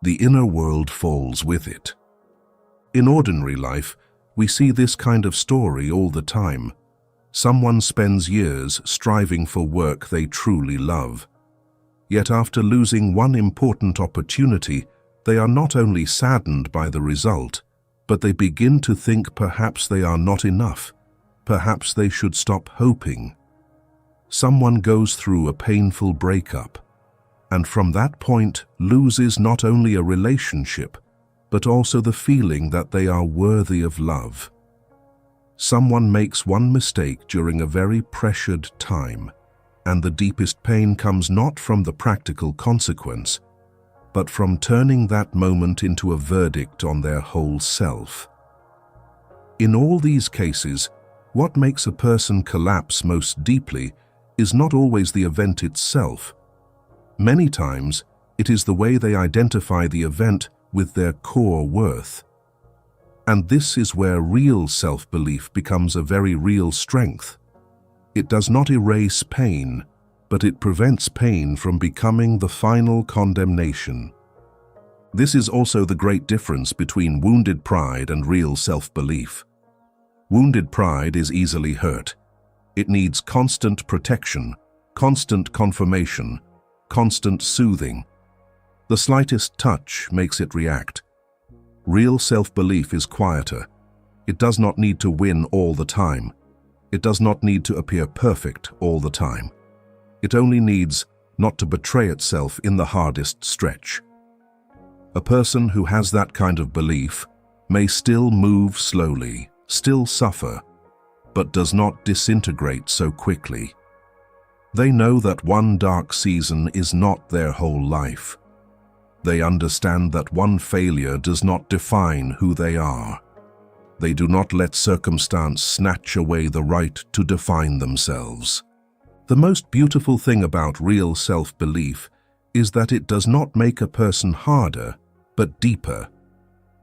the inner world falls with it. In ordinary life, we see this kind of story all the time. Someone spends years striving for work they truly love. Yet after losing one important opportunity, they are not only saddened by the result, but they begin to think perhaps they are not enough, perhaps they should stop hoping. Someone goes through a painful breakup, and from that point loses not only a relationship, but also the feeling that they are worthy of love. Someone makes one mistake during a very pressured time, and the deepest pain comes not from the practical consequence, but from turning that moment into a verdict on their whole self. In all these cases, what makes a person collapse most deeply is not always the event itself. Many times, it is the way they identify the event with their core worth. And this is where real self-belief becomes a very real strength. It does not erase pain, but it prevents pain from becoming the final condemnation. This is also the great difference between wounded pride and real self-belief. Wounded pride is easily hurt. It needs constant protection, constant confirmation, constant soothing. The slightest touch makes it react. Real self-belief is quieter. It does not need to win all the time. It does not need to appear perfect all the time. It only needs not to betray itself in the hardest stretch. A person who has that kind of belief may still move slowly, still suffer, but does not disintegrate so quickly. They know that one dark season is not their whole life. They understand that one failure does not define who they are. They do not let circumstance snatch away the right to define themselves. The most beautiful thing about real self-belief is that it does not make a person harder, but deeper.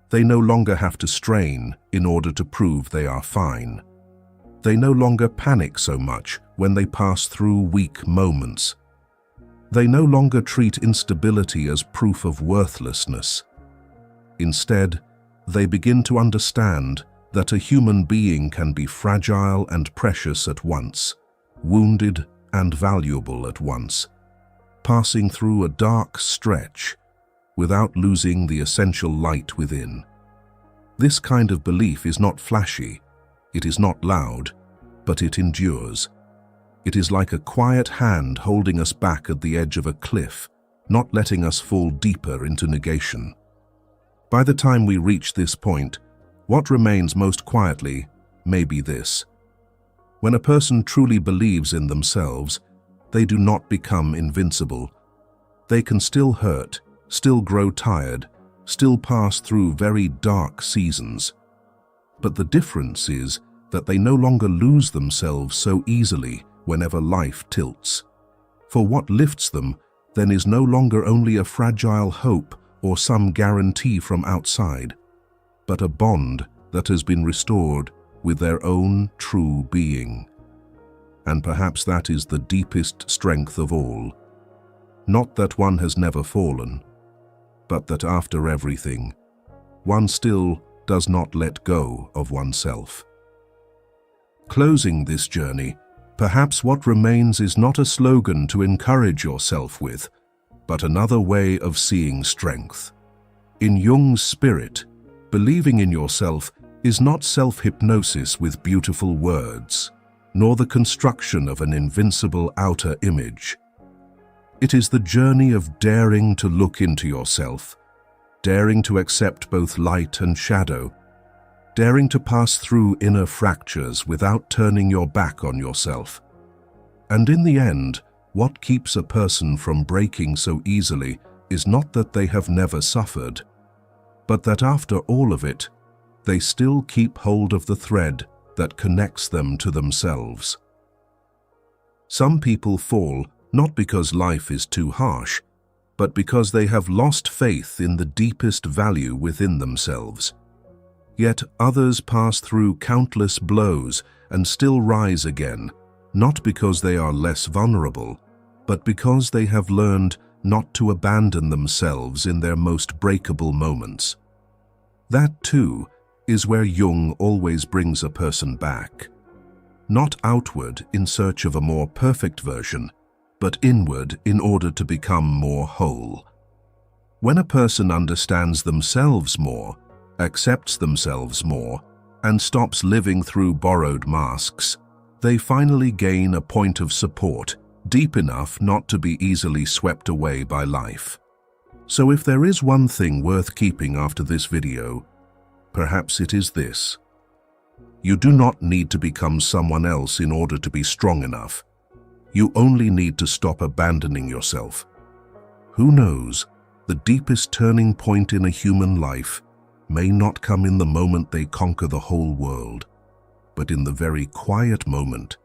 They no longer have to strain in order to prove they are fine. They no longer panic so much when they pass through weak moments. They no longer treat instability as proof of worthlessness. Instead, they begin to understand that a human being can be fragile and precious at once, wounded and valuable at once, passing through a dark stretch without losing the essential light within. This kind of belief is not flashy, it is not loud, but it endures. It is like a quiet hand holding us back at the edge of a cliff, not letting us fall deeper into negation. By the time we reach this point, what remains most quietly may be this. When a person truly believes in themselves, they do not become invincible. They can still hurt, still grow tired, still pass through very dark seasons. But the difference is that they no longer lose themselves so easily whenever life tilts. For what lifts them then is no longer only a fragile hope or some guarantee from outside, but a bond that has been restored with their own true being. And perhaps that is the deepest strength of all. Not that one has never fallen, but that after everything, one still does not let go of oneself. Closing this journey, perhaps what remains is not a slogan to encourage yourself with, but another way of seeing strength. In Jung's spirit, believing in yourself is not self-hypnosis with beautiful words, nor the construction of an invincible outer image. It is the journey of daring to look into yourself, daring to accept both light and shadow, daring to pass through inner fractures without turning your back on yourself. And in the end, what keeps a person from breaking so easily is not that they have never suffered, but that after all of it, they still keep hold of the thread that connects them to themselves. Some people fall not because life is too harsh, but because they have lost faith in the deepest value within themselves. Yet others pass through countless blows and still rise again, not because they are less vulnerable, but because they have learned not to abandon themselves in their most breakable moments. That, too, is where Jung always brings a person back. Not outward in search of a more perfect version, but inward in order to become more whole. When a person understands themselves more, accepts themselves more, and stops living through borrowed masks, they finally gain a point of support deep enough not to be easily swept away by life. So if there is one thing worth keeping after this video, perhaps it is this. You do not need to become someone else in order to be strong enough. You only need to stop abandoning yourself. Who knows, the deepest turning point in a human life may not come in the moment they conquer the whole world, but in the very quiet moment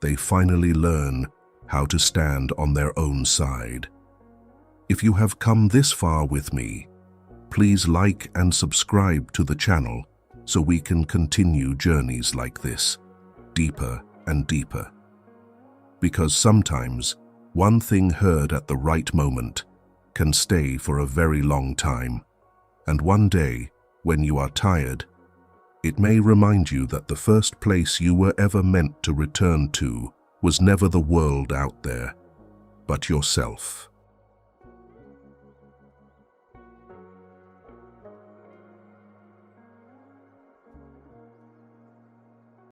they finally learn how to stand on their own side. If you have come this far with me, please like and subscribe to the channel so we can continue journeys like this, deeper and deeper. Because sometimes, one thing heard at the right moment can stay for a very long time, and one day, when you are tired, it may remind you that the first place you were ever meant to return to was never the world out there, but yourself.